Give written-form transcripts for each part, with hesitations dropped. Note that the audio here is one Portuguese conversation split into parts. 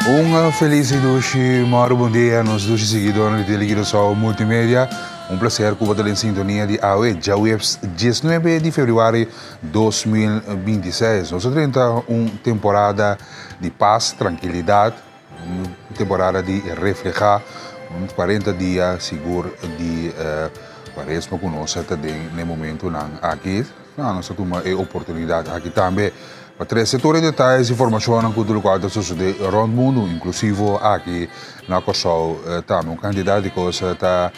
Un feliz e bom dia nos dois seguidores de Liquidação Multimédia. Prazer que você em sintonia de AOE, já o 19 de fevereiro de 2026. Nós temos uma temporada de paz, tranquilidade, uma temporada de reflejar, 40 dias seguro de Quaresma conosco também no momento aqui. Nós temos a oportunidade aqui também. Para três setores de detalhes, informação que tudo o que sucede rond o mundo, inclusive aqui na Kosovo, também um candidato que está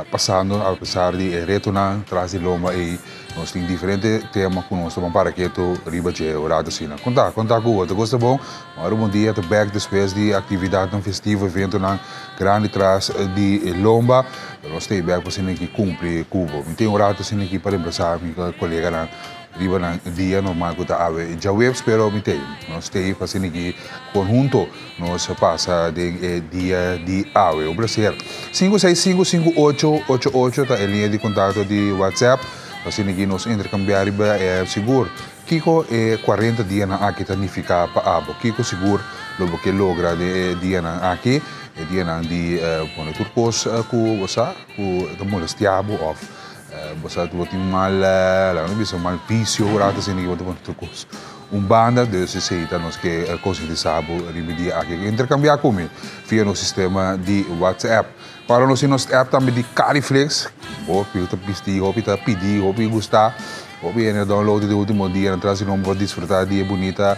passando, apesar de retornar, traz de loma e nós temos diferentes temas que nós vamos para que tu riba de orado assim. Contar com o gosta bom, bom dia, te back depois de atividade festivo, evento na grande traz de lomba, nós temos back para assim que cumpre cubo. Tem orado assim que para empresário, meu colega na riba ng dia normal ko ta awe. Já web espero mitay. Nós temos assim que conjunto nós passa de dia de awe. O Brasil 5655888 tá a linha de contato de WhatsApp. Assim que nós intercambiar é seguro. Kiko 40 dias na aqui tanifica pa abo. Kiko seguro lo que logra de dia na aqui. Dia na di turcos ku wasa ku molestiabo of basta tu tem mal lá não bisa mal pisio rata sini que tu trucos banda de se seita nos que conseguir saber remediar aqui intercambiar comigo via no sistema de WhatsApp para nós nos app também de Cariflex ou pita pisti ou pita pedi ou pita gostar ou bem download de último dia entrar se não pode desfrutar de bonita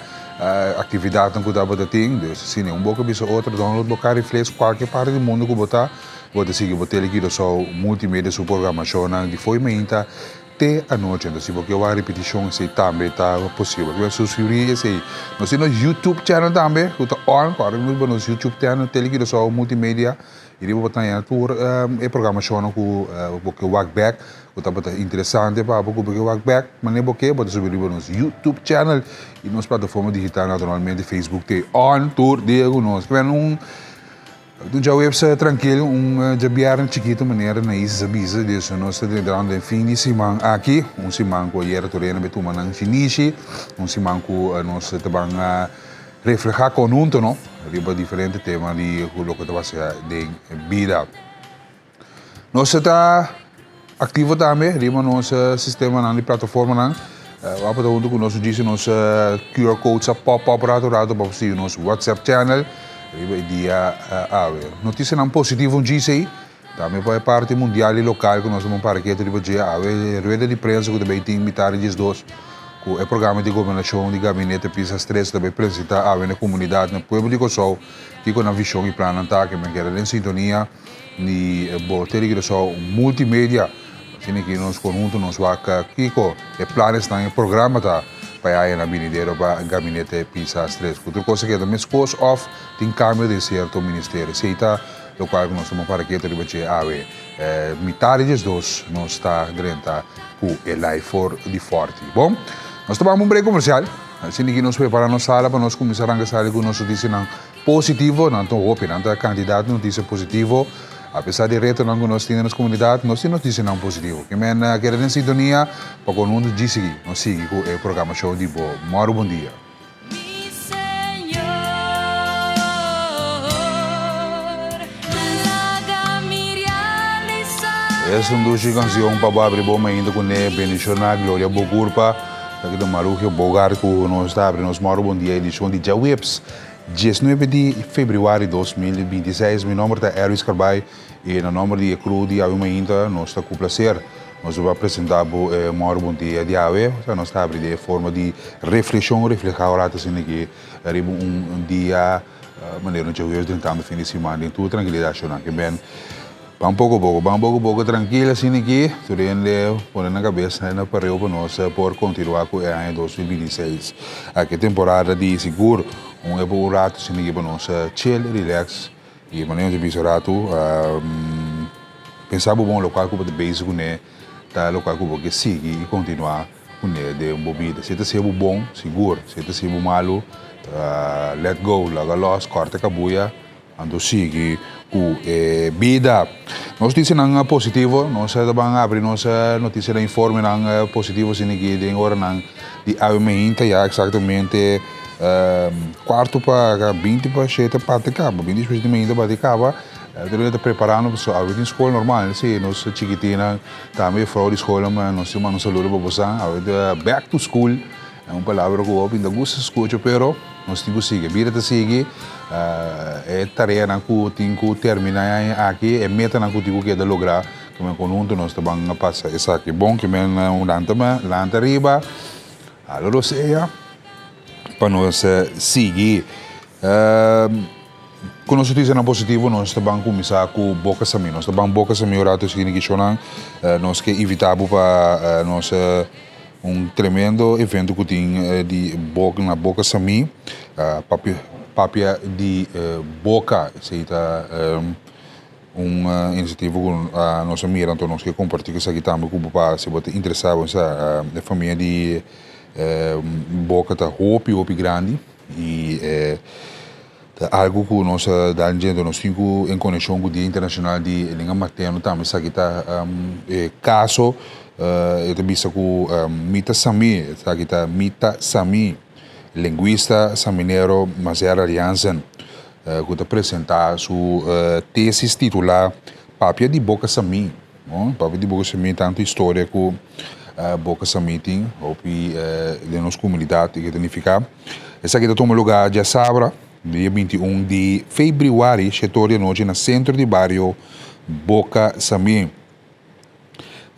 atividade que tu tem de se não pouco bisa outro download do Cariflex qualquer parte do mundo que botar pode seguir botar aqui do só multimédia sua programação de foi meinta até a noite então se porque a repetição se também tá possível eu suscrever esse nós no YouTube channel também que tá on para nós no YouTube channel tele aqui do só multimédia e devo botar aí por a programação com porque walk back que tá bastante interessante para porque walk back mas nem porque pode subir no YouTube channel e nas plataformas digitais naturalmente Facebook tem on tour de nós que do já web tranquilo jabiar chiquito maneira na isso sabisa disso nós estamos entrando em fim de semana aqui semana que era torena betu manang finishi semana que nós estamos reflejar conjunto no riba diferente tema de o que estava de vida nós está ativo também riba nosso sistema na plataforma na apa tahu untuk nós disse nós QR code sa pop-up rato para você nosso WhatsApp channel dia notícia não positiva GCI também para a parte mundial e local que nós vamos para aqui tipo dia rueda de prensa que também tem militares dois com o programa de governação de gabinete pisa stress também apresentar na comunidade no povo de Kosovo que com a visão e plano tá que me quer em sintonia ni botar que só multimédia assim que nós conjunto nós vaca Kiko e planos estão em programa tá para na binideira para gabinete pisa stress outra coisa que também cause of tem câmbio de certo ministério seita local que nós vamos para aqui tipo de militares dois nós está dentro com o life for de forte bom nós tomamos break comercial assim que nós preparamos sala para nós começar a sair com nosso notícia positivo não tão hope não candidato notícia positivo apesar de reto não nós temos na comunidade nós temos notícia não positivo que men querem em sintonia para com um de seguir nós siga com o programa show de bom dia essa é uma canção para abrir bom ainda com a bendição na glória bogurpa aqui do Marujo Bogar com nós está abrindo nós bom dia edição de Jawebs 19 de fevereiro de 2026 meu nome é Erwis Carvalho e no nome de crew de Ave ainda nós está com prazer nós vamos apresentar o maior bom dia de Ave nós está abrindo de forma de reflexão refletir assim que arriba dia maneira de hoje tentando fim de semana em tua tranquilidade que bem Vamos pouco tranquilo assim aqui, turende pondo na cabeça na pareu para nós por continuar com o ano 2026. Aqui temporada de seguro, rato assim aqui para nós chill, relax e maneira de pisar rato, pensar bom local que pode base com ele, tá local que pode seguir e continuar com ele de bebida. Se está sendo bom, seguro, se está sendo malo, let go, laga loss, corta cabuia. Ando sigue com vida. Nós dizemos positivo, nós vamos abrir nossa notícia de informe positivo, assim que tem hora de aumenta já exatamente quarto para 20 para 7 para te caba, 20 especialmente para te caba. Terus kita preparando para a escola normal, sim, nós chiquitina, também fora de escola, mas nós saludo para você, a back to school, é uma palavra que eu ainda gosto de escutar, pero nós temos que seguir, vira te seguir, é tarefa que tem que terminar aqui, é meta que tem que lograr, como conjunto nós também passa isso aqui, bom que me lanta arriba, allora seja, para nós seguir. Quando nós dizemos positivo, nós também começar com boca sami. Nós também boca sami orato significa nós que evitamos para nós tremendo evento que tem de boca na boca sami, papia de boca, seita iniciativa com a nossa mira, então nós que compartilhar isso aqui também com o papai, se você interessado nessa família de boca tá hopi grande e algo que nós nós temos em conexão com o Dia Internacional de Língua Materna também sabe que caso eu visto com Mita Sami, sabe que Mita Sami, linguista samineiro Mazera Jansen, que está apresentar sua tesis titular Papia de Boca Sami, Papia de Boca Sami tanto história que Boca Sami tem, de nossa comunidade que significa. Essa aqui toma lugar de sábado, dia 21 de fevereiro, setor noite no centro de bairro Boca Sami.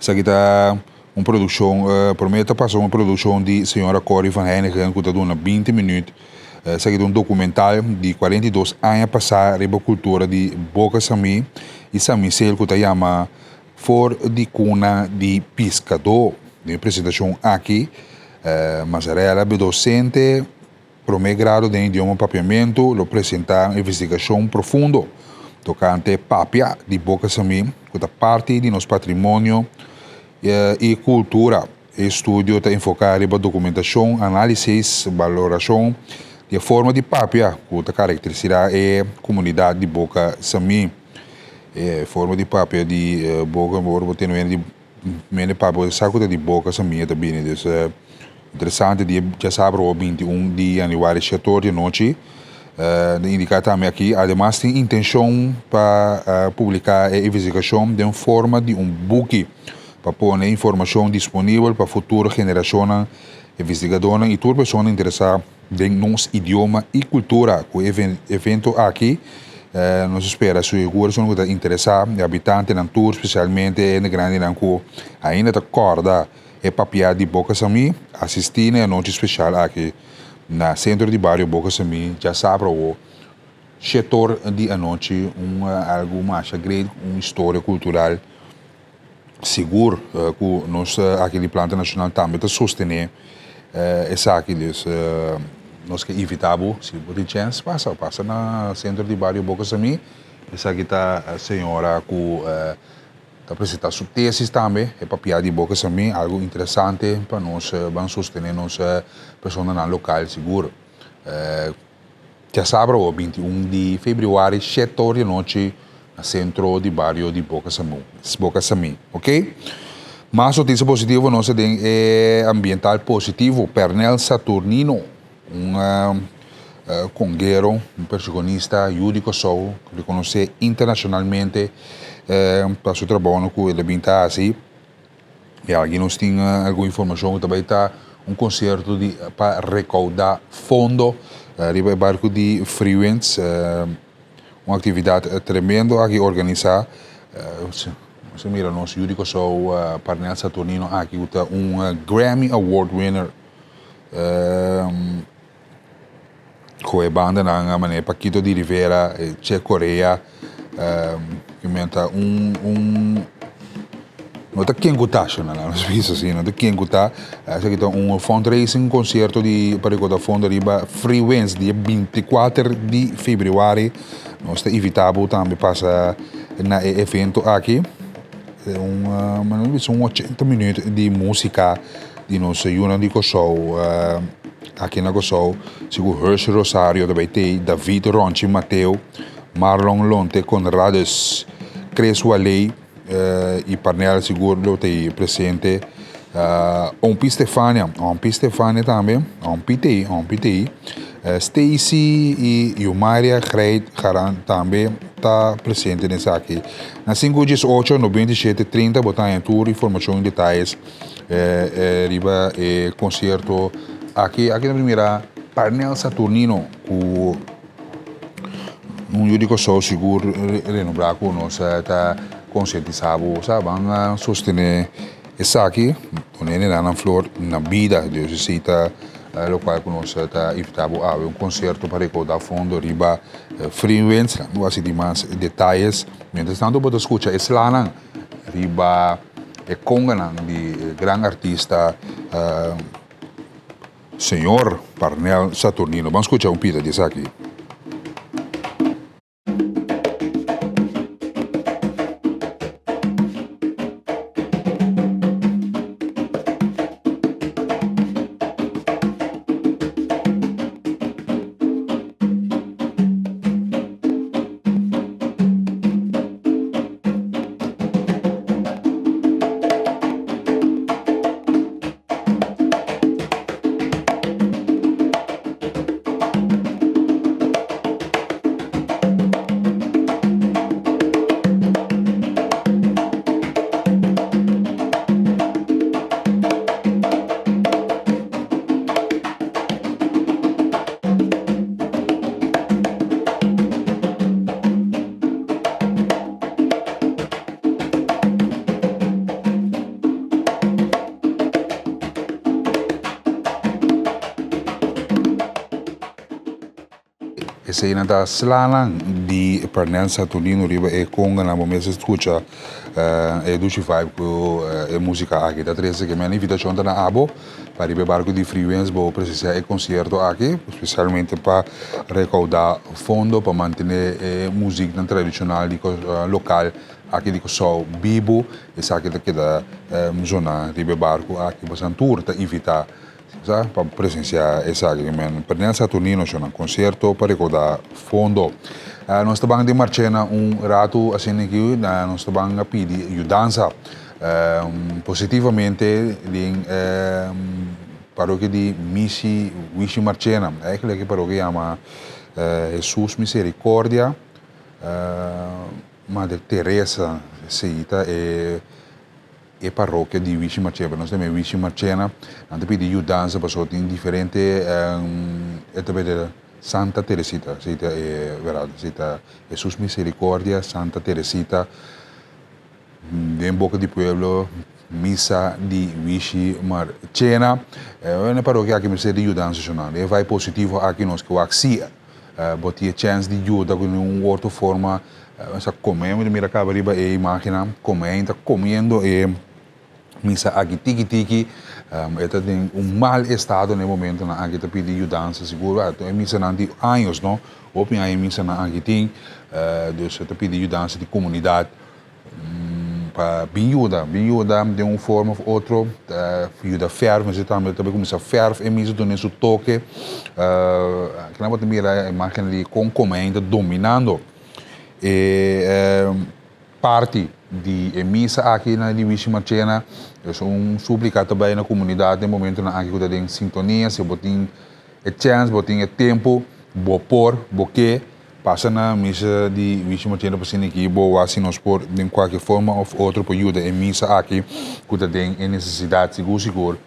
Essa aqui está uma produção, promete passar uma produção de senhora Corey Van Heineken, que está dando 20 minutos. Essa aqui é um documentário de 42 anos passar sobre a cultura de Boca Sami e Sami Sel, que está chama For de Cuna de Pescador. De apresentação aqui, Mazarela, docente, primeiro grado de idioma papiamento, lo apresentar investigação profunda tocante papia de Boca Sami, que é parte de nosso patrimônio e cultura. O estudo está enfocado em documentação, análise, valoração de forma de papia, que caracteriza a comunidade de Boca Sami. Forma de papia de Boca, tem de papia, saco de Boca Sami também, interessante, dia já sábado, 21 de janeiro, 14 de noite, indicar também aqui, además tem intenção para publicar a investigação de uma forma de book, para pôr informação disponível para futuras gerações investigadoras e todas as pessoas interessadas em nosso idioma e cultura. O evento aqui, nós esperamos que os pessoas que interessadas, habitantes na tour, especialmente na grande Nanku, ainda está corda e papia de Boca Sami, assistir a noite especial aqui no centro de bairro Boca Sami, já sabe o setor de a noite, algo mais grande, uma história cultural seguro que nós aqui de Planta Nacional também está sostener essa aqui, nós que evitamos, se você tem chance, passa no centro de bairro Boca Sami, essa aqui está a senhora que apresentar sua tese também, é papel de Boca Sami, algo interessante para nós vamos sostener nossa pessoa no local seguro. Já sabe, o 21 de fevereiro, 7 horas da noite, no centro de bairro de Boca Sami, ok? Mas notícia positiva, nós temos ambiental positivo, Pernel Saturnino, congueiro, percussionista, Yuri Soul, reconhecido internacionalmente para seu trabalho com ele está assim. E alguém nos tem alguma informação que também está concerto para recaudar fundo riba barco de Freewinds, uma atividade tremenda aqui organizar. Você mira, nosso Yuri Soul, Pernel Saturnino, aqui está Grammy Award winner. Com a banda na maneira Paquito de Rivera, Che Coreia, que menta não está quem gostar, não sei assim, não está quem gostar. Essa aqui está fundraising concerto para recaudar fundo riba Free Winds dia 24 de fevereiro. Nós está evitado também passar na evento aqui. São 80 minutos de música de nosso Yunandico Show. Aqui na Gossou, seguro Hershey Rosário, também tem David Ronchi Mateu, Marlon Lonte Conrados, Cres Walei e Parnell seguro tem presente, Ompi Stefania também, Ompi Stacy e Yumaria Greit Garan também está presente nessa aqui. Na 518 97 30 botar em tour informação em detalhes riba concerto aqui na primeira Parnell Saturnino com eu digo só seguro renovar com nós tá conscientizado sabe vão sostener essa aqui onde na flor na vida Deus cita lo qual conosce ta evitavo un concerto para recordar fundo riba frequenza não assim de mais detalhes mientras tanto pode escutar Eslanan riba conganan de gran artista senhor Parnell Saturnino vamos escutar pita disso aqui. Essa aí nada slana di Parnell Saturnino riba conga na momento escuta duci vibe com música aqui da 13 que minha invitação tá na abo para ir barco de frequência vou precisar concerto aqui especialmente para recaudar fundo para manter música tradicional local aqui de só vivo essa aqui da zona riba barco aqui para tour tá evitar para presenciar essa aqui Parnell Saturnino c'è un concerto para recordar fundo nós estamos de marchena rato assim aqui nós estamos a pedir ajuda positivamente em paróquia de Misi Wishi Marchena que paróquia chama Jesus Misericórdia Madre Teresa Seita paróquia de Wishi Marchena nós temos Wishi Marchena nós pedimos ajuda para em diferentes Santa Teresita, verdade, Jesus Misericórdia, Santa Teresita, em Boca de Pueblo, missa de Wishi Marchena, é uma paróquia que me serve de ajuda nacional. E vai positivo aqui nós que o axia, botar chance de ajuda com uma outra forma, essa comendo de miracaba riba e imagina, comendo e missa aqui tiki esta tem mal estado no momento na aqui pedi ajuda seguro é missa não de anos não ou bem missa na aqui tem dus esta pedi ajuda de comunidade para bem ajuda de uma forma ou outra ajuda ferve mas também começa a ferve e missa do seu toque que não pode mirar imagem ali com comendo dominando e parte de missa aqui na Wishi Marchena é súplica também na comunidade no momento na aqui tem sintonia se botin chance botin tempo bopor boque passa na missa de Wishi Marchena para ser aqui boa assim nós por de qualquer forma ou outra por ajuda em missa aqui que tem necessidade seguro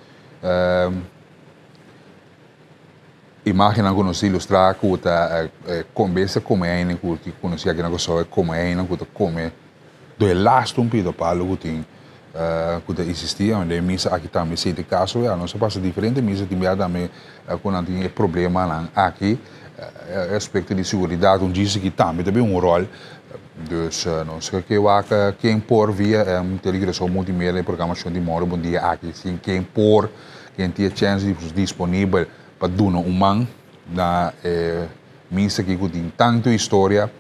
imagina quando se ilustrar que conversa como é que conhecer aqui na coisa como é que come do last pido para algo tem que existia onde missa aqui também se de caso não se passa diferente missa de meia também quando tem problema lá aqui aspecto de segurança diz que também um rol dus não sei que quem por via telegrafia multimédia e programação de modo bom dia aqui sim quem por quem tinha chance disponível para doar man na missa que tem tanto história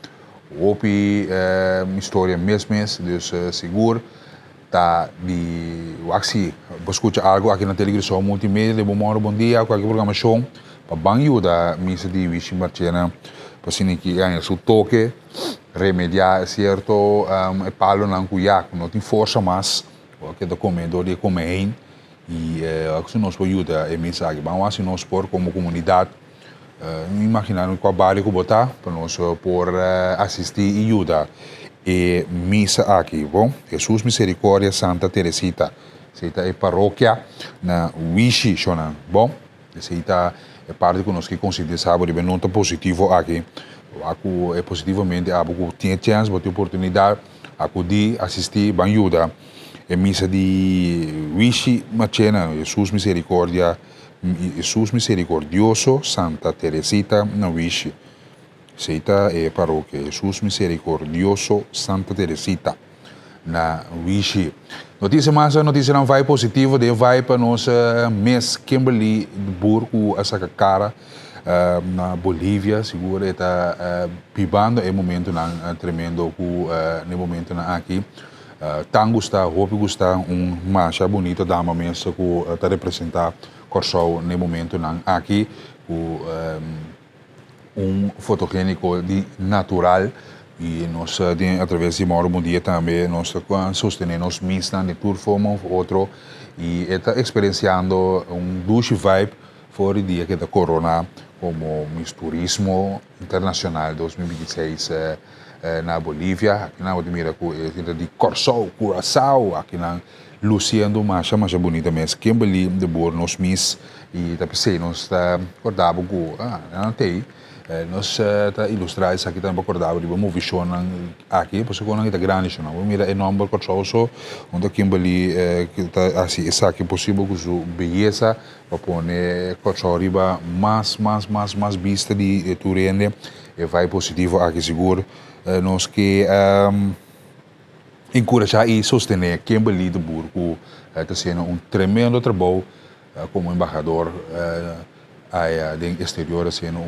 opi história mesmo dus seguro tá de waxi escuta algo aqui na televisão multimédia de bom dia qualquer programação para banho da missa de Wishi Marchena para assim que ganha seu toque remediar certo palo não cuiar não tem força mais que do comedor de comer e assim nós pode ajudar a mensagem vamos assim nós por como comunidade Imaginando qual barrio que botar para nós por assistir e ajudar. E missa aqui, bom? Jesus Misericórdia Santa Teresita. Seita é paróquia na Wishi, bom? Seita é parte que nós que consideramos de nota positivo aqui. Aku é positivamente, aku tinha chance, botar oportunidade, aku de assistir, ban ajuda. É missa de Wishi, Machena, Jesus Misericordioso Santa Teresita na Wishi. Seita é paróquia Jesus Misericordioso Santa Teresita na Wishi. Notícia não vai positivo, de vai para nossa mês Kimberly de Burgo, essa cara na Bolívia, seguro está pibando é momento na tremendo no momento na aqui. Tão gostar, roupa gostar marcha bonita dama mesmo que está representar Corsol no momento na aqui fotogênico de natural e nós através de Mauro Mundia também nós sostenemos missão de tour forma outro e está experienciando douce vibe fora o dia que da corona como Miss Turismo Internacional 2026 na Bolívia aqui na Odmira de Corsol, Curaçao aqui na Luciano marcha bonita mesmo Kimberly de Bornos Miss e da PC nós está acordado com não tem nós está ilustrar isso aqui também acordado de uma visão aqui porque quando está grande não mira enorme Corsol onde Kimberly que está assim isso aqui possível com sua beleza para pôr Corsol riba mais vista de turende e vai positivo aqui seguro nós que encorajar e sostener Kimberly de Burgo está sendo tremendo trabalho como embaixador do exterior, sendo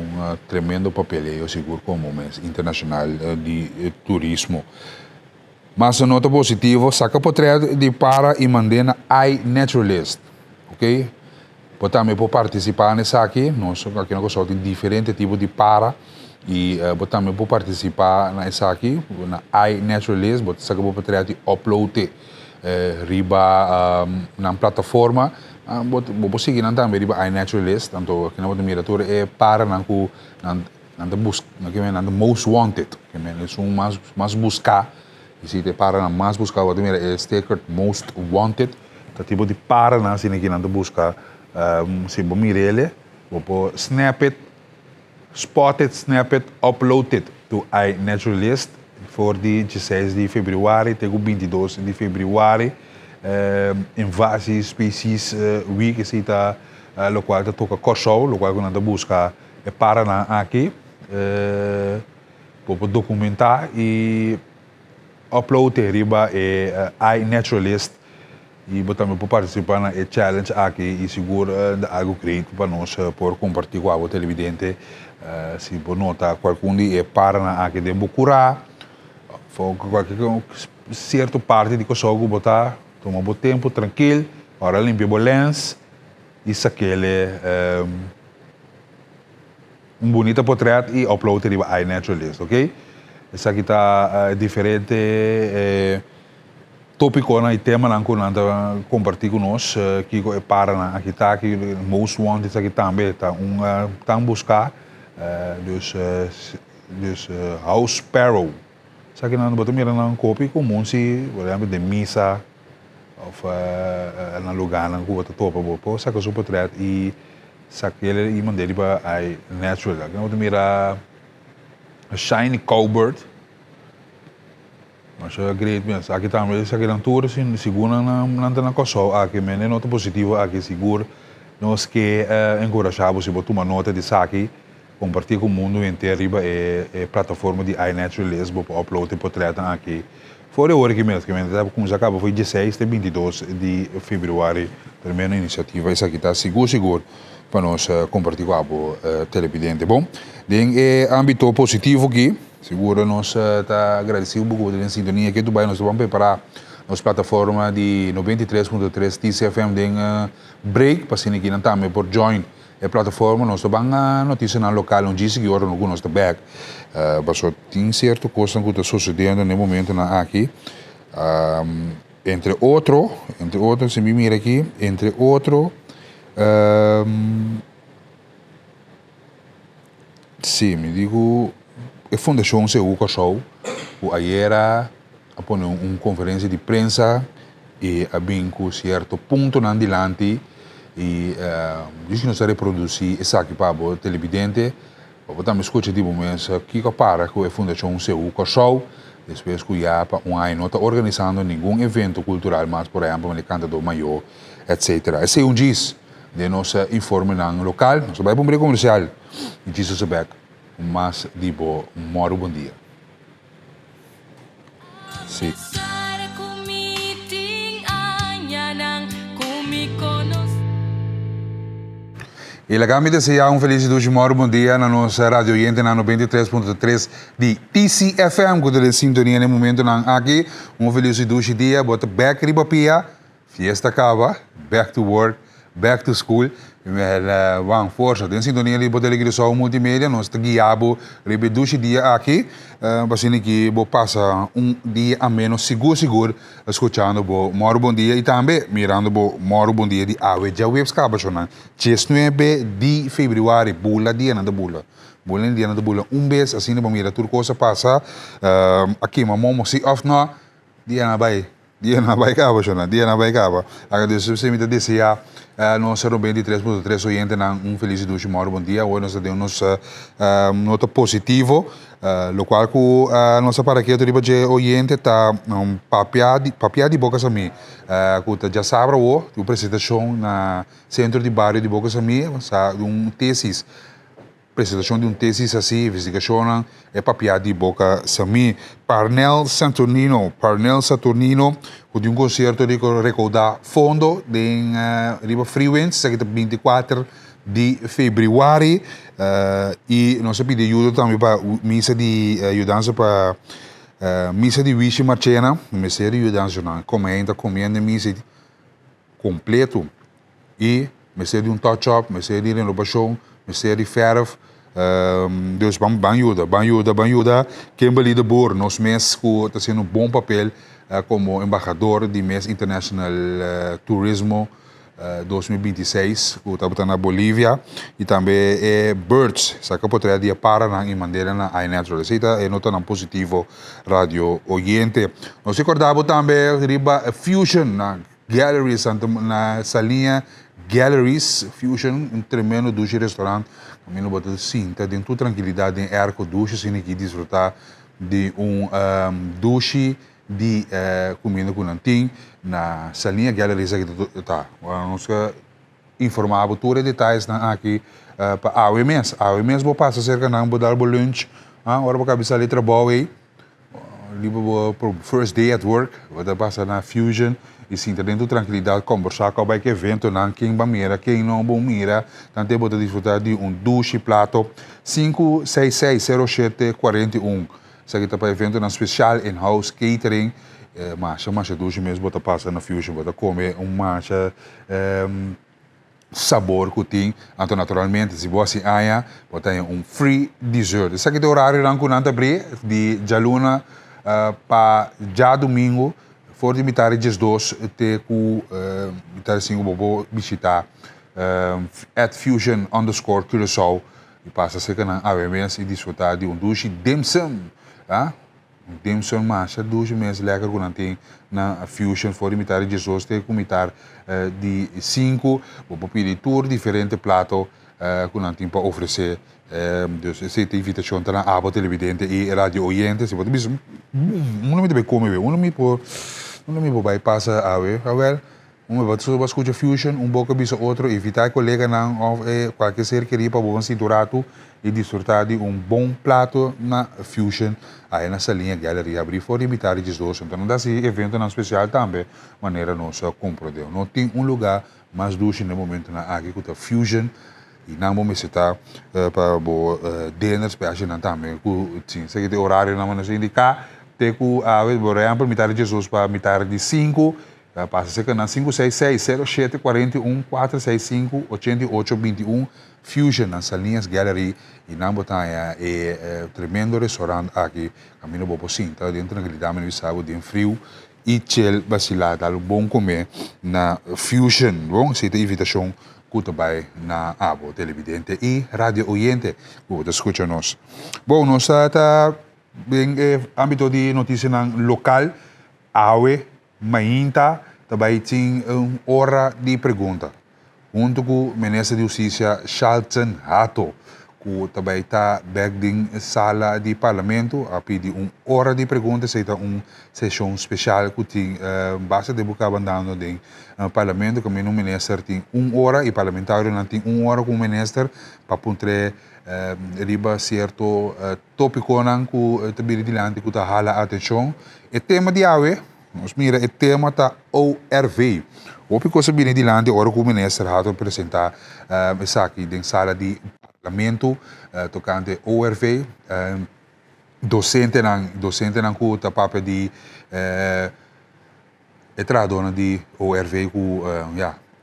tremendo papel, eu seguro, como mês internacional de turismo. Mas a nota positiva, saca portrait de para e mandena iNaturalist, ok? Também para participar nessa aqui, nós aqui nós temos diferentes tipos de para e também para participar nessa aqui, na iNaturalist, saca portrait de upload riba na plataforma. Vou seguir também riba iNaturalist, tanto aqui na miratura é para na busca, na most wanted, que é mais buscar, e se te para na mais buscar, vou mira é sticker most wanted, tá tipo de para na assim aqui na busca, se vou mirar ele, vou snap it, uploaded to iNaturalist for the 16 de fevereiro até o 22 de fevereiro. Invasie species week isita lo qual ta toca Corsol, lo qual quando anda busca é para na aqui para documentar e upload riba é iNaturalist e também para participar na challenge aqui e seguro algo great para nós por compartilhar com o televidente se por nota qualquer é para na aqui de Bucurá qualquer certa parte de Corsol botar toma um tempo tranquilo, ora limpa o lens e aquele bonito portrait e upload ele a iNaturalist, ok? Essa aqui está diferente tópico na tema não que nós compartilhar conosco que é para aqui está aqui most wanted isso aqui também está tá buscar dus house sparrow. Isso aqui nós botamos na copy comum se por exemplo de missa of na lugar na rua topa bopo saca o portrait e saca ele e mandei para iNaturalist aqui nós mira a shiny cowbird mas é great mesmo aqui também isso aqui na tour assim segura na Corsol aqui men nota positivo aqui seguro nós que encorajamos se botar uma nota de saque compartilhar com o mundo inteiro riba é plataforma de iNaturalist para upload o portrait aqui fora a hora que mesmo como já acabou foi 16 e 22 de fevereiro primeira iniciativa essa aqui está seguro para nós compartilhar com o televidente bom em âmbito positivo aqui seguro nós está agradecido por a sintonia que tu vai nós vamos preparar nossa plataforma de 93.3 TCFM de break para ser aqui também por join a plataforma nós vamos notícia na local onde se agora não nós está back mas tem certo coisa que está sucedendo no momento na aqui entre outro se me mira aqui entre outro Sim, me digo, a Fundação CU Show, o Ayera, apone conferência de prensa e a bem com certo ponto na adiante e diz que não se reproduzir essa aqui para o televidente, para também escutar tipo mas que para com a Fundação CU Show, depois que já para ano não está organizando nenhum evento cultural, mas por exemplo, ele canta do maior, etc. Esse é diz de nossa informe no local, nós vai para um comercial e diz o Sebek, mas digo, moro bom dia. Sim. E la gamma deseja feliz dois moro bom dia na nossa rádio Oriente na 93.3 de TCFM, quando ele sintonia no momento aqui, feliz dois dia, bota back ribapia, fiesta acaba, back to work, back to school, vamos força, tem sintonia ali, bota ele só multimédia, nós te guiamos, ribe dois dia aqui, assim que vou passar dia a menos seguro, escutando o Moro Bom Dia e também mirando o Moro Bom Dia de Awe já webs caba chona, 19 de fevereiro, bula dia na bula. Bula dia na bula, mês assim vamos mirar tudo coisa passa, aqui mamão se off no dia na vai. Dia na baicaba, Jona. Dia na baicaba. Agora, se me desejar, nós 93.3 oyente na feliz e doce moro bom dia. Hoje nós temos nota positivo, lo qual com nossa paraquedo de oyente está papia de Boca Sami. Que já sabe o apresentação na centro de bairro de Boca Sami, tesis. Apresentação de tesis assim, investigação é papel de Boca Sami. Parnell Saturnino, de concerto de recaudar fundo de Riba Freewinds, que 24 de fevereiro, e nós pedimos ajuda também para missa de ajudança para missa de Wishi Marchena, missa de ajudança na comenda missa completo e missa de touch-up, missa de renovação, missa de ferro. Dus banjuda. Kimberly de Boer, nos mês que está sendo bom papel como embaixador de mês International Turismo 2026, que está na Bolívia, e também Birds, saca por trás de Paraná e Mandela na iNatural. Isso é nota positivo radio oyente. Nós recordamos também riba Fusion na Galleries, na salinha Galleries Fusion, tremendo duche restaurante. A mim não bota cinta, dentro tranquilidade em arco duche, sem que desfrutar de duche de comida com nantim na salinha Galleries aqui tá. Nós informava todos os detalhes aqui para a AWMS. A AWMS vou passar cerca de vou dar o lunch, agora vou cabeçar ali trabalho aí, para first day at work, vou passar na Fusion. E sim, dentro tranquilidade, conversar com o evento, quem vai mirar, quem não vai mirar, tanto pode desfrutar de duche prato 5660741. Isso aqui está para evento especial in-house catering, marcha duche mesmo, bota passar na Fusion, bota comer marcha sabor que tem, então naturalmente, se você aia, bota free dessert. Isso aqui é o horário de jaluna para já domingo, for de mitad de 2 te ku mitad 5 bobo visitar @fusion_Curaçao e passa cerca na AWMS e desfrutar de duche dimsum, dimsum mas duche mais lekker que tem na Fusion for de mitad de 2 te ku mitad de 5 bobo pedir tour diferente plato que não tem para oferecer. Dus essa invitação está na aba televidente e radio oyente. Se você diz, não me deve comer, não me vai passar a ver, vai escutar Fusion, boca bisa outro, evitar colega não qualquer ser que para bom cinturado e desfrutar de bom prato na Fusion aí na salinha Gallery abrir fora imitar de dois. Então não dá se evento não especial também, maneira nossa compreendeu. Não tem lugar mais doce no momento na aqui com a Fusion. E não vamos citar para o dinner special também, sim, se tem horário não vamos indicar, tem que por exemplo, mitad de Jesus para mitad de 5, passa cerca na 566-0741-465-8821, Fusion, nas salinhas Gallery, e não botar tremendo restaurante aqui, caminho bobo sim, tá dentro daquele dama no sábado, de frio, e chill, vacilado, bom comer na Fusion, bom, se tem invitação Cutabay na abo televidente e radio oyente que escucha-nos. Bom, nós está bem âmbito de notícia ng lokal, awe, mainta, também tem hora de pergunta. Junto com o ministro de Justiça, Shalton Hato, que também está ding sala de parlamento, a pedir hora de pergunta, seja sessão especial que tem base de buscar bandando de parlamento, que o ministro tem hora e parlamentário não tem hora com o ministro para poder riba certo tópico que também dilante que está hala atenção. O tema de awe, nós mira o tema da ORV. O que coisa bem dilante, hora que o ministro Hato apresentar essa aqui em sala de parlamento, tocante ORV, docente não que tá papel de entrada de ORV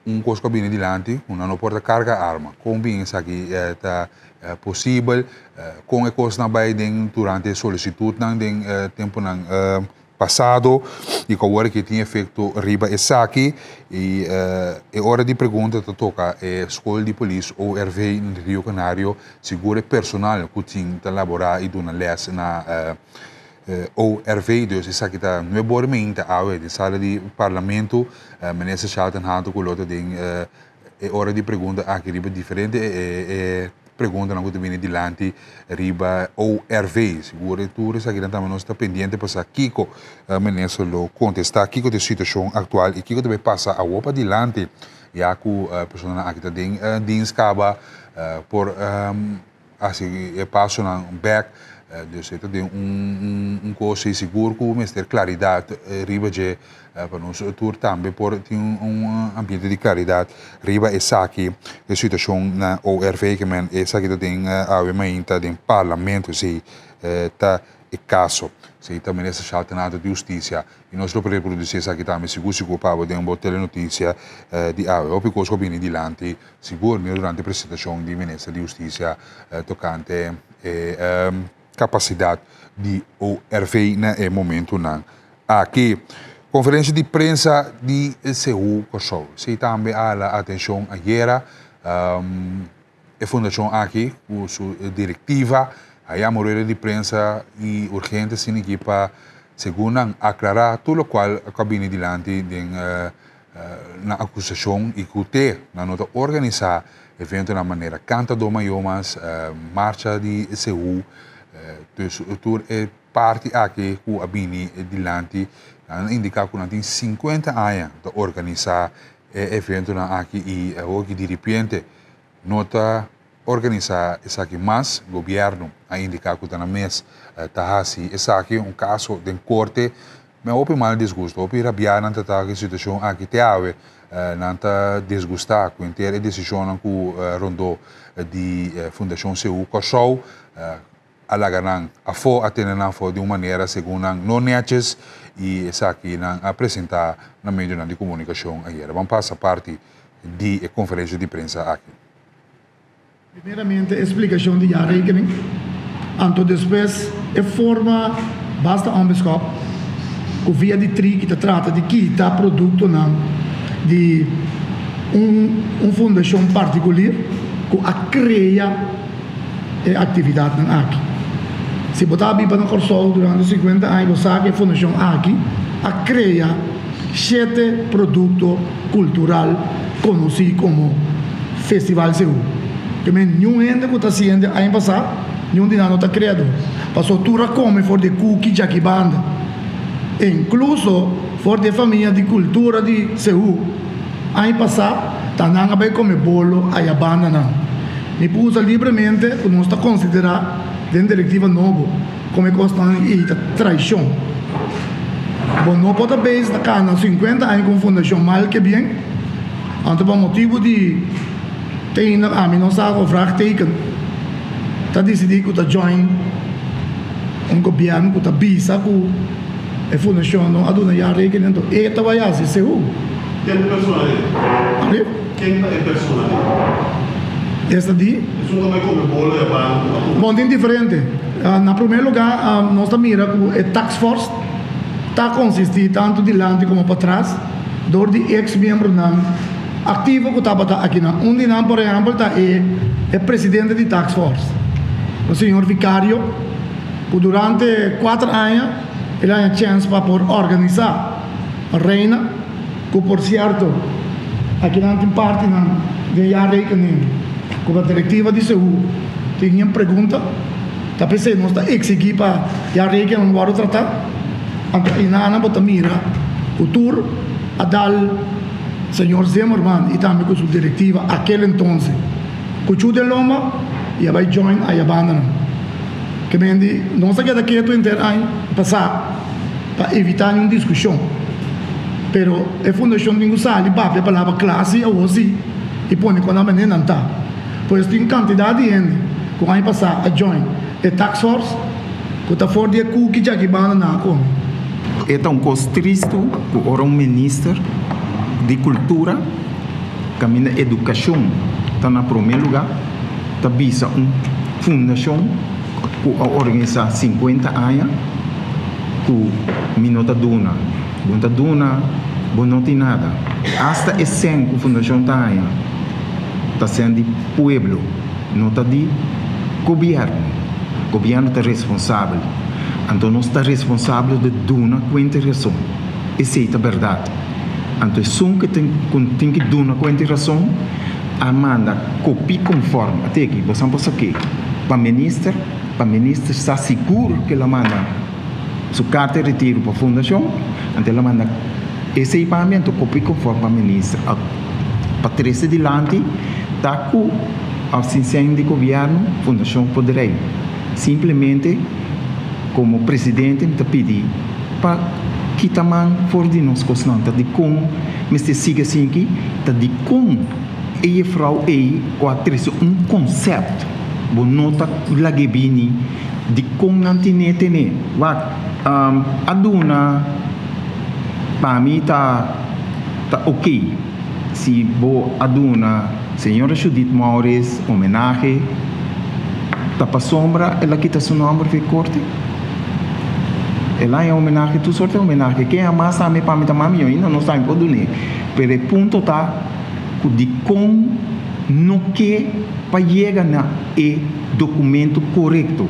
que coisa bem dilante, não porta carga arma, com bem isso aqui tá possível, com a coisa na baia durante a solicitude não tem tempo não passado e com a hora que tinha feito riba essa aqui e a hora de pergunta toca a escola de polícia ou RV no Rio Canário segura personal que tinha que elaborar e dar les na ORV, dus essa aqui está no bormento a de sala de parlamento ministro Shalton Hato com outra tem a hora de pergunta aqui riba diferente pergunta não que vem dilante riba ORV seguro tudo isso aqui também nós está pendente para Kiko ministro lo contestar Kiko de situação atual e Kiko também passa a opa dilante já que a pessoa aqui tem dinscaba por assim passo na back dus het coisa seguro com mestre claridade riba de para nós tour também por ter ambiente de claridade riba essa aqui a situação na ORV que men essa aqui tem a mainta do parlamento se tá e caso se também essa Shalton Hato de justiça e nós lo reproduzir essa aqui também seguro se ocupava de uma telenotícia de o pico scopini di lanti seguro durante a apresentação de ministro de justiça tocante capacidade de ORV no momento não aqui conferência de prensa de CEU Kosovo se também a atenção ayer a fundação aqui com sua diretiva aí a morrer de prensa e urgente sin equipa segundo aclarar tudo o qual a cabine dilante na acusação e que na nota organizar evento na maneira canta do maiomas marcha de CEU dus tour é parte aqui que a bini dilante indica que tem 50 anos de organizar evento na aqui e hoje de repente nota organizar essa aqui mas governo a indicar que está na mês tá assim essa aqui caso de corte mas houve mal desgosto houve rabiar na a situação aqui te ave não tá desgostar com inteira decisão que rondou de fundação CEU Kosovo alaganang afo atenan afo de uma maneira segundo não netes e essa aqui não apresentar na meio de comunicação ayer vamos passar parte de conferência de prensa aqui. Primeiramente, a explicação de jaarrekening. En depois, a forma, basta onbeschap, que via de tri que trata de quitar produto de fundação particular que a cria a atividade aqui. Se botar bem para no Kosovo durante 50 anos, você sabe que a fundação aqui a cria 7 produtos culturais conhecidos como Festival CEU. Que nenhum ainda que está sendo aí passar, nenhum de nós está criado. Passou tudo come for de cookie jaki banda, incluso for de família de cultura de CEU. Aí passar, tá não vai comer bolo aí a banda não. Me pus livremente, que nós está considerar dentro da diretiva novo como constante e traição. Bom, não pode base da cana 50 anos com fundação mal que bem, então por motivo de tem a mim não sabe o vraagteken tá decidido que está join governo que está bisa que a fundação não aduna já rekening então é trabalhar se CEU quem é personal quem é personal esta de isso não vai comer bolo é bom bom tem diferente na primeiro lugar nós está mira que a tax force está consistir tanto de lado como para trás dor de ex-membro Ativo que estava aqui na Undinam, por exemplo, é presidente de Task Force. O senhor Vicário, que durante 4 anos, ele tinha chance para organizar a reina, que por certo, aqui não tem parte de a rekening, com a diretiva de saúde, tinha pergunta, tá pensando, nós está exigir para a rekening não vai tratar, e na bota mira, o tour, a dar senhor Zimmerman e também com sua diretiva, aquele então, com o de Loma, e vai join a abandona. Que mendi, não se queda quieto inteiro ano passar, para evitar nenhuma discussão. Pero a fundação tem que usar a palavra classe ou assim, e põe quando a menina não está. Pois tem quantidade de gente, que vai passar a join a tax force, que está fora de cookie já que banda na como. É tão triste que ora ministro de cultura, caminha educação, está na primeiro lugar, está visa fundação que organiza 50 anos, que minota duna, não tem nada. Hasta é 100 que a fundação está sendo de pueblo, não está de governo. O governo está responsável. Então, nós está responsável de duna com integração. Essa é a verdade. Então, som que tem que dar com integração, a manda copia conforme. Até aqui, você pode aqui. Para o ministro está seguro que ela manda sua carta de retiro para a fundação, então ela manda esse equipamento copia conforme para o ministro. Para trazer adiante, está com a assistência de governo, a fundação poderá simplesmente, como presidente, me pedir para que também for de nós constante de como mas se siga assim aqui de como e frau e com a conceito bom nota lagebini de como não tem a duna para mim tá ok se bo a duna senhora Judith Maures homenagem tá para sombra ela quita seu nome de corte ela é homenagem, tu sorte homenagem. Quem ama sabe para mim também, eu ainda não sabe por onde. Pero o ponto tá de como não que para chegar na documento correto.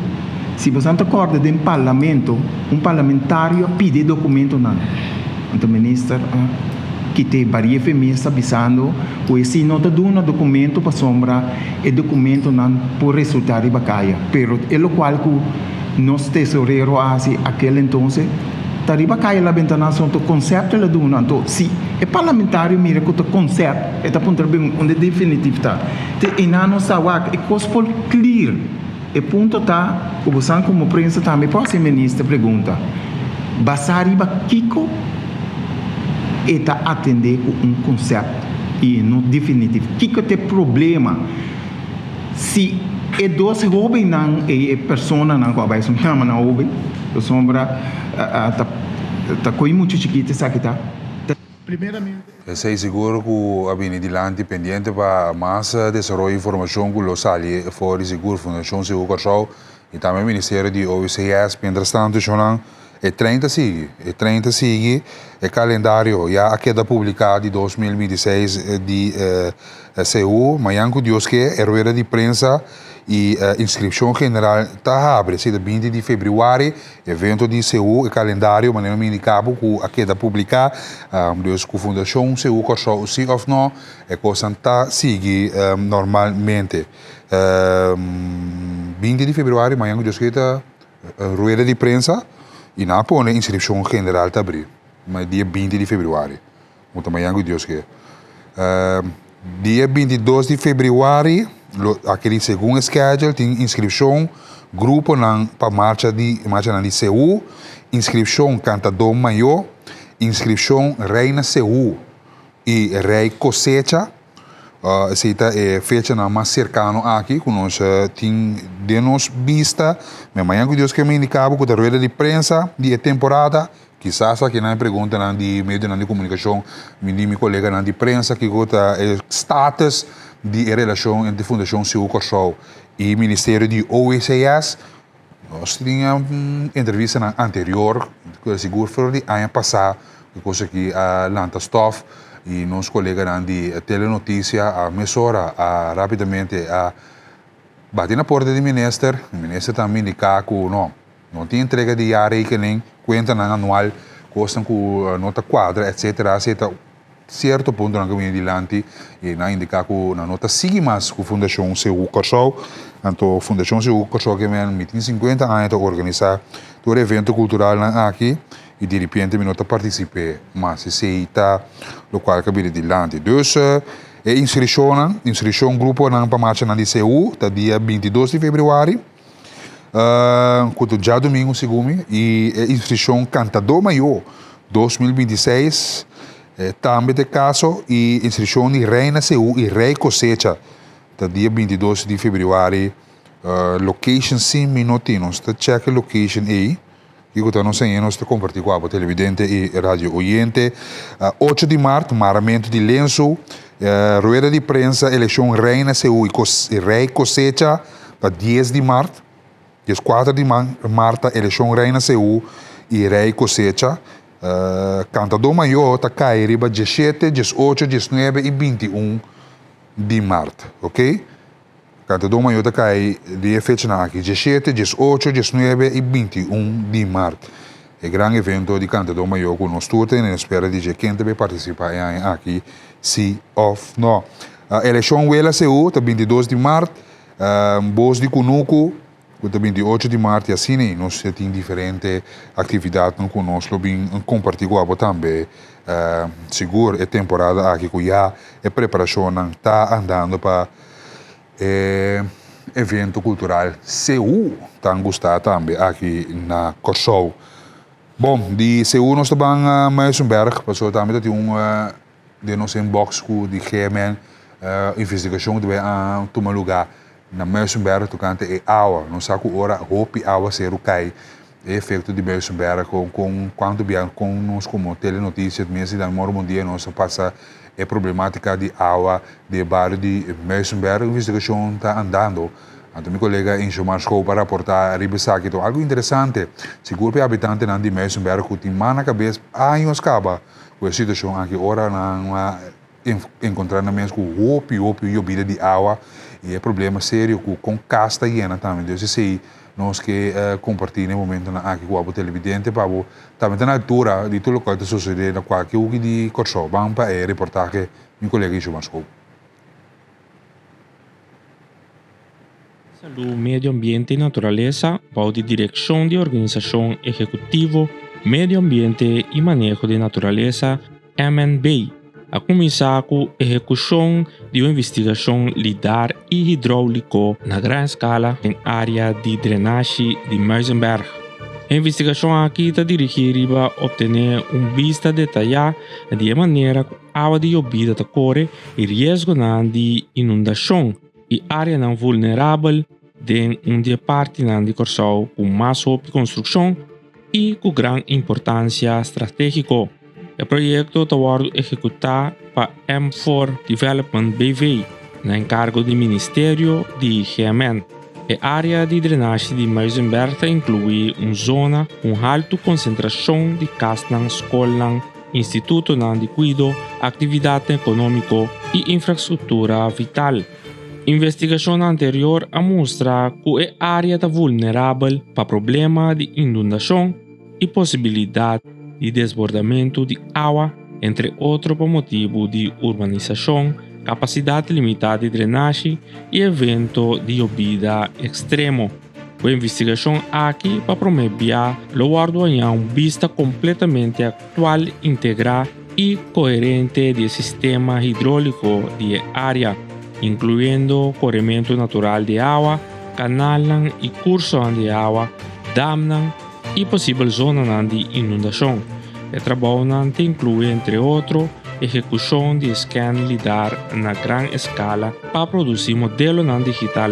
Se você não acorda de parlamento, parlamentário pede documento não. Então o ministro que tem várias femininas avisando que se não dá um documento para sombra, o documento não pode resultar de bacaia. Pero é o qual que nos tesoureiro assim aquele então tariba cai lá ventana são o conceito lá do então se é parlamentário mira que o conceito é tá ponto bem onde definitivo tá te inano sawak é gospel clear e ponto tá o você como prensa também pode ser ministro pergunta basari ba kiko e tá atender com conceito e no definitivo kiko tem problema se e dois jovens não e pessoa não com a base chama não jovem o sombra tá coi muito chiquito sabe tá Primeiramente Sei seguro que a bini dilante pendente para mais desenvolver informação que lo sali fora seguro Fundação Seguro Corsol e também o Ministério de OVCS pendrestante chonan e 30 sigue e calendário já aqui da publicado de 2026 de CU amanhã que Deus quer é rueda de prensa e inscrição general está abre se 20 de fevereiro evento de CU e calendário maneira me indicava que aqui da publicar Deus que Fundação CU Corsol se of não é coisa tá sigue normalmente 20 de fevereiro amanhã que Deus quer rueda de prensa e na põe a inscrição general está abrir mas dia 20 de fevereiro muito amanhã que Deus quer dia 22 de fevereiro aquele segundo schedule tem inscrição grupo para marcha de CU inscrição cantador maior inscrição reina CU e rei cosecha essa é fecha mais cercano aqui que nós tem de nos vista mas amanhã que Deus quer me indicava que a rueda de prensa de temporada quizás aqui na pergunta de meio de comunicação meu colega de prensa que gota status de relação entre a Fundação CU Corsol e o Ministério de OVCS. Nós tínhamos entrevista anterior, seguro foi de ano passado, coisa que a Lanta Stoff e nos colegas de telenotícia a mesora rapidamente a bater na porta do ministro, o ministro também de caco, não tem entrega de rekening, conta anual, custam com nota quadra, etc. Certo ponto na caminho adiante e na indicar que na nota sigue mais com a Fundação CU Corsol, então a Fundação CU Corsol que tem 50 anos de organizar todo evento cultural aqui e de repente me nota participar, mas se está local que vem adiante. Dus inscrição grupo na marcha na CU, tá dia 22 de fevereiro. Já domingo segundo e inscrição Cantador Maior 2026 também de caso e inscrição de Reina CU e Rei Cosecha tá dia 22 de fevereiro location sim minutinos tá check location aí e que tá não sei nós tá compartilhar com a televidente e rádio oyente 8 de março maramento de lenço rueda de prensa eleição Reina CU e Rei Cosecha para 10 de março 4 de março eleição Reina CU e Rei Cosecha Cantador Maior está cai riba 17, 18, 19 e 21 de março, ok? Cantador Maior está cai de fecha aqui 17, 18, 19 e 21 de março. É grande evento de Cantador Maior com nós todos e espera de quem também participar aqui, sim ou não. Eleição Wela CU está 22 de março, Bos de Cunuco o 28 de março e assim nós temos diferentes atividades conosco bem compartilhar também seguro a temporada aqui que já a preparação está andando para evento cultural CU está gostado também aqui na Corsol. Bom, de CU nós estamos em Muizenberg, passou também tem de nosso inbox de GMN investigação que vai tomar lugar na Muizenberg tocante é água, não sabe que hora roupa água ser o cai efeito de Muizenberg com quanto bem com nós como telenotícias mesmo da morro dia nós passa a problemática de água de bairro de Muizenberg, a investigação está andando. Então, meu colega em Chumarsco para reportar ribesaki então algo interessante, seguro para habitante de Muizenberg que tem na cabeça anos acaba com a situação aqui ora na encontrar na mesma com roupa e bebida de água e é problema sério com casta hiena também. Então, se nós que compartilhamos no momento aqui com o televidente para também na altura de tudo o que está sucedendo na qualquer um de Corsol. Vamos para a reportagem meu colega em Chumarsco. Saúde, Meio Ambiente e Natureza, para a Direção de Organização Executivo, Meio Ambiente e Manejo de Natureza, MNB. A começar com a execução de uma investigação lidar e hidráulico na grande escala em área de drenagem de Muizenberg. A investigação aqui está dirigida para obter vista detalhada de maneira que a água de llovida corre e risco de inundação e área não vulnerável de parte de Corsol com mais construção e com grande importância estratégica. O projeto está sendo executado para M4 Development BV, na encargo do Ministério de GMN. A área de drenagem de Muizenberg inclui uma zona com alta concentração de casas, escolas, instituto de cuidado, atividade econômica e infraestrutura vital. A investigação anterior mostra que a área está vulnerável para problemas de inundação e possibilidade de desbordamento de água, entre outros por motivo de urbanização, capacidade limitada de drenagem e evento de llovida extremo. A investigação aqui para promover o guarda vista completamente atual, integrada e coerente do sistema hidráulico de área, incluindo corrimento natural de água, canal e curso de água, dam e possível zona de inundação. O trabalho inclui, entre outros, execução de scan lidar na grande escala para produzir modelo digital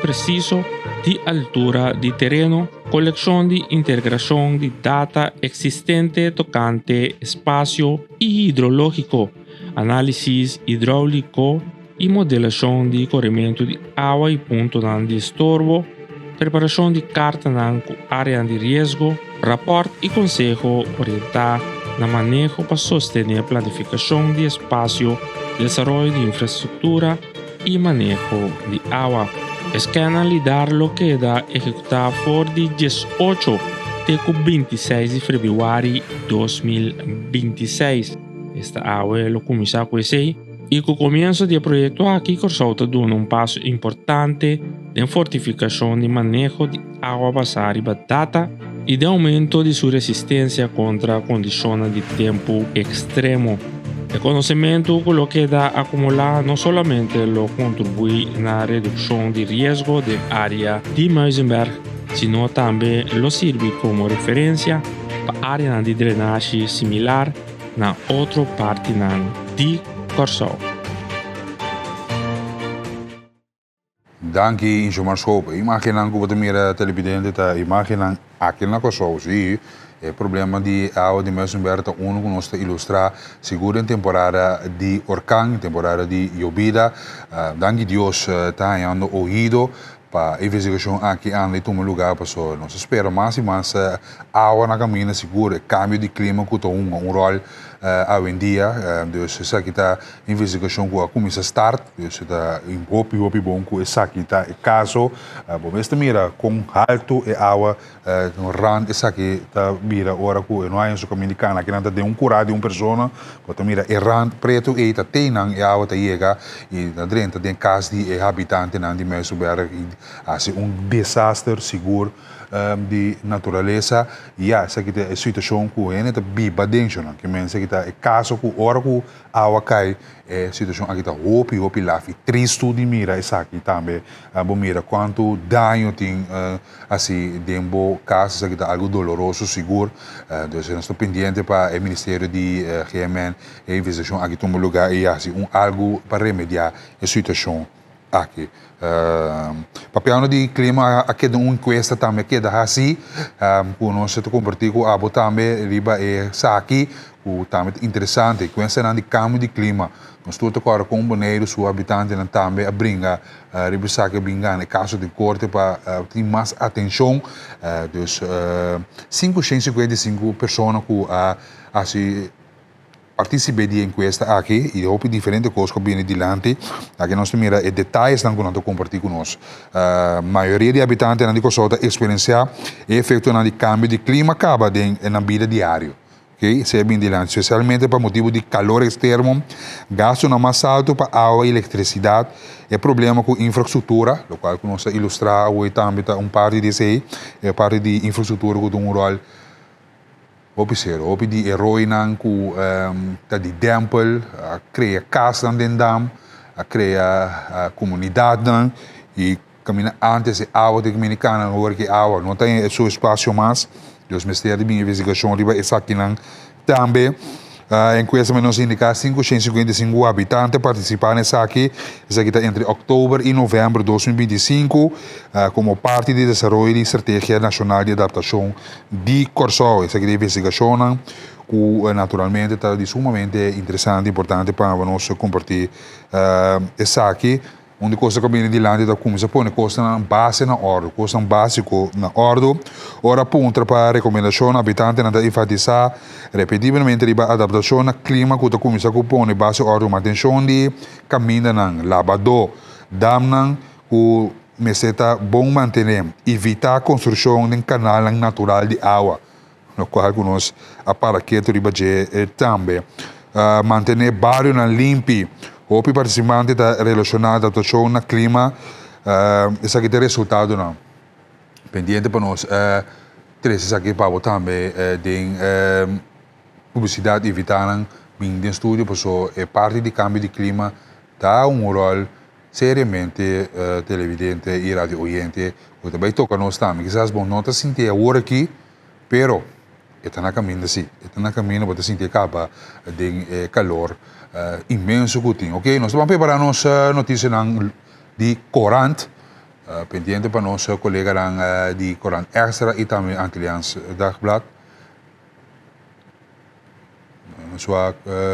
preciso de altura de terreno, coleção de integração de data existente tocante espaço e hidrológico, análise hidráulico e modelação de corrimento de água e ponto de estorvo, preparação de carta com área de risco, rapport e consejo orientar na manejo para sostener planificación de espacio, desarrollo de infraestructura y manejo de agua. Es que analizar lo que da ejecutar por de 18 de 26 de fevereiro 2026. Esta agua lo comienza a crecer y con el comienzo del proyecto aquí Corsauta da un paso importante en fortificación de manejo de agua basada y batata y de aumento de su resistencia contra condiciones de tiempo extremo. El conocimiento con lo que da acumular no solamente lo contribuye en la reducción de riesgo de área de Muizenberg, sino también lo sirve como referencia para área de drenaje similar na outra parte de Corsau. Danke, Injomar Schopen. Imaginam que você mira televidente, tá? Imaginam aqui na Corsau, sim. O problema de água de Muizenberg tá uno que nós ilustrar seguro em temporada de orcão, temporada de llovida. Danke Deus tá andando ouvido para a investigação aqui anda e toma lugar para só. Nós espera mais e mais água na caminho seguro, cambio de clima que tem um rol hoje em dia. Dus essa aqui tá investigação que começa a start, dus tá hopi bom que essa aqui tá caso. Bom, esta mira com alto e água no rand essa aqui tá mira ora que não é isso dominicana que não tá de curado de uma pessoa, que mira e rand preto e tá tenang e água tá chega e da dentro tem casa de habitante na de Muizenberg assim desastre seguro de natureza e essa aqui é a situação que é neta biba dentro que mensa que tá é caso que ora que água cai é situação aqui tá hopi lá e triste de mira essa aqui também bom mira quanto dano tem assim dembo casos aqui tá algo doloroso seguro então nós estamos pendente para o Ministério de GMN e investigação aqui toma lugar e assim algo para remediar a situação aqui. Papel de clima aqui de uma encuesta também que dá assim, com nós se compartilhar com a abo também riba é aqui, o também interessante, com essa de cambio de clima, nós estamos agora com boneiro seu habitante também a brincar, riba saque brincar, no caso de corte para ter mais atenção, dus 555 pessoas que assim participei de encuesta aqui e houve diferentes coisas que vêm adiante. Aqui nós temos detalhes que nós compartilhar conosco. A maioria de habitantes na Corsau experienciar o efeito do cambio de clima acaba na vida diária. Okay? Isso é bem adiante, especialmente para motivo de calor externo, gasto mais alto para água e eletricidade, é problema com infraestrutura, o qual nós ilustrar hoje também parte disso aí, é parte de infraestrutura que tem rol. Hopi de herói nan ku de tempel, cria casa dan dam, cria comunidade dan e caminha antes a água de dominicana agora que água não tem seu espaço mais, os ministérios de investigação riba essa aqui nan também em coisa menos indicar 555 habitantes participaram nessa aqui está entre outubro e novembro de 2025 como parte do desenvolvimento da Estratégia Nacional de Adaptação de Corsau. Essa aqui é a investigação que naturalmente está sumamente interessante e importante para nós compartilhar essa aqui. Onde coisa que vem de lá da começa a pôr coisa na base na ordem, coisa básico na ordem. Ora ponta para recomendação habitante na enfatizar repetitivamente a adaptação ao clima que começa a pôr base ordem, manutenção de caminho na lavador, dam que meseta bom manter, evitar a construção de canal natural de água, no qual nós a paraquedo riba também manter bairro limpo. O participante está relacionado à adaptação no clima, esse aqui é o resultado não. Pendiente para nós, esse aqui para também de publicidade evitar em estúdio, porque é parte do cambio de clima, dá rol seriamente televidente e radio oyente, que também toca nós também. Quizás bom não está sentindo agora aqui, pero está na caminho assim, está na caminho para sentir capa de calor imenso que tem. Ok, nós vamos preparar nossa notícia de Corant, pendente para nosso colega de Corant Extra e também Antilliaans Dagblad.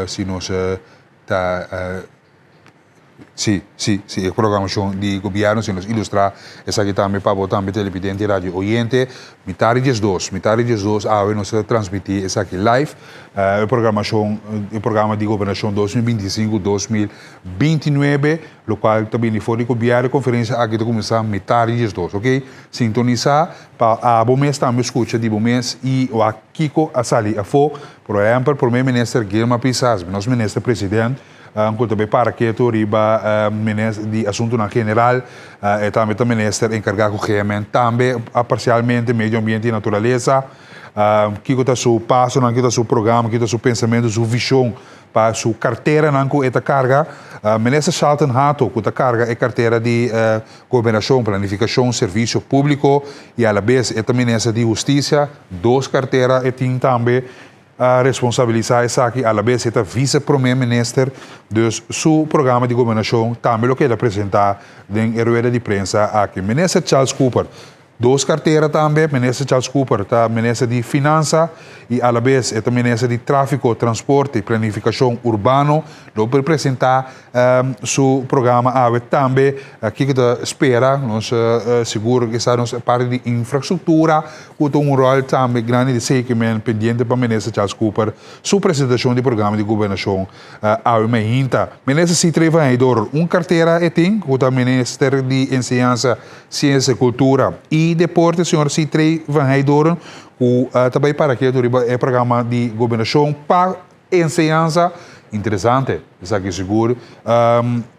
Se nós está Sim, a programação de governo se nos ilustrar essa aqui também para botar também televidente e rádio oyente metade dos dois nós transmitir essa aqui live o programa de governação 2025-2029 o qual também foi de governo conferência aqui de começar metade dos dois, ok? Sintonizar para a bom mês também escuta de bom mês e o Kiko a sali a fo por exemplo por ministro Guilherme Pissas nosso ministro presidente também para que tu riba de assunto na general e também o ministro encarregado com o também parcialmente meio ambiente e natureza que está seu passo que está seu programa que está seu pensamento sua visão para sua carteira nanco esta carga ministro Charlton Hato que carga é carteira de governação planificação serviço público e a vez esta ministro de justiça duas carteiras e tem também a responsabilizar essa aqui, a vez é vice-primeiro-ministro, dus seu programa de governação também o que ele apresentar em rueda de prensa aqui. Ministro Charles Cooper, duas carteiras também, ministro Charles Cooper, tá ministro de finanças e a vez é ministro de tráfico, transporte e planificação urbano, lo para apresentar seu programa também, aqui que espera, nós seguro que está nossa parte de infraestrutura, que tem rol também grande de seguimento pendente para o ministro Charles Cooper, sua apresentação de programa de governação ainda. Ministro Citrei Vanhaidor, carteira e tem, que o ministro de Ensinança, Ciência e Cultura e Deporte, senhor Citrei Vanhaidor, também para que é programa de governação para ensinança interessante, isso aqui seguro.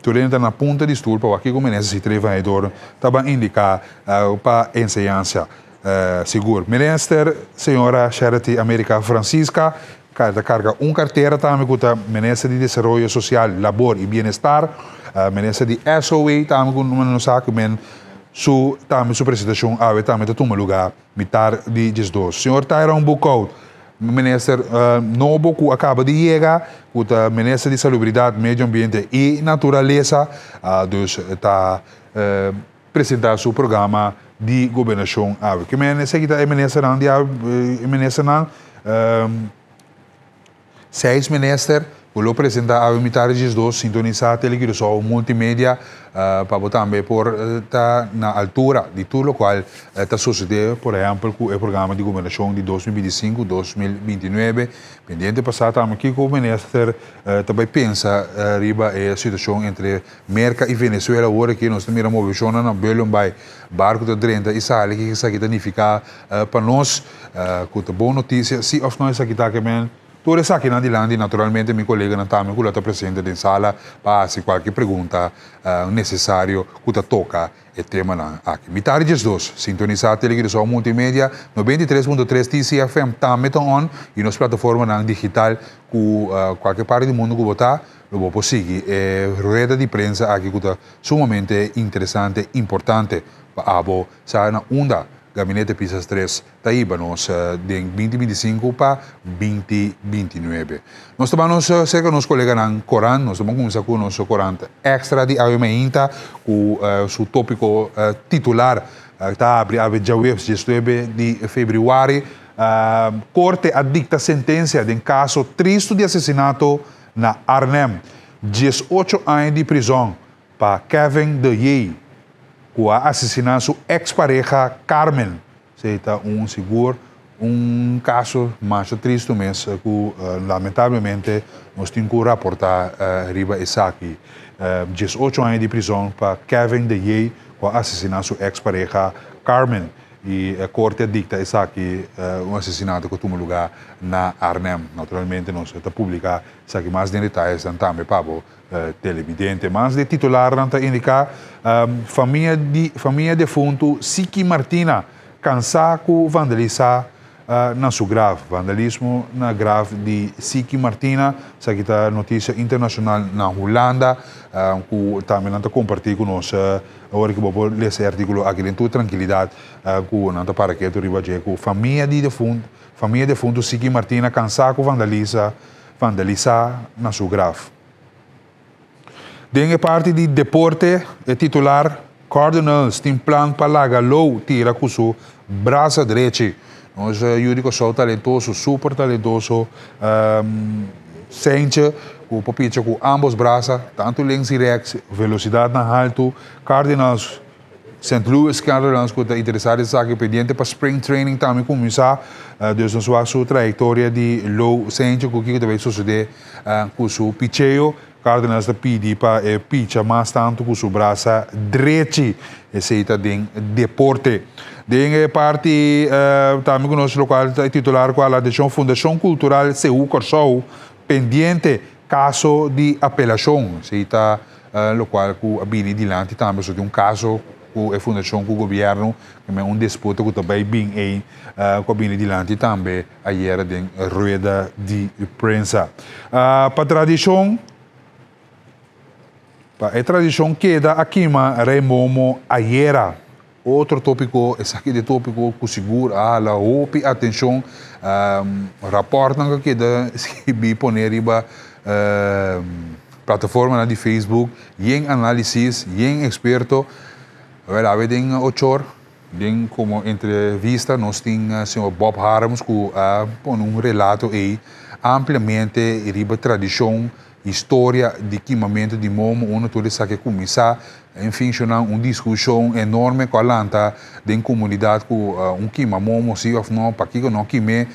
Tu entra na ponta de estudo para aqui como nesse Citrei Vanhaidor, também indicar para ensinança seguro. Ministro, senhora Charity América Francisca, carga carteira também com o ministro de Desenvolvimento Social, Labor e Bem-Estar, ministro de SOE, também com o saco, sua apresentação também toma lugar metade de dois. Senhor Tyrone Buckout, ministro novo que acaba de chegar, o ministro de Salubridade, Meio Ambiente e Natureza, está apresentando seu programa de governação. Que é ministro seis ministros, vou apresentar a metade dos dois, sintonizar a televisão multimédia para também por estar na altura de tudo o qual está sucedendo, por exemplo, com o programa de governação de 2025-2029. Pendente passar também aqui com o ministro também pensa riba a situação entre América e Venezuela, agora que nós também movimentamos na Belém, barco de 30 e sai que isso aqui significa para nós, com a boa notícia, se of nós aqui está também. Tudo isso aqui na Dilandi, naturalmente, meu colega Natami, que está presente na sala, para se qualquer pergunta necessário, que toca o tema aqui. Metade dos dois, sintonizar a televisão multimédia, 93.3 TCFM, também on, e nas plataformas digital, que qualquer parte do mundo que votar, eu vou seguir. Rede de prensa aqui, que está sumamente interessante, importante, para sair na onda. Gabinete Pisas 3, Taíbanos, de 2025 para 2029. Nós também sei que nosso colega na Coran, nós vamos começar com o nosso Coran extra de Aumenta, com o seu tópico titular, está abre já o 19 de fevereiro, Corte adicta sentença de caso triste de assassinato na Arnhem, 18 anos de prisão para Kevin de Yei, com a assassinar sua ex-pareja Carmen. Seita seguro, caso mais triste mesmo, que lamentavelmente nós temos que reportar riba aqui. 18 anos de prisão para Kevin de Yei, com a assassinar sua ex-pareja Carmen. E a corte dicta aqui assassinato que toma lugar na Arnhem. Naturalmente, nós estamos publicar aqui mais detalhes também para televidente. Mas de titular, não está indicar família defunto Siki Martina, cansada com vandalizar na sua grave. Vandalismo na grave de Siki Martina. Essa aqui está notícia internacional na Holanda, que também não está compartilhando conosco. Agora que vou ler esse artigo aqui em tua tranquilidade, que não está para que tu ribaje com família defunto Siki Martina, cansada com vandalizar na sua grave. Dengue parte de deporte, é titular Cardinals tem plano para largar low, tira com seu braço direito. Nós, Yuri, sou talentoso, super talentoso, sente com papito com ambos braços, tanto links e rechts, velocidade na alto, Cardinals, St. Louis Cardinals, que está interessado em saber pendiente para spring training também começar, dus een sua trajetória de low centro, que também sucede com o picheio, Cardinals está pedindo para picha mais tanto com o braço direito, esse está em deporte. De parte também conosco local titular com a Fundação Cultural CU Corsou, pendiente caso de apelação, se está local com a Bini Dilante também sobre caso com a fundação com o governo, que é disputa que também bem aí com a Bini Dilante também ayer em rueda de prensa. Para tradição, a tradição queda aqui mas remomo ayer. Outro tópico, esse aqui de tópico que seguro la hope atenção, rapporto que queda se bi poner riba plataforma de Facebook, yen análisis, yen experto, we den ochor, den como entrevista, nós tem senhor Bob Harms que pon relato aí ampliamente riba tradição, história de equipamento de momo, onde tudo isso que começar, enfim, uma discussão enorme com a lanta da comunidade com quima momo, se ou não, para que não quime.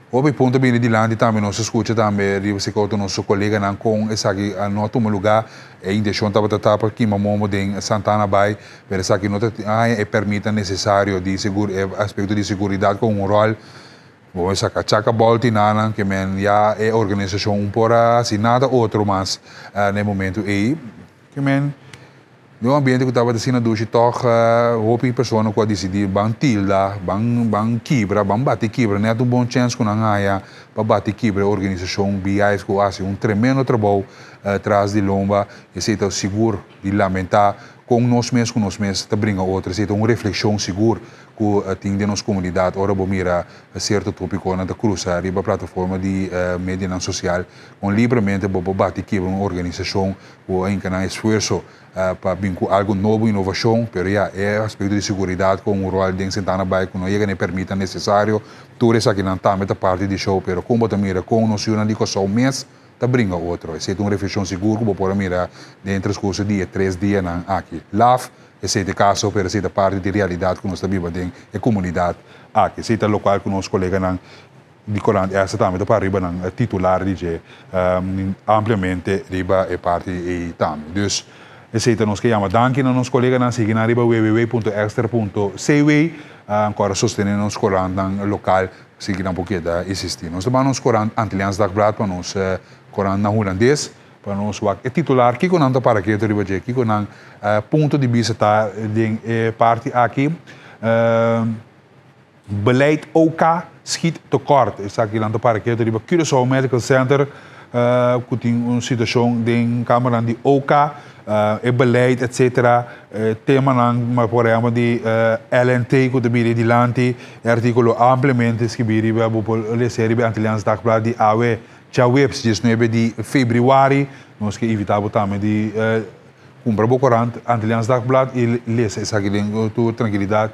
Op ponto bem de lá também nós escuta também, você que o nosso colega não com essa que não toma lugar, e ainda chão tava para que momo de Santana Bay, para essa que não é permita necessário de aspecto de segurança com rol. Bom, essa cachaca volta nana que men já é organização para assim nada outro mas no momento aí que men no ambiente que estava assim na ducha toch houve pessoas que decidir bang tilda bang quebra bang bate quebra né um bom chance com a área para bate quebra a organização BIS que faz tremendo trabalho atrás de lomba e se está seguro de lamentar com nós mesmos te brinca outra se uma reflexão segura que tem de nossa comunidade ora vou mirar certo tópico na da cruzar a plataforma de mídia social com livremente vou bate quebra uma organização ou ainda não esforço para vincular algo novo, inovação, pero já é aspecto de segurança com o rol de Santana Bay que não chega nem permita necessário tudo isso aqui não está a parte de show, pero como também com nós jornalistas só um mês tá brinca outro, esse é uma reflexão segura que pode mirar dentro dos cursos dia 3 dias aqui, lav esse é o caso, pero esse é parte de realidade que nós estamos vivendo em comunidade aqui, esse é o local que nós colegas di Corante essa também para riba ng titular DJ ampliamente riba e parte e também. Dus esse nos que chama danke na nos colega na seguir na riba www.extra.cw ancora sostenere nos Corante ng local seguir um pouquinho da existir. Nós também nos Corante Antilliaans Dagblad para nos Corante na holandês para nos wak titular que conanta para que riba je que conang ponto de vista tá de parte aqui beleid OK schiet tekort. Ik zag hier aan de parkeer die bij Curaçao Medical Center tem uma situação de câmara de OK, beleid, etc. Tema nang programa de LNT que também de lante, artigo amplamente escrito para a série de Antilliaans Dagblad de AW, já webs 19 de fevereiro, nós que evitamos também de comprar o corante Antilliaans Dagblad e ler essa aqui com tranquilidade.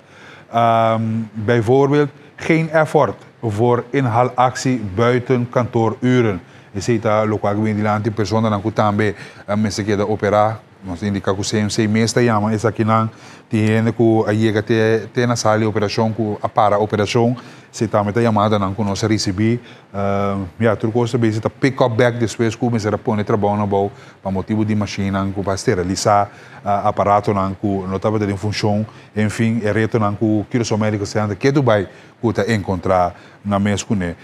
Bijvoorbeeld geen effort voor inhaalactie buiten kantooruren. Je ziet dat lokaal gewindelante personen dan goed aan bij mensen die opereren. Nós indica que o CMC mesmo chama essa aqui não tem que a chega até na sala de operação que a para operação se também está chamada não que nós recebi já tudo coisa bem se tá pick up back depois que começar a pôr trabalho na boa para motivo de máquina que para esterilizar aparato não que não estava em função enfim é reto não que Curaçao Medical Center que Dubai que está encontrar na mesma né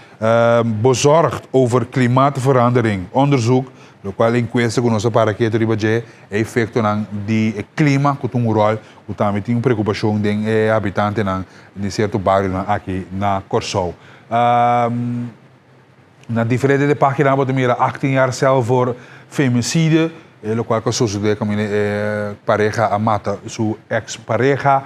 bezorgd over klimaatverandering onderzoek lo qual in questo con nostra para que riba je é efeito nang di clima que tem rol o também tem preocupação de habitante nang de certo bairro nang aqui na Corsou na diferente de página bota mira 18 jaar cel voor femicide lo qual que sucede com pareja a mata su ex pareja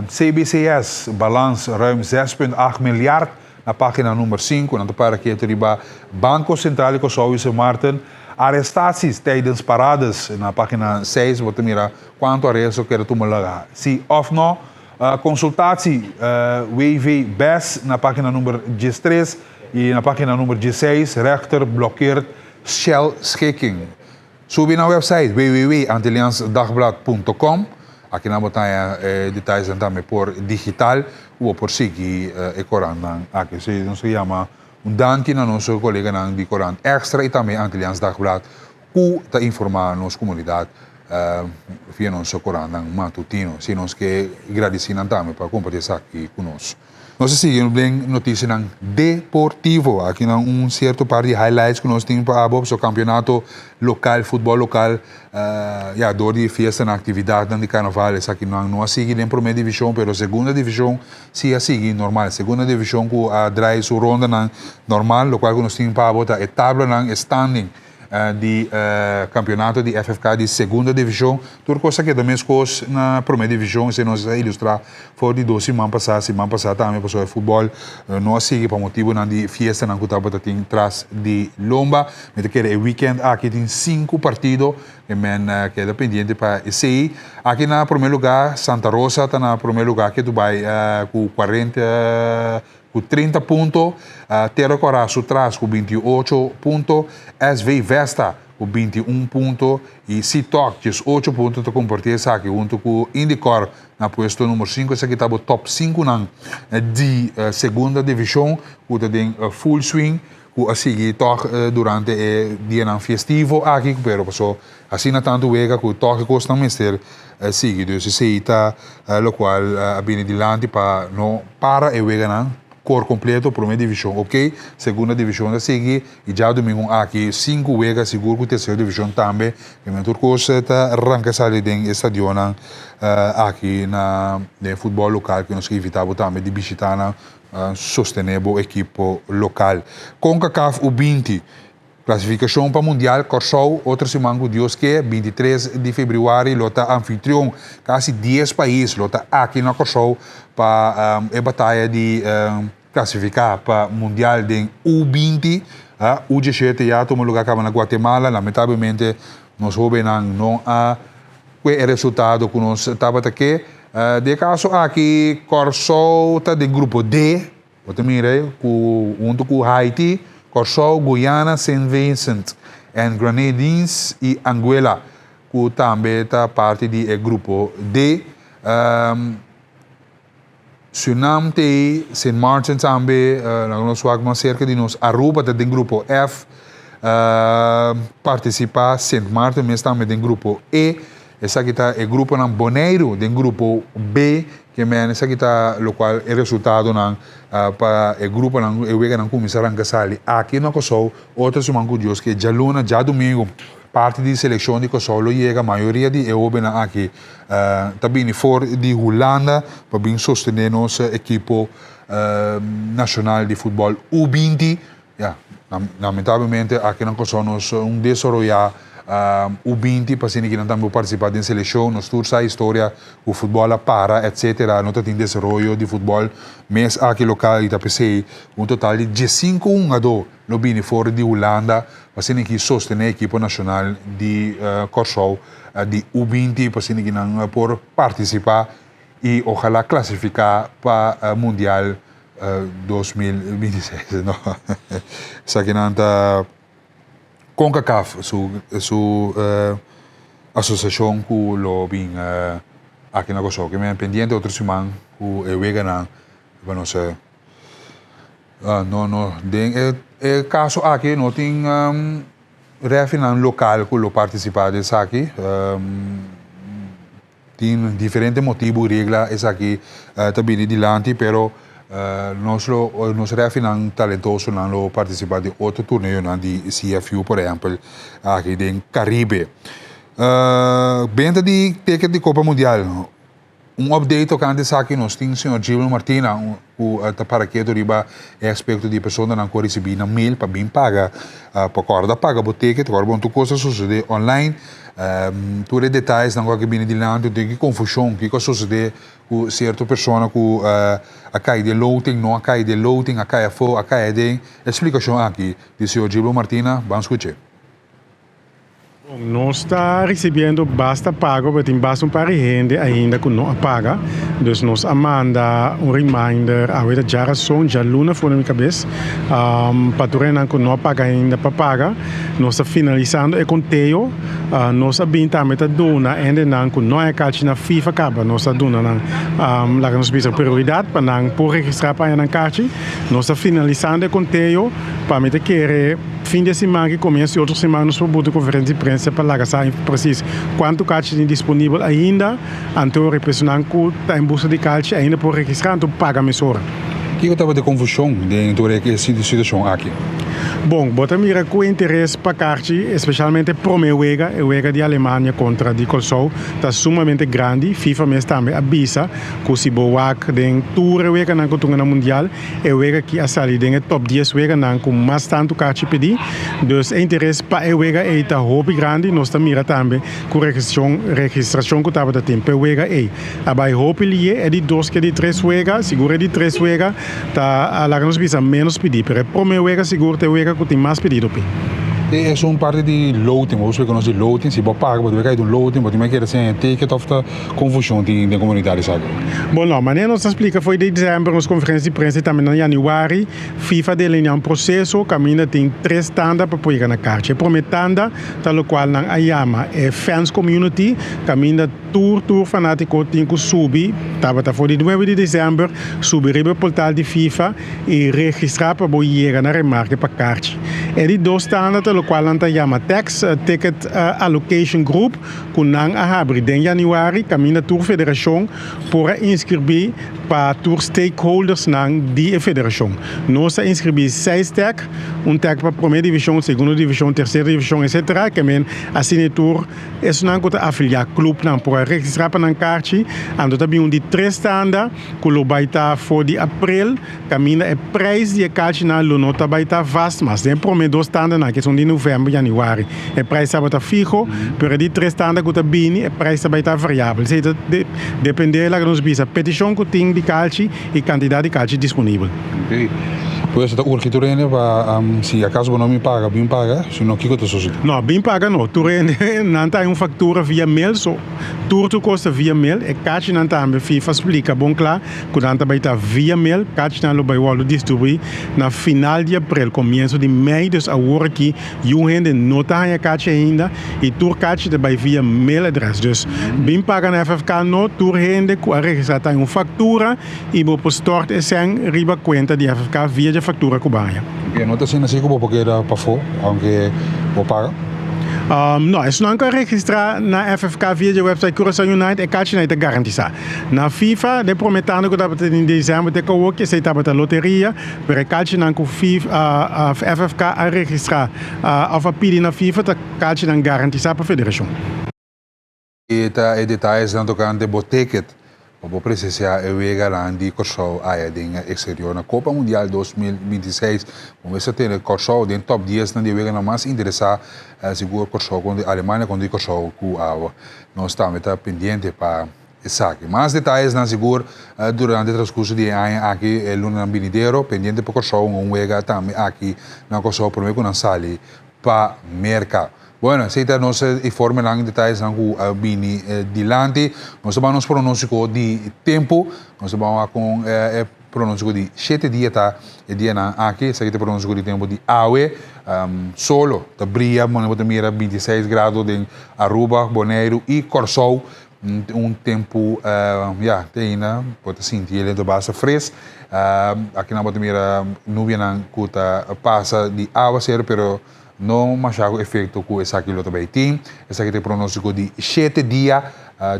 CBCS balans ruim 6,8 miljard na página número 5 na para que riba Banco Central de Corsou e Martin arrestaties tijdens parades na página 6 você mira quanto arresto quer tomar se of não consultatie WV BES na página número 13 e na página número 16 rechter blokkeert Shell schikking. Subi na website www.antilliansdagblad.com. Aqui na botanha detalhes também por digital ou por seguir e Coran. Aqui se chama danke na nosso colega de Coran Extra e também Antillians Dagblad que está informar a nossa comunidade via nosso Coran matutino. Se nós que agradecemos também para compartilhar aqui conosco. Nós seguimos bem notícia ng Deportivo. Aqui na certo par de highlights que nós temos para o campeonato local, futebol local, door die fiesta na atividade de carnaval. Essa aqui não sigue em primeira divisão, mas segunda divisão sim sigue normal. Segunda divisão que traz sua ronda na normal, lo qual que nós temos para a tabla na standing de campeonato de FFK de segunda divisão. Tudo coisa que também coisas na primeira divisão, se nós ilustrar, foi de 2 semanas passada também passou o futebol, não sigue para motivo de fiesta na Cutaba tem tras de Lomba, mas que é weekend aqui tem 5 partidos que é dependente para esse. Aqui na primeiro lugar, Santa Rosa está na primeiro lugar que Dubai com 30 pontos, Terra Coraço traz com 28 pontos, SV Vesta com 21 pontos e Citok, 18 pontos, está compartilhando aqui junto com Indicor na posto número 5, esse aqui está no top 5 de segunda divisão, que tem full swing, que a seguir durante o dia festivo aqui, pero passou assim na tanto wega que toque custa mestre seguido, se está lo qual abine dilante para não para e wega não cor completo, primeira divisão, ok? Segunda divisão da seguir e já domingo aqui 5 wegas seguro que terceira divisão também. E o turcos está arranca sair em estadio aqui na futebol local que nós evitamos também de visitar na sostenível equipo local. CONCACAF U20 classificação para Mundial Corsou, outra semana com Deus que 23 de fevereiro, lota anfitrião, quase 10 países, lota aqui na Corsou para a batalha de classificar para Mundial de U20, U17 já tomou lugar na Guatemala, lamentavelmente nós não há o resultado que nós estávamos aqui. De caso aqui, Corsou está de grupo D, você mira, junto com Haiti, Corsou, Guyana, Saint Vincent and Grenadines e Anguilla, que também está parte do grupo D. Suriname tem Saint Martin também, nós vamos cerca de nós. Aruba está em grupo F, participa Saint Martin, mas também em grupo E. Essa aqui está o grupo ng Bonaire, em grupo B, que essa aqui está o qual é resultado para o grupo ng Ewega ng começar a casali. Aqui na Kosovo, outros são curiosos que já luna, já domingo, parte de seleção de Kosovo chega, a maioria de Ewega aqui também fora de Holanda, para bem sostener nossa equipe nacional de futebol U20. Lamentavelmente, aqui na Kosovo, nós desenvolver U20 para que não também participar da seleção, nós todos a história, o futebol para, etc. Nós temos desenvolvimento de futebol, mas aqui local, Itapecei, total de 15-1 no bine fora de Holanda, para que sostener a equipe nacional de Kosovo, de U20, para que não por participar e ojalá classificar para Mundial 2026. No? Isso que não está CONCACAF, su associação que lo vem aqui na Kosovo, que me pendiente outra semana que é wega na, não sei, é caso aqui não tem refinan local que lo participa desse aqui, tem diferentes motivos, regras, essa aqui também dilante, pero nós refinan talentoso não participar de outro torneio de CFU, por exemplo, aqui em Caribe. Venda de ticket de Copa Mundial. Update tocante a aqui nós temos o senhor Gilberto Martina, para que riba é aspecto de pessoa não pode receber na mail para bem paga, para corda paga o ticket, agora bom tu coisa sucede online. Tudo detalhes não que bem de lá, tem que confusão, que sucede com certa pessoa que a cai de loading, não a cai de loading, a cai fo, a cai de explicação aqui do senhor Gilberto Martina, vamos escutar. Nós está recebendo basta pago, mas tem basta para gente ainda que não paga. Dus nós manda reminder a ver já razão já luna fora minha cabeça. Patrulha que não paga ainda para pagar. Nós está finalizando o conteio. Nós está bem também a dona ainda não que não é caixa na FIFA acaba. Nós está dona lá que nós precisa prioridade para não por registrar para na caixa. Nós está finalizando o conteio para me querer fim de semana que começa e outra semana nós vamos botar conferência de imprensa para lá saber preciso quanto caixa tem disponível ainda, então representante que está em busca de caixa ainda por registrar, então paga a mesura. Que eu estava de confusão dentro da situação aqui. Bom, bota mira com interesse para caixa, especialmente para a Wega de Alemanha contra de Kosovo, está sumamente grande. FIFA mesmo também avisa que se boak den tour Wega na cultura mundial, é Wega que a sair den top 10 Wega na com mais tanto caixa pedir. Dus interesse para a Wega é tá hobby grande, nós está mira também com registração que estava da tempo Wega é. Abai hobby ali é de 2 que de 3 Wega, seguro de 3 Wega, tá lá nós bisa menos pedir, pero para Wega seguro te Wega que tem mais pedido. É só parte de loading, vamos ver que nós de loading, se você paga, você vai cair do loading, você vai querer sem ticket of the confusão da comunidade, sabe? Bom, não, mas nós explica foi de dezembro, nas conferências de imprensa também em januário, FIFA delinea um processo, caminha tem 3 tandas para pôr na caixa. A primeira tanda, tal qual na Ayama, é fans community, caminha tour fanático tem que subir, estava foi de 9 de dezembro, subir o portal de FIFA e registrar para chegar na remarca para caixa. É de 2 tandas, tal qual anta chama Tax Ticket Allocation Group, que nang ahabri em januário, caminha Tour Federação para inscrever para Tour Stakeholders nang die federação. Nós inscrever 6 tag, tag para a primeira divisão, segunda divisão, terceira divisão, etc. Que men assinatura é nang que afiliar clube nang para registrar para nang caixa, ando também de 3 tanda, que lo baita for de abril, caminha é preço de caixa na lo nota baita vast, mas tem primeiro 2 tanda na que são de novembro, januário. O preço está fijo, pero de 3 tanda que está bem, o preço está variável. Seja depende da nossa petição que tem de caixa e quantidade de caixa disponível. Ok. Pois está urgente para se acaso não me paga, bem paga, se não que eu estou não, bem paga não. Tu não tem uma fatura via mail, só tudo custa via mail. E caixa não tem FIFA explica bom claro, que não também está via mail, caixa não vai o distribuir na final de abril, começo de maio, dus agora aqui, o gente não está a caixa ainda e tu caixa vai via mail address. Dus bem paga na FFK não, tu gente que a registrar tem uma fatura e vou postar essa riba conta de FFK via factura cubana. Okay, não está sendo assim como porque era para fora, aunque vou pagar? Não, isso não quer registrar na FFK via a website Curaçao United, é caixa não é garantizar. Na FIFA, de prometendo que estava em dezembro, de que você estava na loteria, mas a caixa não que a FFK a registrar, a pedir na FIFA, a caixa não garantizar para a federação. E tá detalhes não tocando de botiquet. Para precisar eu chegar lá de Kosovo aí em exterior na Copa Mundial 2026. Vamos ver se tem Kosovo dentro top 10 na de chega na mais interessar seguro Kosovo com a Alemanha com de Kosovo com a nós estamos pendente para isso aqui. Mais detalhes na seguro durante o transcurso de ano aqui é luna binideiro pendente para Kosovo chega também aqui na Kosovo primeiro com a sali para mercado. Bueno, se está nos informe lang detalhes ng bini dilante, nós vamos pronúncio de tempo, nós vamos com pronúncio de 7 dias tá, e dia na aqui, se kita pronúncio de tempo de awe, solo, da bria, mano mira 26 graus em Aruba, Bonaire e Corsou, tempo tem na, pode sentir ele do base fresco, aqui na mira nuvem na cuta passa de água sério, pero não masyado efeito com essa aquilo também tem. Essa aqui tem pronóstico de 7 dias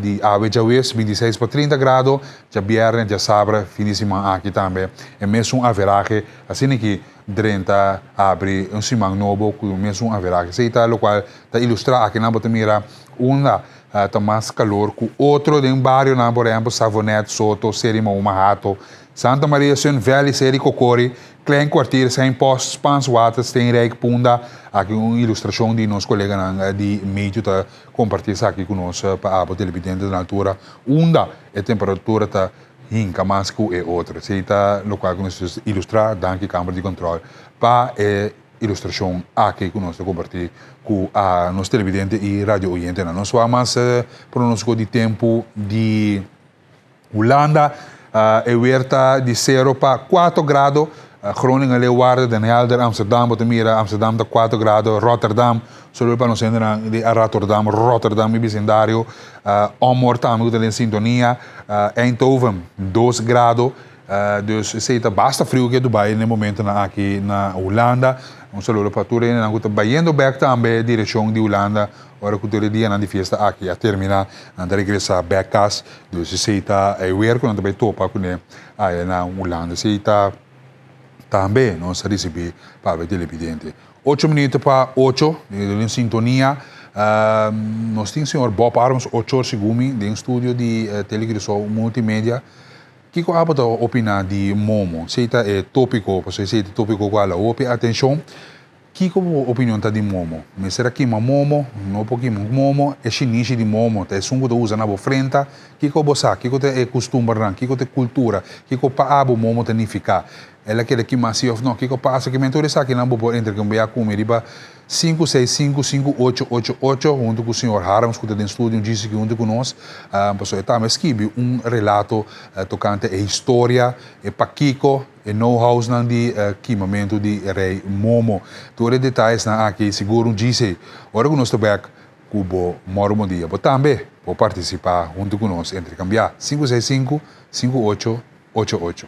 de ave já 26 para 30 graus, já viernes, já sábado, fim de semana aqui também. É mesmo average, assim que 30 abre semana novo, com mesmo average. Isso está o qual está ilustrar aqui na Botamira uma tá mais calor que outro de bairro, por exemplo, Savonete, Soto, Serima, Mahato, Santa Maria, Sun Valley, Seri Cocori, klein kwartier zijn post, Spaans Water, Steenrijk, Punda. Aqui uma ilustração de nossos colegas de meio tá compartilhar aqui conosco para a televidente da altura. Unda a temperatura tá hinca mais que é outra. Se está local que nós ilustrar, danke Câmara de Controle para ilustração aqui que nós compartilhamos com a nossa televidente e rádio oyente. Nós vamos pronunciar de tempo de Holanda, é verta de 0 para 4 graus. Groningen, Leeuwarden, Den Helder, Amsterdam, Botemira, Amsterdam de 4 graus, Rotterdam, zullen we nos in de Rotterdam, bicendário, Ommoord, também in sintonia, Eindhoven, 2 graus, dus het is basta frio que Dubai no momento aqui na Holanda. Um saludo para todos, e nós estamos indo back também direção de Holanda. Agora que o dia na festa aqui a terminar, a regressar back casa, dus se está weer quando também topa com aí na Holanda, se está também nós recebemos para ver televidente. 8 minutos para 8, em sintonia. Nós temos o senhor Bob Arms, 8 segundos, de estúdio de televisão multimédia. Que que você opina de Momo? Se é tópico, porque se é tópico qual é opi atenção. Que que a opinião tá de Momo? Mas será que Momo, não porque Momo é chinês de Momo, é sungo da usa na boa frente. Que você sabe? Que é costume, que é cultura? Que para abo Momo significa? Ela quer que mais of não, que passa que mentor está aqui na boa intercambiar com ele para 5655888 junto com o senhor Harams que está no estúdio disse que junto com nós passou etapa escreve relato tocante a história e paquico e know-how de equipamento de rei Momo. Todos os detalhes na aqui seguro disse. Ora que nós estamos com o moro bom dia. Também pode participar junto com nós intercambiar 5655888.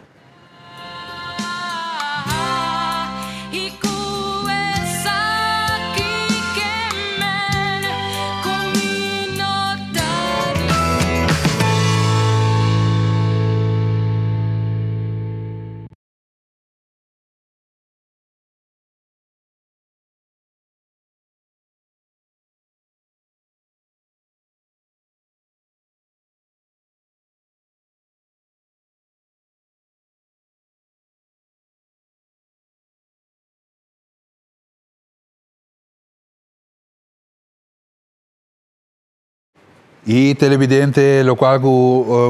E televidente local que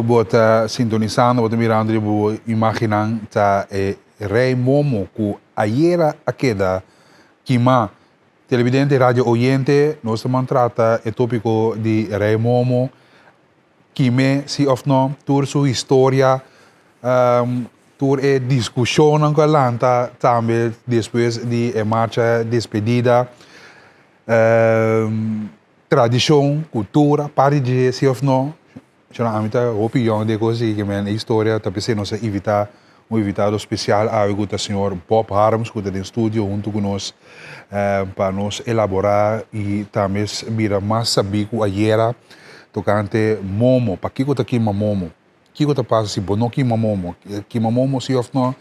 bota sintonizando, bota mirando e bota imaginando tá rei Momo que ayer aqueda que televidente rádio oyente nós estamos trata o tópico de rei Momo que se of não tour sua história tour discussão com a lanta também depois de marcha despedida tradição, cultura, parte de se of não, já não há opinião de coisas que a história está pensando nós evitar um invitado especial o senhor Bob Harms que está no estúdio junto com nós para nos elaborar e também mira mais saber que ayer tocante Momo, para que está aqui Momo, que está passa se bono que Momo se of não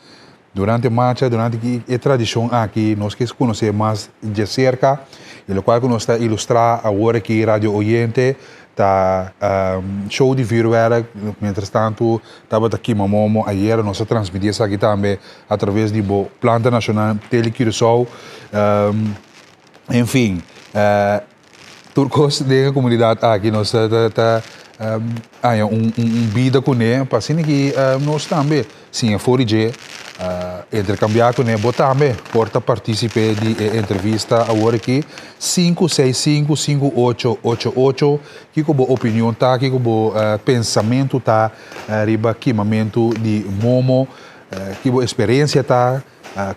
durante a marcha, durante a tradição aqui, nós queremos conhecer mais de cerca, e o qual nós está ilustrar agora que Rádio Oyente está show de virtual, mientras tanto, estava aqui Momo, ayer nós transmitimos aqui também através de Planta Nacional Telecursal, enfim, turcos da comunidade aqui, nós está vida com ele, para assim que nós também, sim, fora de intercambiar com ele, também porta participar de entrevista agora aqui 5655888 que como opinião tá, que como pensamento tá, riba equipamento de Momo, que como experiência tá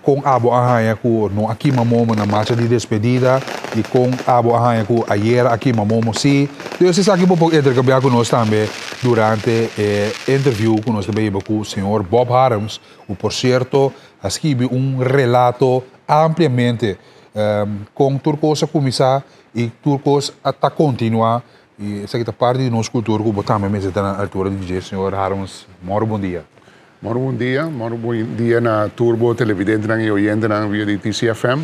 com abo arranha com no aqui Momo na marcha de despedida e com abo arranha com ayer aqui Momo sim. Então vocês aqui vão intercambiar com nós também durante interview com nós também com o senhor Bob Harms, o por certo escreve relato ampliamente com turcos a começar e turcos a continuar e essa é parte de nossa cultura que também me está na altura de dizer senhor Harms, muito bom dia. Muito bom dia na Turbo Televidente e oyente na via de TCFM.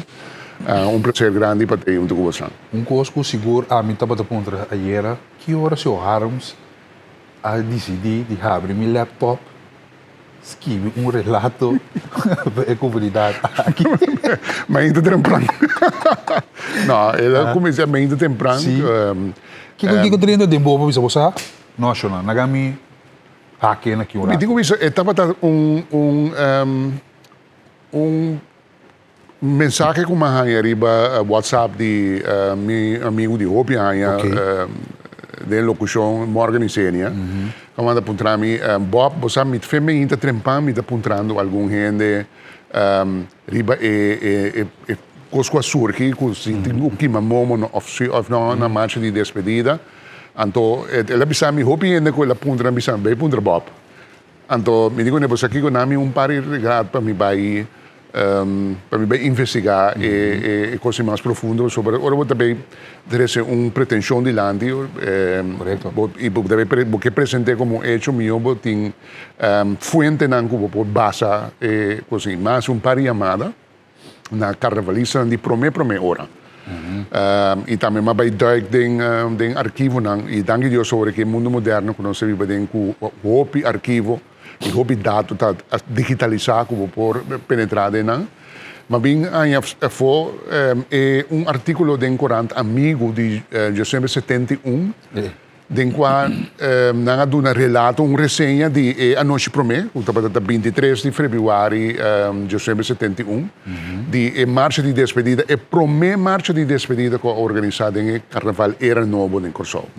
Prazer grande para ter junto com você. Coisa que seguro a mim estava a ponta ayer, que hora o senhor Harms a decidir de abrir meu laptop, escrever relato para a comunidade aqui. Mas ainda temprano. Não, ele começou ainda temprano. Que treino de boa para você? Nacional, nagami aqui na Me digo isso, estava mensaje que eu riba WhatsApp de meu amigo de Hopi hanya de locução morgen isenia. Kamanda puntrami Bob bosa mit femme inta trempan mit puntrando algum gente riba cosco surgi cu o que mamomo of no na marcha de despedida. Anto ela bisami Hopi ende com ela puntra bisam be puntra Bob. Anto me digo ne bosa aqui com nami pari regard para me vai investigar e coisas mais profundas sobre. Ora, vou também ter pretensão de lande. E porque apresentei como hecho meu, tem fuente na que base coisa mais par chamada na carnavalista de prome hora. E também vai duik den arquivo e dank Deus sobre que mundo moderno quando se vive den com o arquivo e hobby dados tá digitalizar como por penetrar não, mas bem aí foi artigo de Corante amigo de dezembro 71 den qual nanga duna relato resenha de a noite promê o tava 23 de fevereiro dezembro 71 de marcha de despedida e promê marcha de despedida que organizada em Carnaval era novo em Corsol.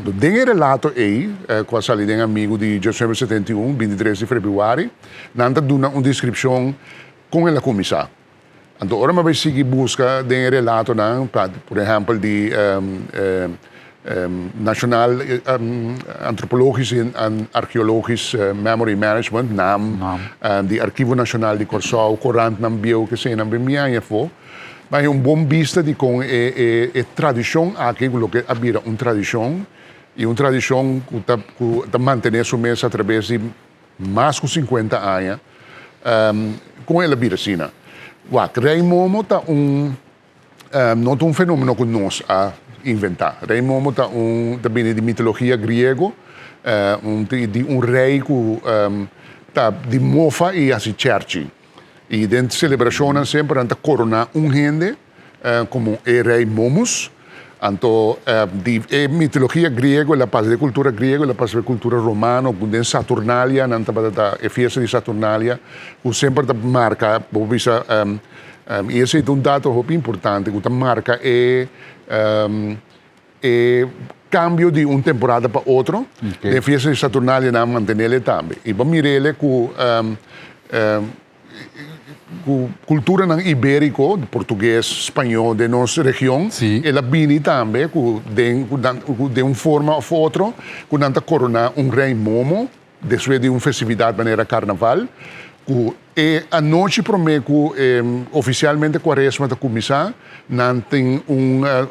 Den relato aí, com a salida de amigo de dezembro 71, 23 de fevereiro, nanda duna uma descrição com a comissão. Então, agora vai seguir busca de relato, por exemplo, de National Anthropologisch en Archeologisch Memory Management, NAM, de Arquivo Nacional de Corsol, Corant nam bio que se nam bemia fo. Mas é bom vista de com tradição aqui, que havia uma tradição e uma tradição que está mantendo sua mesa através de mais de 50 anos com ela viracina. Rei Momo está não um fenômeno que nós a inventar. Rei Momo está também de mitologia grego, de rei que está de mofa e assim cerci. E dentro da celebração sempre anda coronar gente como o rei Momus. Então, de mitologia grega, la parte de cultura grega, la parte de cultura romana, com Saturnalia, nanta a festa de Saturnalia, que sempre marca, e esse é um dado muito importante, que marca cambio de uma temporada para outra. A festa de Saturnalia não mantém ele também. E vamos mirar ele com cultura ibérico, português, espanhol de nossa região, ela vem também de uma forma ou outra, quando anda coronar rei Momo, depois de uma festividade de maneira carnaval, e a noite promete oficialmente quaresma da comissão, não tem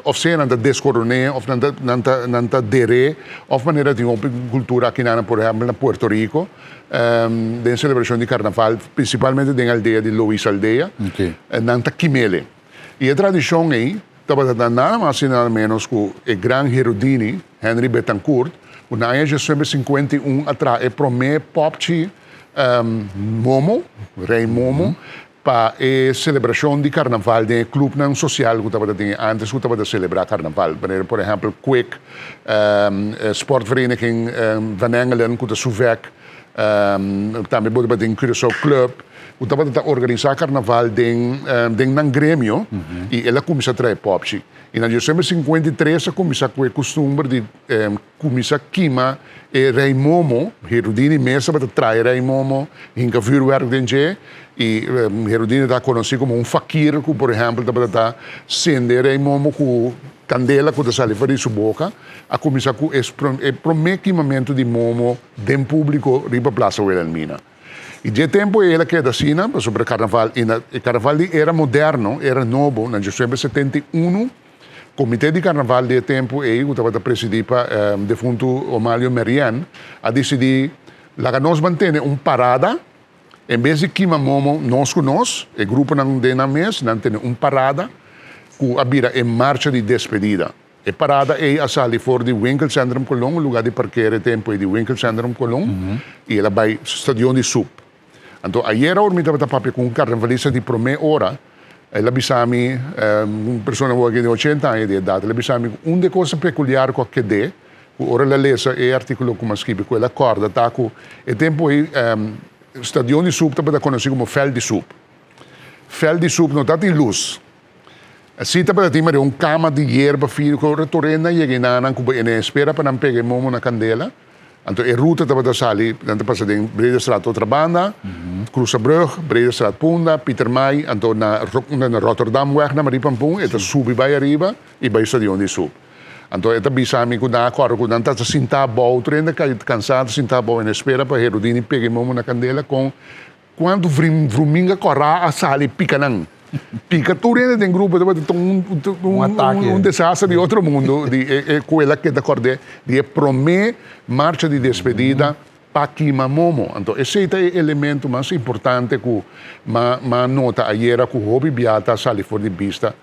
of seja, não descoroné, ou não dere, ou maneira de uma cultura aqui, por exemplo, na Puerto Rico, de celebração de carnaval, principalmente na aldeia de Luís Aldeia, não tem quimele. E a tradição aí, estava nada mais e nada menos que o grande Herudini, Henry Betancourt, que na época de 1951 atrás, promete popchi Momo, rei Momo, para a celebração de carnaval de clube não social que estava antes que estava a celebrar carnaval. Por exemplo, Quick, sportvereniging Van Engelen, que está Suvek, também pode ter Curaçao Club, que estava a organizar carnaval de um grêmio e ela começou a trazer popchi. E na 1953 começou com o costume de começar a queimar rei Momo, Herudini mesmo para trazer rei Momo, hinca vuurwerk dentro, e Herudini está conhecido como fakir, que por exemplo está acender rei Momo com candela que sai fora de sua boca, a começar com o primeiro queimamento de Momo dentro público riba Plaza Wilhelmina. E de tempo ela queda assim, sobre o carnaval, e o carnaval era moderno, era novo, na 1971, Comitê de Carnaval de tempo eu estava a presidir para defunto Omalio Merian a decidir que nós mantemos uma parada em vez de queimar Momo nós com nós, o grupo não tem na mesa, não tem uma parada que habira em marcha de despedida. A parada é a sair fora de Winkelcentrum Colón, o lugar de parquear tempo é de Winkelcentrum Colón, e ela vai Stadion de Sup. Então, ayer eu estava a papel com um carnavalista de primeira hora. Ela bisami, uma pessoa de 80 anos de idade, ela bisami, uma das coisas peculiares que é ora ela lesa é artigo como escreve, que ela acorda, tá, que o tempo aí, Stadion de Sup, estava conhecido como Fel de Sup. fel de soep, não tá tem luz. Assim, tá para ti, mas cama de hierba, filho, com a torrenda, e aí na espera para não pegar momo na candela. Então, a ruta tá para sali, então passa de Breda Straat outra banda, Cruza Brug, Breda Straat Punda, Pieter Mai, então na Rotterdam weg na Maripampung, eta subi bij arriba e bij stadion de soep. Então, eta bisami com na corre com tanta sinta bom, trenda cansado sinta bom na espera para Herodini pegar momo na candela com quando vruminga corra a sali pica não. Pica turenda tem grupo um desastre de outro mundo de com ela que acordei de promê marcha de despedida para Kimamomo. Então esse é o elemento mais importante que ma nota ayer que o hobby biata sali fora de vista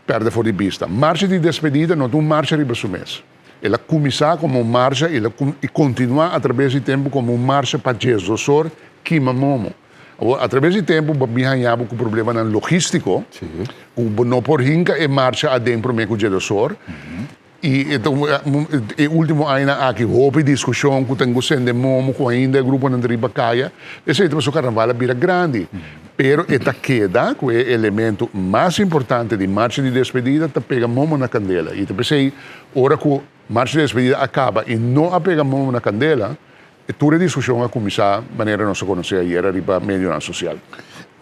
perde fora de vista. Marcha de despedida não é uma marcha de mês. Ela começa como marcha e continua através do tempo como marcha para Jesus Kimamomo. Através do tempo, bihanhabo com problema logístico, o não por hinca e marcha adentro meio com o gedosor. E então, o último ano aqui houve discussão que tenho sendo momo com ainda grupo na Ribacaia. Esse é o carnaval vira grande. Pero esta queda, que é o elemento mais importante de marcha de despedida, tá pega momo na candela. E pensei, hora que a marcha de despedida acaba e não pega momo na candela, toda a discussão a começar de maneira não se conhecia ayer arriba meio social.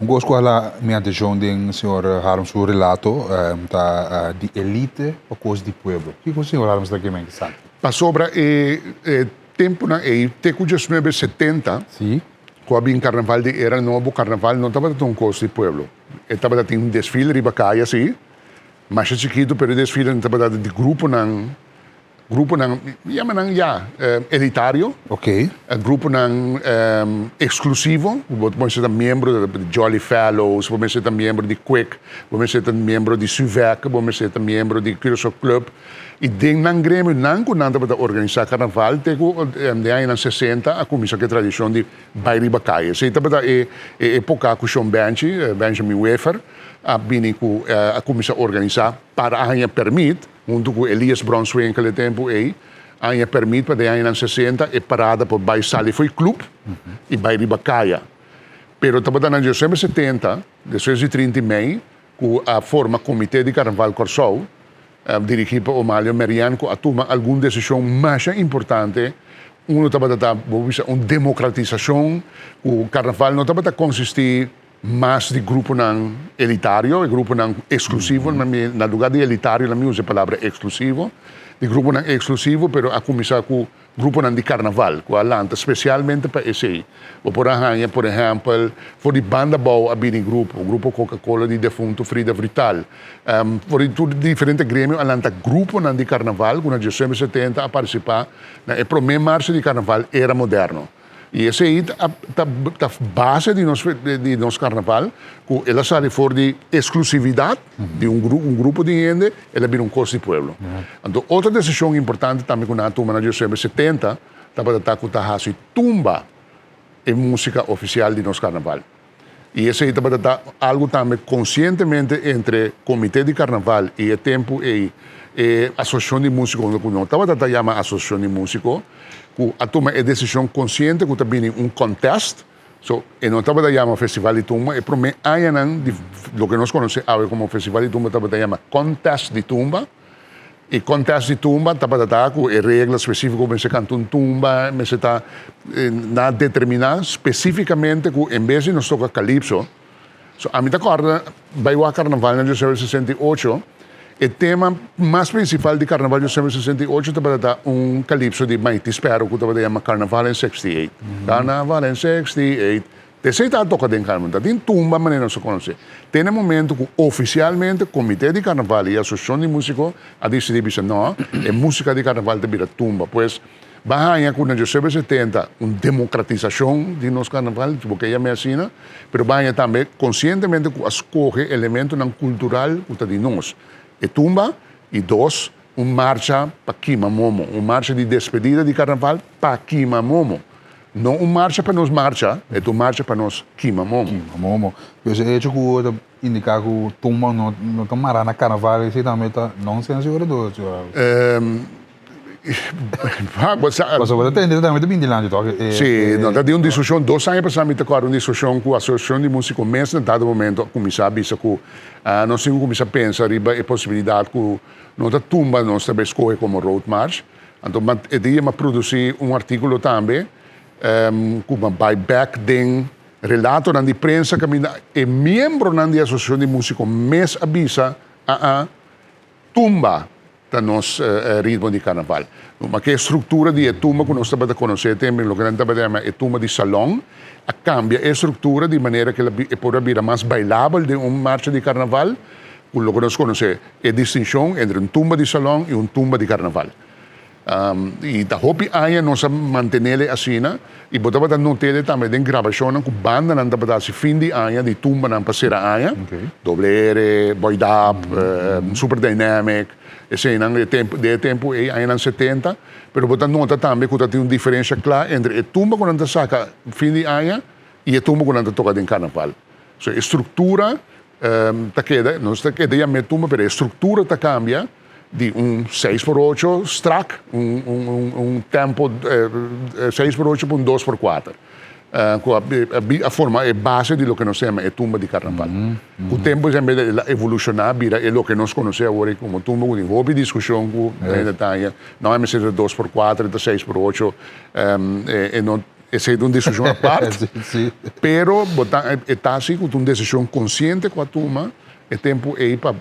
Gosto com a minha atenção do senhor Harm seu relato de elite ou coisa de pueblo. O que o senhor Harm está aqui me sabe? Para sobra tempo na teco de 1970, Sim. quando havia carnaval de era novo carnaval não estava tão coisa de pueblo. Estava tendo desfile ribacaia sim, mas chiquito pero desfile não estava de grupo elitário, Ok. grupo exclusivo, pode ser membro de Jolly Fellows, pode ser membro de Quick, pode ser membro de Suvec, pode ser membro de Curaçao Club. E dentro do grêmio, não para organizar carnaval, de anos 60, a começar a tradição de baile bacaia. Se estava a época com Sean Benjamin Wefer, a começar a organizar para a permite, junto com Elias Bronsway naquele tempo, a permite para de anos 60 é parada por baile sali foi clube e baile bacaia. Pero estava nos anos 70, depois de 30 e meio, com a forma Comitê de Carnaval Curaçao, dirigido por Omalio Merian, que toma alguma decisão mais importante. Estava uma democratização. O carnaval não estava a consistir mais de grupo elitário, grupo exclusivo. Na lugar de elitário, na minha usa a palavra exclusivo. De grupo exclusivo, mas a começar com grupo de carnaval, com a lanta, especialmente para esse. Por exemplo, for de banda boa, havia o grupo Coca-Cola de defunto Frida Frital. For de diferentes grêmios, a lanta grupo de carnaval, com a 1970 a participar, na primeira marcha de carnaval era moderno. E esse aí a base de nosso carnaval, que ela sai fora de exclusividade de grupo de gente, ela vira costo de pueblo. Então, outra decisão importante também que na turma na 1970, estava a tumba em música oficial de nosso carnaval. E esse aí estava algo também conscientemente entre Comitê de Carnaval e o tempo e Associação de Músicos, não estava a chamar Associação de Músicos, a tomar a decisão consciente que também contest, e não estava a chamar Festival de Tumba, e para mim, o que nós conhecemos agora como Festival de Tumba, estava a chamar Contest de Tumba, e Contest de Tumba estava a dar com regras específicas, como se canta tumba, mas está a determinar especificamente que, em vez de nós tocar Calypso, a mim acorda, vai o Carnaval em 1968, o tema mais principal de Carnaval de 1968 estava a dar Calypso de Mighty Sparrow, que estava a chamar Carnaval em 68. Carnaval em 68. Esse está a tocar em Carnaval, tem tumba, mas não se conhece. Tem um momento que oficialmente o Comitê de Carnaval e a Associação de Músicos a decidir que não, é música de Carnaval de vira tumba, pois vai com a 1970 uma democratização de nosso Carnaval, porque é assim, mas vai também conscientemente escolher elementos cultural de nós. E tumba, e dois, uma marcha para Kimamomo, uma marcha de despedida de Carnaval para Kimamomo. Não uma marcha para nós marcha, é uma marcha para nós Kimamomo. Kimamomo. Eu sei que o indicar que o tumba não está marando na Carnaval, e também está não sendo seguro. Mas sobre atender também também de lá de toque. Sim, não, tá de uma discussão, 2 anos passamos a ter uma discussão com a Associação de Música Mês, no dado momento, começar a pensar que nós temos que começar a pensar riba a possibilidade que nós tumba, nós também escolhe como road march. Então, é dia a produzir artigo também, como buyback ding, relato na imprensa que é membro da Associação de Música Mês avisa a tumba da nosso ritmo de carnaval. Mas que a estrutura de tumba que nós estamos a conhecer também, o que nós estamos a chamar é tumba de salão, cambia a estrutura de maneira que ela pode vir mais bailável de marcha de carnaval, o que nós conhecemos é a distinção entre tumba de salão e tumba de carnaval. E da hopi aia nós manter assim, e botava notar também em gravação com banda não estava assim fim de aia de tumba não passera aia, doble R, Boyd Up, Super Dynamic, esse não de tempo é aia 70, pero botava nota também que tem uma diferença clara entre a tumba quando anda saca fim de aia e a tumba quando anda toca em carnaval. So a estrutura tá queda, não está queda já me tumba, pero a estrutura tá cambia de 6x8 strak, tempo 6x8 para 2x4. A forma é base de lo que nós chamamos de tumba de carnaval. O tempo sempre evolucionar, vira é o que nós conhecemos agora como tumba, com houve discussão com detalhe, não é mais 2x4, 6x8, essa é uma discussão à parte, pero está assim com uma decisão consciente com a tumba, é tempo aí para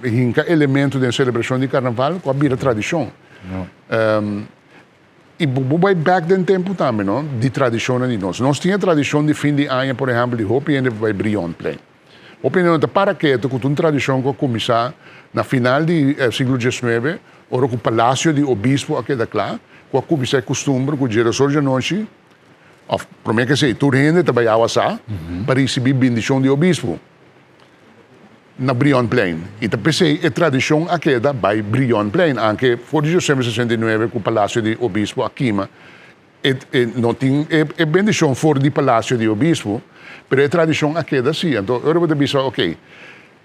hincar elemento da celebração de carnaval com a vira tradição. E vai back den tempo também, não? De tradição de nós. Nós tínhamos tradição de fim de ano, por exemplo, de Hopi ainda vai Brion Plain. Hopi ainda para que com uma tradição que começou na final do século XIX, ora com o Palácio de Obispo aqui da Clá, com a começar costume, com o geração de noite, para mim que sei, tu rende trabalhava assim, para receber bendição de Obispo. Na Brion Plain. E pensei, a tradição aqui da by Brion Plain, anche for 1969 com o Palácio de Obispo aqui, não tinha a bendição fora do Palácio de Obispo, mas a tradição aqui da sim. Então, eu vou dizer, ok,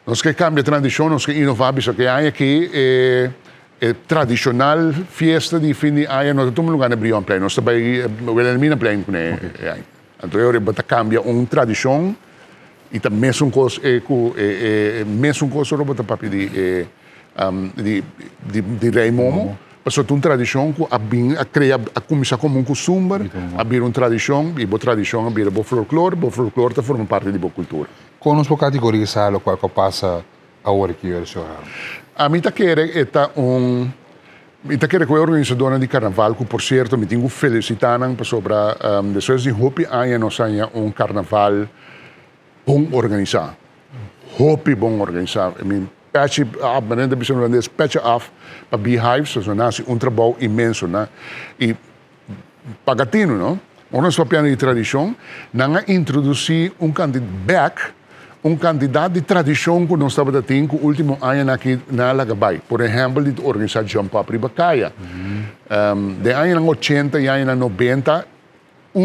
nós que cambia a tradição, nós que inovar, que há aqui é tradicional festa de fim de ano, nós estamos no lugar na Brion Plain, nós estamos na Mina Plain, então eu vou cambiar uma tradição. E também mesmo coisa mesmo coisa robota papi de rei momo, passou uma tradição que a criar a começar como um costume, abrir uma tradição e boa tradição abrir boa folclore tá forma parte de boa cultura. Como nos pode categorizar o qual que passa agora que eu sou. A mim tá querer que a organizadora de carnaval, que por certo me tenho felicitando sobre depois de Hopi aia nós um carnaval bom organizado. Hopi bom organizado. I mean, patch up, mas ainda precisa holandês, patch off para beehives, so nasce trabalho imenso, né? E pagatino, não? Nós papiano de tradição, não introduzir um candidato de tradição que nós estamos tendo com o último ano aqui na Lagabay. Por exemplo, de organizar Jump Up Ribacaya. De ano 80 e ano 90,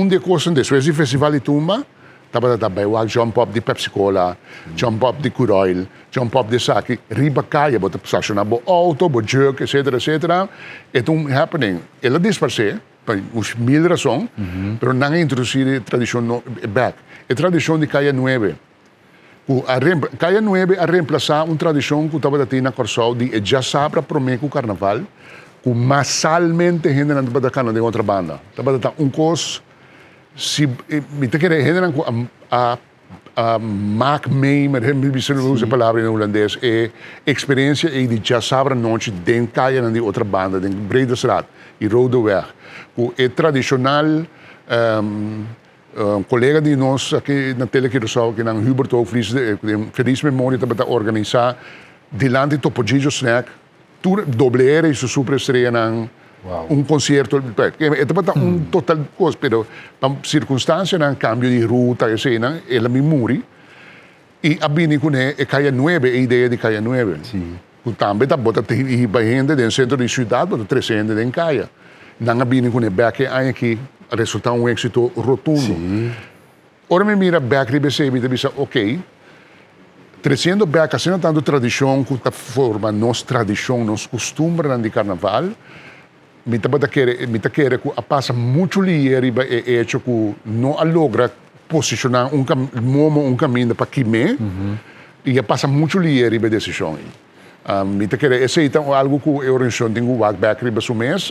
de coisas desses, esse festival de tumba, estava também jump up de Pepsi Cola, jump up de Curoil, jump up de Saki, Ribacaya, bota estacionar bo auto, bo jerk, etc. É happening. Ela disparce, por mil razões, mas não introduzir a tradição back. A tradição de Caia 9. Caia 9 a reemplaçar uma tradição que estava tendo na Corsol de já sabe para mim o carnaval, que massalmente gente não estava tocando de outra banda. Estava tendo coisa se me te querer generar a maak mee met hem usa palavra em holandês é experiência e de já saber noite den caia na de outra banda den Breda Straat e Rodeweg o é tradicional colega de nós aqui na Telequirosal que não Hubert Hoofvlies feliz memória para organizar delante do Topogijo Snack doble R e su superestrela não concerto, é um total coisa, pero para circunstância, um cambio de ruta, ela me muri, e a bini com é Caia 9, a ideia de Caia 9. O também está botando gente dentro do centro da cidade, botando 300 em Caia. Não a bini com é back aqui, resulta êxito rotundo. Ora me mira back ribese, me diz, ok, 300 back, assim não tanto tradição, que forma nossa tradição, nosso costume de carnaval, me querer que passa muito lieri ba é hecho que não logra posicionar um caminho para queimar e passa muito lieri ba decisão. Me querer esse então algo que eu organização tem que work back riba su mês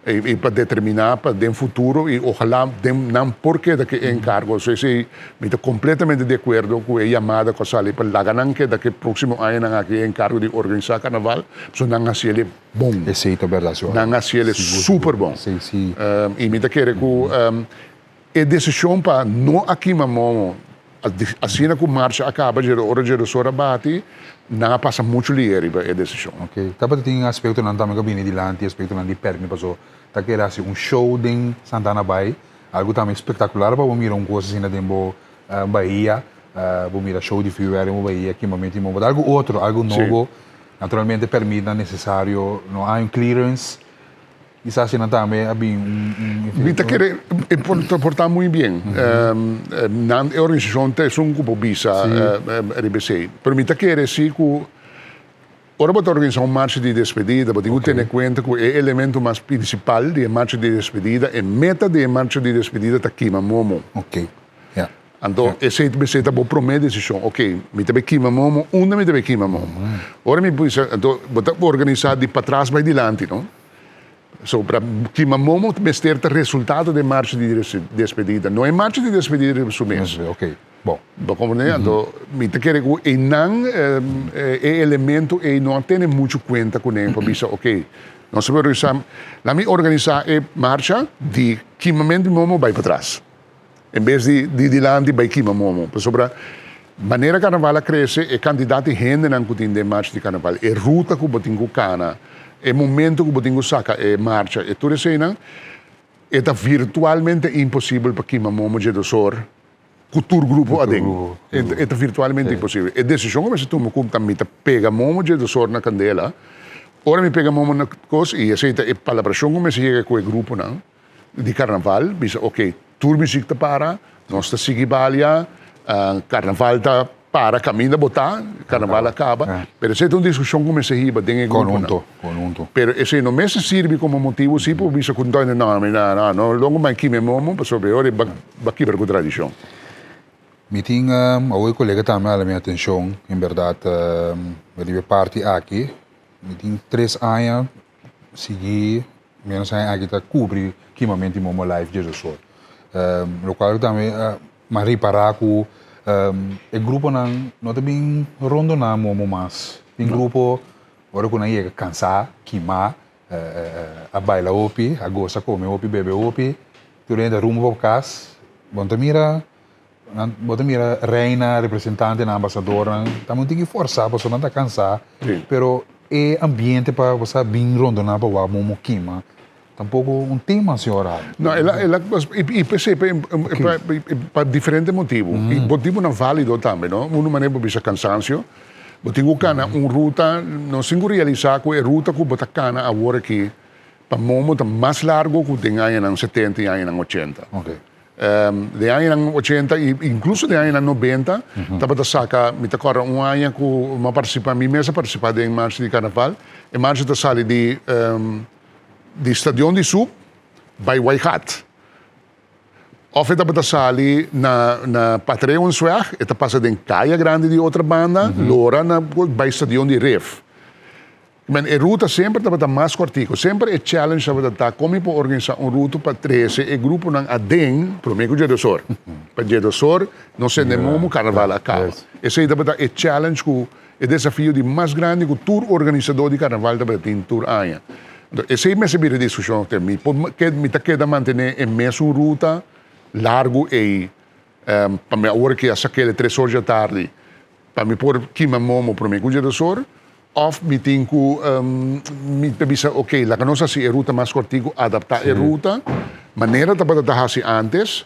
e para determinar para o futuro e ojalá não porque daquele encargo se me está completamente de acordo com a chamada que sale para laganan que daqui próximo ano aqui encargo de organizar carnaval so não assim ele bom Esse é verdade, senhor. não assim ele super bom Sim, sim. e me querer que a decisão para não aqui mamão assim que marcha acaba de hora de hora bate não passa muito lieri a decisão. Ok. Dapat tem aspecto ng tamang kabini dilante, aspecto ng di permi pa so. Takera si show din Santana Bay, algo também espetacular para bumira coisa assim na dembo Bahia, bumira show de Februário mo Bahia, que momento mo algo outro, algo novo. Naturalmente permite necessário, não há clearance. Isa assim também abi Me querer portar muito bem. Na organização tem um grupo bisa RBC. Pero me querer sim que ora para organizar uma marcha de despedida, para ter em conta que o elemento mais principal da marcha de despedida é meta da marcha de despedida tá aqui, mamomo. Ok. Yeah. Então, esse é o primeira decisão. Ok, me tem que mamomo, onde me tem que mamomo. Ora me pus, então, vou organizar de para trás para diante, não? So, para que mamomo mester o resultado da marcha de despedida. Não é marcha de despedida su mês. Ok. Bom. Ba compreende? Então, me te quer que e não elemento e não tem muito conta com ele para dizer, ok, nós vamos organizar a marcha de que momento momo vai para trás. Em vez de dilante vai que momo. Sobre a maneira que a carnaval cresce, e candidato rende não cutin de marcha de carnaval, e ruta que botinho cana, e momento que botinho saca e marcha, e tudo isso não, é virtualmente impossível para que momo de dosor cultura grupo adem. É virtualmente impossível. E decisão como se tu me conta me pega momo de dosor na candela. Ora me pega momo na coisa e aceita a palabração como se chega com o grupo não de carnaval, diz ok, tour music ta para, nós ta sigi balia, carnaval ta para caminho botar, carnaval acaba. Pero essa é uma discussão como se riba dentro do grupo. Conjunto. Pero esse não me serve como motivo se por bisa com dois não, longo mais que me momo, para sobre ora baqui per contradição. Meeting, hoy colega também a minha atenção, em verdade, eu parte aqui, meeting 3 anos, segui, menos aqui está cobrir que momento em momo live de Jesus. Lo qual também, mas reparar que o grupo não tem bem rondo na momo mais. Tem grupo, ora que não ia cansar, queimar, a baila opi, a gosta comer opi, bebe opi, tu ainda rumo para casa, bom mira. Bota mira reina, representante na ambassadora, também tem que forçar para não estar cansado, pero é ambiente para você bem rondar para o momo queima. Tampouco tema senhora. Não, e pensei para diferentes motivos. E motivo não válido também, não? Uma maneira para cansaço, motivo cana ruta, não se realizar com a ruta que bota cana agora aqui, para momo tá mais largo que tem aí nos 70 e aí nos 80. Okay. De ano 80 e incluso de ano 90, estava saca, me tacorra ano que uma participa, minha mesa participa em marcha de carnaval, e marcha da sala de Stadion de Sul, by Waihat. Of estava sala na Patreon Swag, eta passa de Caia Grande de outra banda, Lora na by Stadion de Ref. Men a ruta sempre estava mais cortico, sempre é challenge estava estar como para organizar ruta para 13 e grupo não adem para mim que o Jedosor. Para Jedosor não se nemo carnaval acaba. Esse estava é challenge que é desafio de mais grande que o tour organizador de carnaval estava tem tour aia. Esse é me sabia discussão que me queda manter em mesma ruta largo e para me agora que essa aquele 3 horas da tarde para me pôr que mamomo para mim que o Jedosor of meeting ku bisa okay la nossa si ruta mais cortico adaptar a ruta maneira de adaptar se antes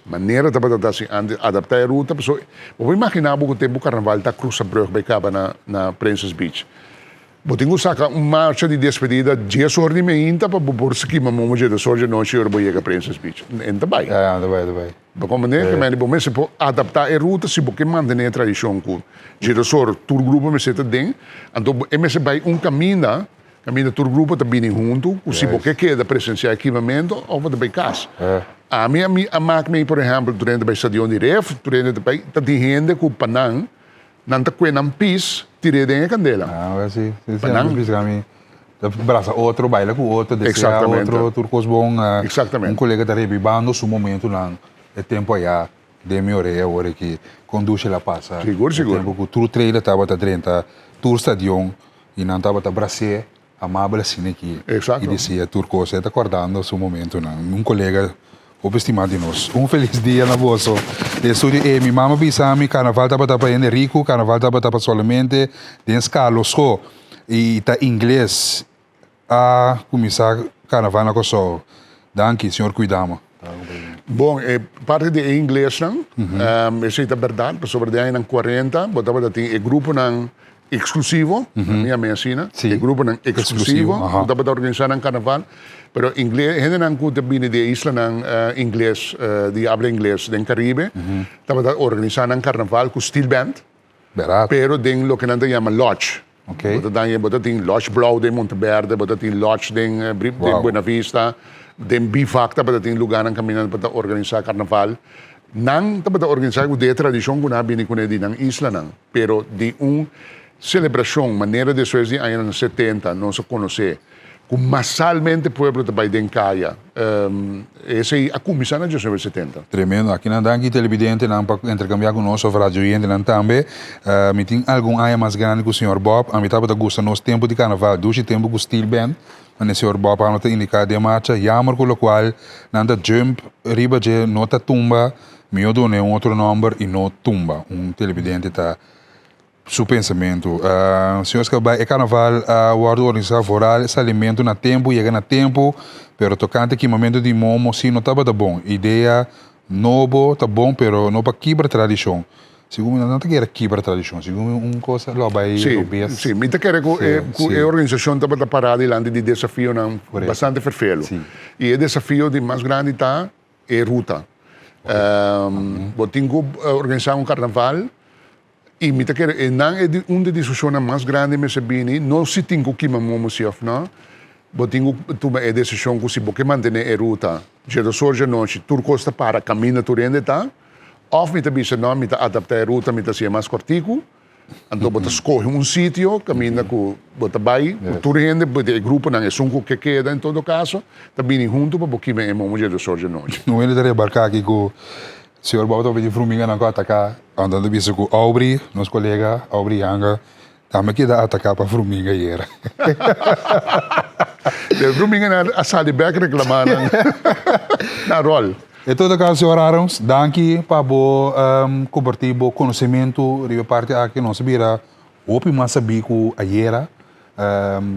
adaptar a ruta so vou imaginar que o tempo carnaval tá cruza brug by caba na Princess Beach botingo saca uma marcha de despedida dia sordi me inta para por se que mamomo de sorge não se orbo chega Princess Beach enta vai vai ba como né que me bom se adaptar a ruta se porque manter a tradição com Girosor tour grupo me seta den então me se vai caminho Caminha tur grupo tá vindo junto, o se Yes. você quer presenciar equipamento, ou vai bem casa. A minha, por exemplo, durante o estadião de ref, durante o país, tá de gente com panang, não tá com um pis, tirei dentro candela. Ah, sim. Panang. Braça outro, baila com outro, desce Exatamente. outro, turcos bom. Exatamente. Um colega está rebibando su momento lá, é tempo aí, de minha hora que conduz ela passa. Seguro. Tempo que tu trailer estava tá dentro, tour stadion, e não estava tá Brasil, amável assim aqui. Exato. E dizia turcos, está acordando su momento lá. Um colega, estimado de nós. Um feliz dia na vosso. Minha mama pisami, carnaval estava para Enrico, carnaval estava para solamente, tem Carlos Ho, e tá inglês. A começar carnaval na Kosovo. Danke, senhor cuidamos. Bom, parte de inglês não, essa é a verdade, sobre de aí 40, botava tem grupo não exclusivo, minha medicina, Sim. grupo não exclusivo, Exclusivo, botava organizar um carnaval, pero inglês, gente não cuida bem de isla não inglês, de habla inglês, do Caribe, estava organizar um carnaval com steel band, Barato. pero tem o que não chama lodge. Ok. Bota tem Lodge Blau de Monteverde, bota tem Lodge de Wow. Buena Vista, de Bivacta, bota tem lugar na caminhando para organizar carnaval. Não para organizar o de tradição que não com ele na isla não, pero de celebração, maneira de suas de anos 70, não se conhecer. Com massalmente povo também de Caia. Esse a comissão na 70. Tremendo. Aqui na Danki televidente, não para intercambiar com nós, sobre a gente não também. Me tem algum área mais grande que o senhor Bob. A mim estava a gostar nos tempo de carnaval, dois tempo com steel band. Mas o senhor Bob não tem indicado de marcha. Jammer com o qual, não da jump, riba de nota tumba, me dou outro número e não tumba. Televidente está seu pensamento. Senhores que vai é carnaval, o organização foral, esse alimento na tempo, chega na tempo, pero tocante que momento de momo, sim, não estava bom. Ideia novo, tá bom, pero não para quebrar tradição. Segundo, não te quer quebrar tradição. Segundo, coisa lá vai Sim, me quer que a organização estava parada e lá de desafio não bastante ferfelo. E o desafio de mais grande está é ruta. Eu tenho organizar carnaval. E me quer não é uma discussão mais grande me sabini não se tem que mammo se of não but tenho tomar a decisão que se porque manter a ruta já do sorge noite tur costa para caminha tur ainda tá of me também se não me tá adaptar a ruta me tá ser mais cortico então bota escolhe sítio caminha com bota vai tur ainda bota grupo não é sunco que queda em todo caso também junto para porque me mammo já do sorge noite não ele deve embarcar aqui com senhor Bob também de Fruminga na cota cá andando bicho com Aubrey nosso colega Aubrey Hanga também que dá atacar para Fruminga era de Fruminga na sala de back reclamando na rol. Em todo caso, senhor Arons, danke para o cobertivo conhecimento de parte aqui não sabia o que mais sabia que ayer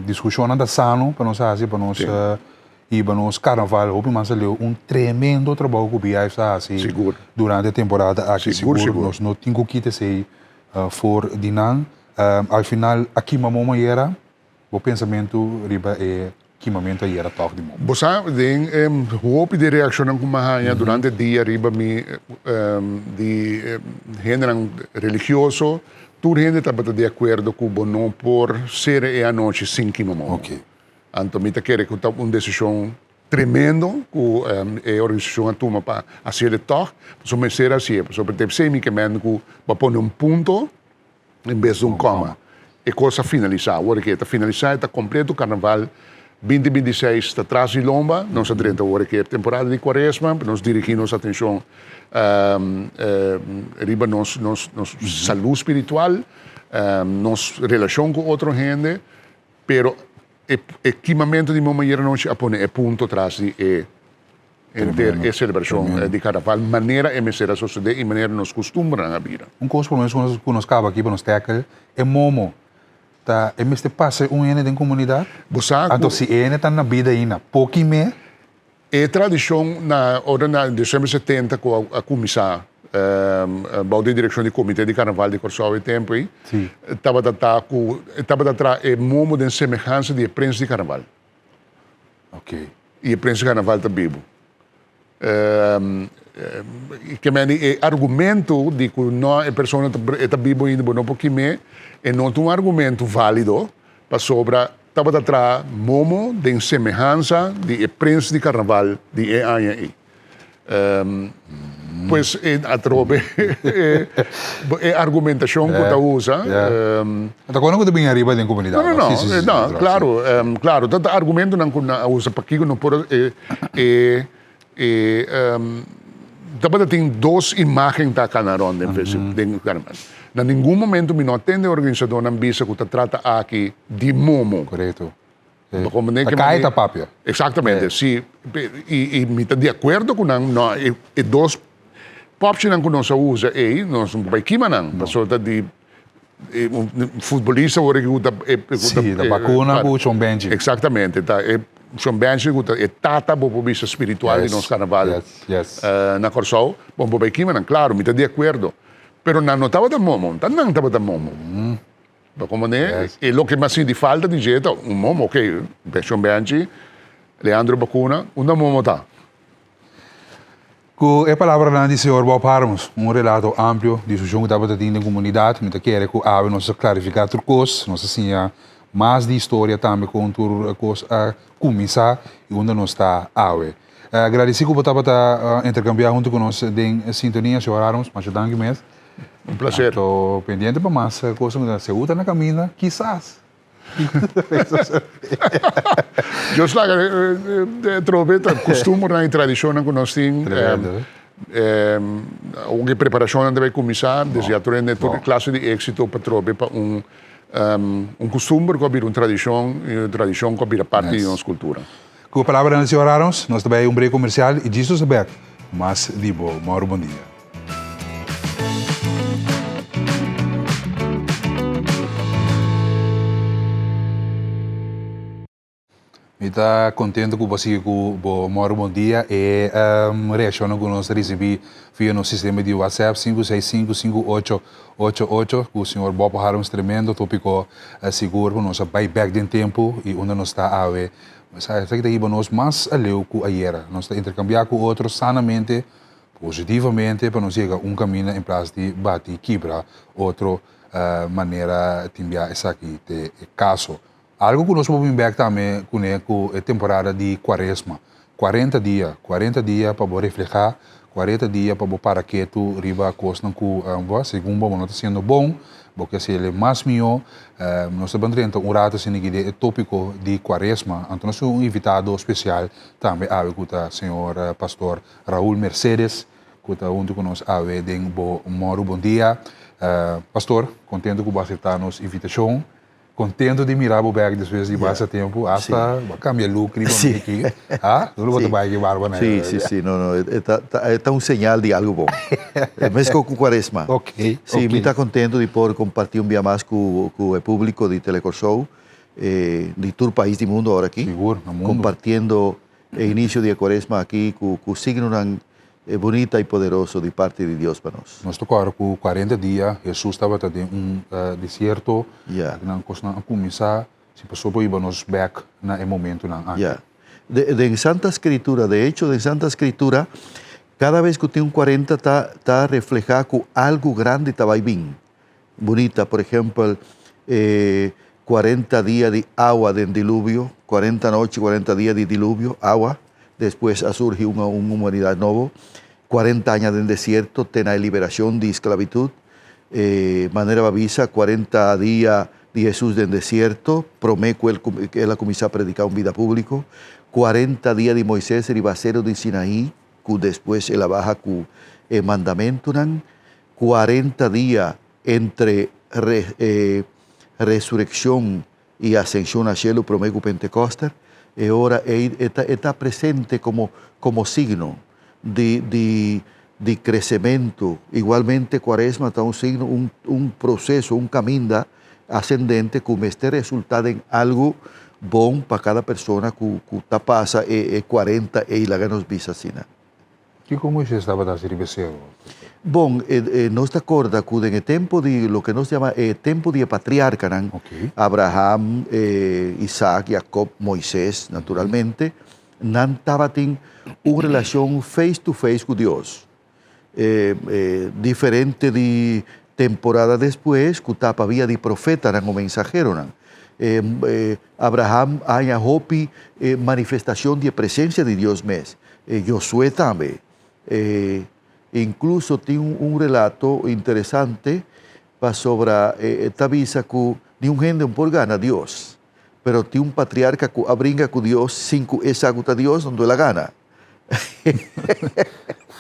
discussão da sano para nós fazer para nós e para nós carnaval o que mais leu tremendo trabalho que o BI está seguro durante a temporada aqui seguro nós não temos que ter se for dinan ao final aqui mamão era o pensamento riba é que momento aí era toque de mão. Você tem hoop de reação com uma durante o dia riba mi de gênero religioso tudo gente está de acordo com o não por ser a noite 5 momento. Ok. Então me quer que tá uma decisão tremendo que a organização toma para fazer o toque, para ser assim, para ter sempre que para pôr ponto em vez de coma. E coisa finalizar, o que está finalizar está completo o carnaval 2026 está atrás de lomba, nós adrenta agora que é temporada de quaresma, nós dirigimos a atenção riba nos saúde espiritual, nos relação com outra gente, pero equipamento de uma maneira não se apone é ponto atrás de a celebração de carnaval, maneira é ser a sociedade e maneira nos costumbram a vida. Coisa por menos que nos acaba aqui para nos tackle é momo. Tá, é mesmo passa ene da comunidade. Então se ene está na vida ainda, pouquinho me. É tradição na hora na dezembro 70 com a comissão a direção do comitê de carnaval de Kosovo e tempo aí. Estava a é momo de semelhança de príncipe de carnaval. Ok. E o príncipe de carnaval está vivo. Que é argumento de que não a pessoa está vivo ainda não porque me e não tem um argumento válido para sobre estava atrás momo de semelhança de príncipe de carnaval de aí. Pois a trobe argumentação que está usa. Então, quando você vem arriba da comunidade? Não, claro. Tanto argumento não usa para que não pode também tem duas imagens da Canaron dentro carnaval. Na nenhum momento me não tem organizador na bisa que trata aqui de momo. Correto. A caeta papia. Exatamente. Sim. E me está de acordo com não e dois pops não que nós usa aí nós não vai que manang pasota de futebolista agora que sim da vacuna com o John Benji. Exatamente. Tá John Benji que tata bobo bisa espiritual de nosso carnaval. Yes. Na Corsol, bom vai que manang claro, me está de acordo. Pero não estava da momo, não estava da momo. Como né? E o que mais de falta de jeito, momo, ok, John Benji, Leandro Bacuna, momo tá. Com a palavra do senhor Bob Harmos, relato amplo de discussão que estava tendo na comunidade, me quer que a nós clarificar outras coisas, nós assim mais de história também com coisas a começar e onde nós está a agradecer que você estava intercambiar junto com nós em sintonia, senhor Harmos, mas danke mesmo. Um prazer. Estou pendente para mais coisas que se usa na caminha, quizás. Eu só trove costume na tradição que nós temos. Uma preparação deve começar, desde a torre toda classe de êxito para trove para costume que vira uma tradição que vira parte da nossa cultura. Com a palavra do senhor Harmos, nós também breve comercial e disso saber, mas digo, Mauro, bom dia. Estou contente com você, com o Mauro, bom dia. E reação que nós recebemos via no sistema de WhatsApp 565-5888, com o senhor Bob Harmos, tremendo tópico seguro, para nós buyback de tempo e onde nós está a ver. Mas a gente está nós mais aleu que ayer. Nós está intercambiar com outros sanamente, positivamente, para nós chegar caminho em place de bater e quebrar outra maneira de enviar esse aqui, de caso. Algo que nós vamos ver também com a temporada de quaresma. 40 dias para refletir, 40 dias para parar quieto, riba a costa com segundo vamos está sendo bom, porque se ele mais melhor, nós estamos tentando rato sem o tópico de quaresma, então nós temos invitado especial também a o senhor pastor Raul Mercedes, que está junto com nós a ver de Moro, bom dia. Pastor, contente com você estar nos invitação. Contento de mirar o bag depois de passa tempo, hasta cambiar lucro aqui. Ah, não vou tomar aqui barba, né? Sim, não, é um sinal de algo bom. Mesmo com quaresma. Ok. Sim, me está contente de poder compartir dia mais com o público de Telecorsou, de todo o país do mundo agora aqui. Seguro, no mundo. Compartiendo o início de quaresma aqui com o signo bonita e poderoso de parte de Deus para nós. Nós tocamos com 40 dias, Jesus estava em deserto, não conseguimos começar, se passou por ir nos back no momento. De Santa Escritura, de hecho, de Santa Escritura, cada vez que tem 40 está reflejado com algo grande está bem. Bonita, por exemplo, 40 dias de água del diluvio, 40 noches, 40 dias de diluvio, água. Después surge una humanidad nueva, 40 años en desierto, tiene la liberación de esclavitud, manera babisa, 40 días de Jesús en desierto, prometo que él comenzó a predicar en vida pública, 40 días de Moisés, el vacero de Sinaí, que después él baja con el mandamiento, 40 días entre resurrección y ascensión al cielo, prometo Pentecostés, y ahora está presente como signo de crecimiento. Igualmente, Quaresma está un signo, un proceso, un camino ascendente que este resulta en algo bom para cada persona que está pasa 40 y la ganos visacina. ¿Y cómo se estaba dando Bom, nós te acorda que en el tiempo de lo que nos llama tiempo de patriarca, Abraham, Isaac, Jacob, Moisés, naturalmente, não estava tendo uma relação face to face com Deus. Diferente de temporada después, kutapa via de profeta nan o mensajero nan. Abraham haya hopi manifestación de presencia de Dios mes. Josué también. Incluso tiene un relato interesante sobre tabisa que ni un gente por gana Dios, pero tiene un patriarca que abringa con Dios sin que esa guta Dios donde la gana.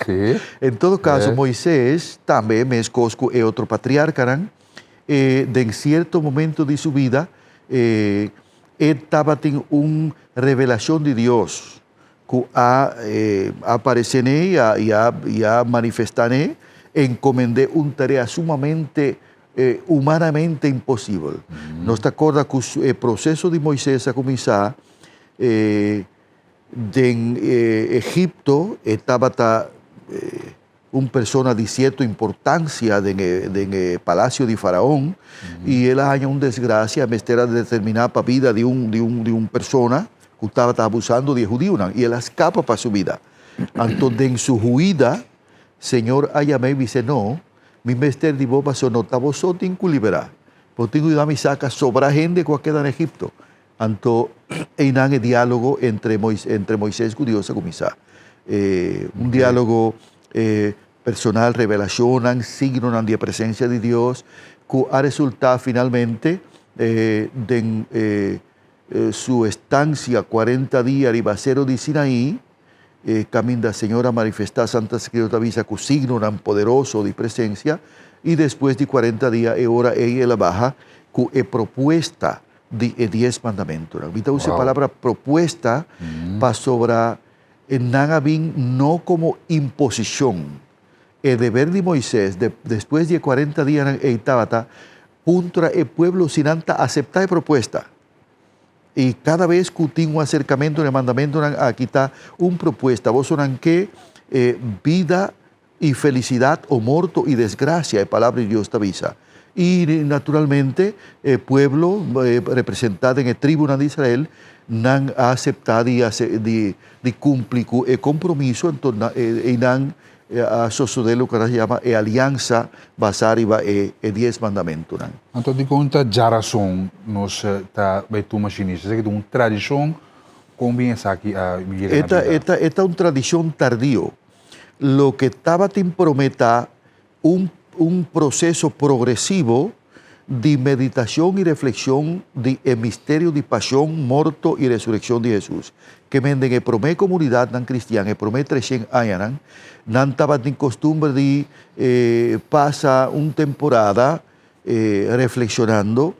Sí. En todo caso, Moisés también es cosco e otro patriarca, ¿no? En cierto momento de su vida, él estaba en una revelación de Dios que aparece y ha manifestado, encomendé una tarea sumamente humanamente imposible. Nos acorda que el proceso de Moisés a comenzar en Egipto estaba una persona de cierta importancia en el palacio de Faraón y él haya una desgracia mestera de determinar la vida de una persona que estaba abusando de judíos y él escapa para su vida. Entonces en su huida, Señor Ayamé dice, no, mi mester de boba sonota vosotros tengo que liberar, porque tengo que dar mi saca sobre gente que queda en Egipto. Entonces, hay un diálogo entre Moisés y Dios a comenzar. Un diálogo personal, revelación, signo de presencia de Dios, que ha resultado finalmente de su estancia 40 días en Bacero de Sinaí, camino da Señora manifestar Santa Escritura visa con signo tan poderoso de presencia, y después de 40 días, ahora ella la baja con propuesta de 10 mandamientos. Ahorita usa la palabra propuesta para sobre no como imposición. El deber de Moisés, después de 40 días en Tabata, contra el pueblo sin aceptar la propuesta. Y cada vez que tiene un acercamiento en el mandamiento, aquí está una propuesta. Vos son que vida y felicidad o muerto y desgracia, la palabra de Dios te avisa. Y naturalmente el pueblo representado en el tribunal de Israel no ha aceptado de cumplir el compromiso y no ha sucedido lo que se llama alianza basada en 10 mandamientos. Então, de conta, geração, nós está bem tu machinista, que uma tradição, começa aqui a Esta es una tradición tardío. Lo que estaba te prometa un proceso progresivo de meditación y reflexión del misterio de pasión, muerto y resurrección de Jesús. Que menden el promé comunidad nan cristiana, el promé 300 años, nan estaba en costumbre de pasar una temporada reflexionando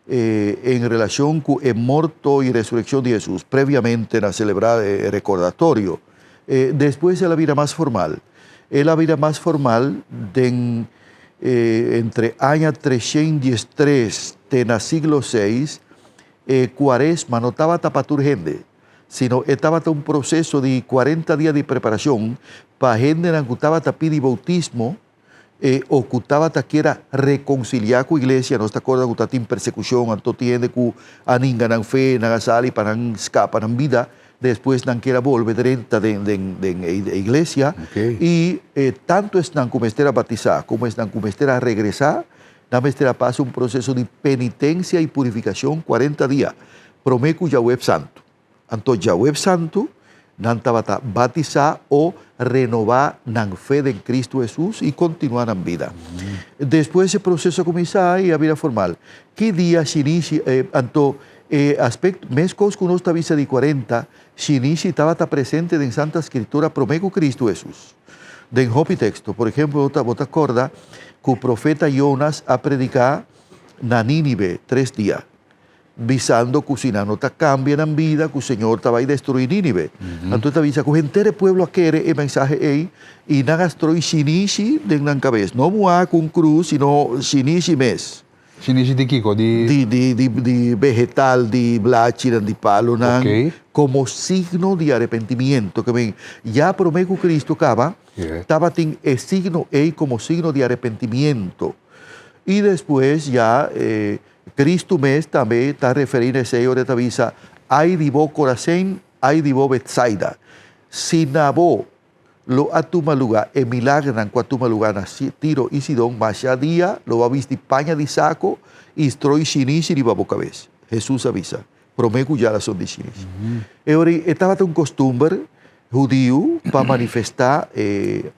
en relación con el muerto y resurrección de Jesús, previamente a celebrar el recordatorio. Después de la vida más formal. La vida más formal entre año 313 en el siglo VI, Cuaresma no estaba para gente, sino estaba un proceso de 40 días de preparación para gente que estaba pidiendo bautismo o que estaba quiera reconciliar con la iglesia. No está acuerdo que está en persecución, entonces tiene que aningan fe, nagasali para escapar en vida. Después no quiera volver de la iglesia. Okay. Y tanto están como estén a bautizar, como están como estén a regresar, no estén pasa un proceso de penitencia y purificación 40 días. Prometo ya web santo. Entonces ya web santo, no estaba bautizar o renovar la fe de Cristo Jesús y continuar en vida. Después el proceso comienza y a vida formal. ¿Qué día se inicia? Aspecto, mes que uno está visa de 40, Shinichi estaba presente en Santa Escritura, promego Cristo Jesús. De en Hopi texto, por ejemplo, vos acorda que el profeta Jonas ha predicado en Nínive 3 días, visando que si no te cambian en vida, que el Señor te va a destruir Nínive. Entonces te avisa que gente del pueblo quiere el mensaje ahí y no destruir Shinichi de la cabeza. No muá con cruz, sino Shinichi mes. Shinichi de Kiko, de vegetal, de blachi, de palo, Okay. como signo de arrepentimiento. Que ven, ya promego Cristo acaba, estaba en el signo como signo de arrepentimiento. Y después ya Cristo mes también está referido a ese de Tavisa, hay de vos corazón, hay de vos Betsaida. Si nabo lo atuma lugar, e milagran com atuma lugar na Tiro e Sidom, mas já dia, lo avisti panha de saco, e estroi chinisi de babo cabeça. Jesus avisa, prometo já são de chinisi. Estava um costume judío para manifestar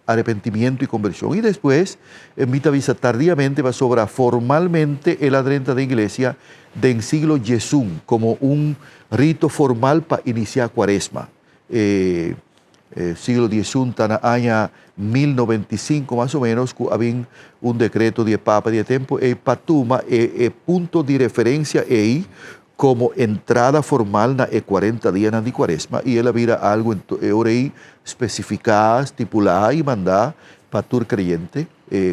arrepentimiento y conversión. Y después, Mita avisa tardíamente, va a sobrar formalmente el adrenta de iglesia del siglo Jesús como un rito formal para iniciar cuaresma. Siglo Jesús, está en el año 1095 más o menos, había un decreto de Papa de tiempo, y Patuma, punto de referencia ahí, como entrada formal na 40 días de cuaresma, y él vira algo ahí especificar, estipular y mandar para tu creyente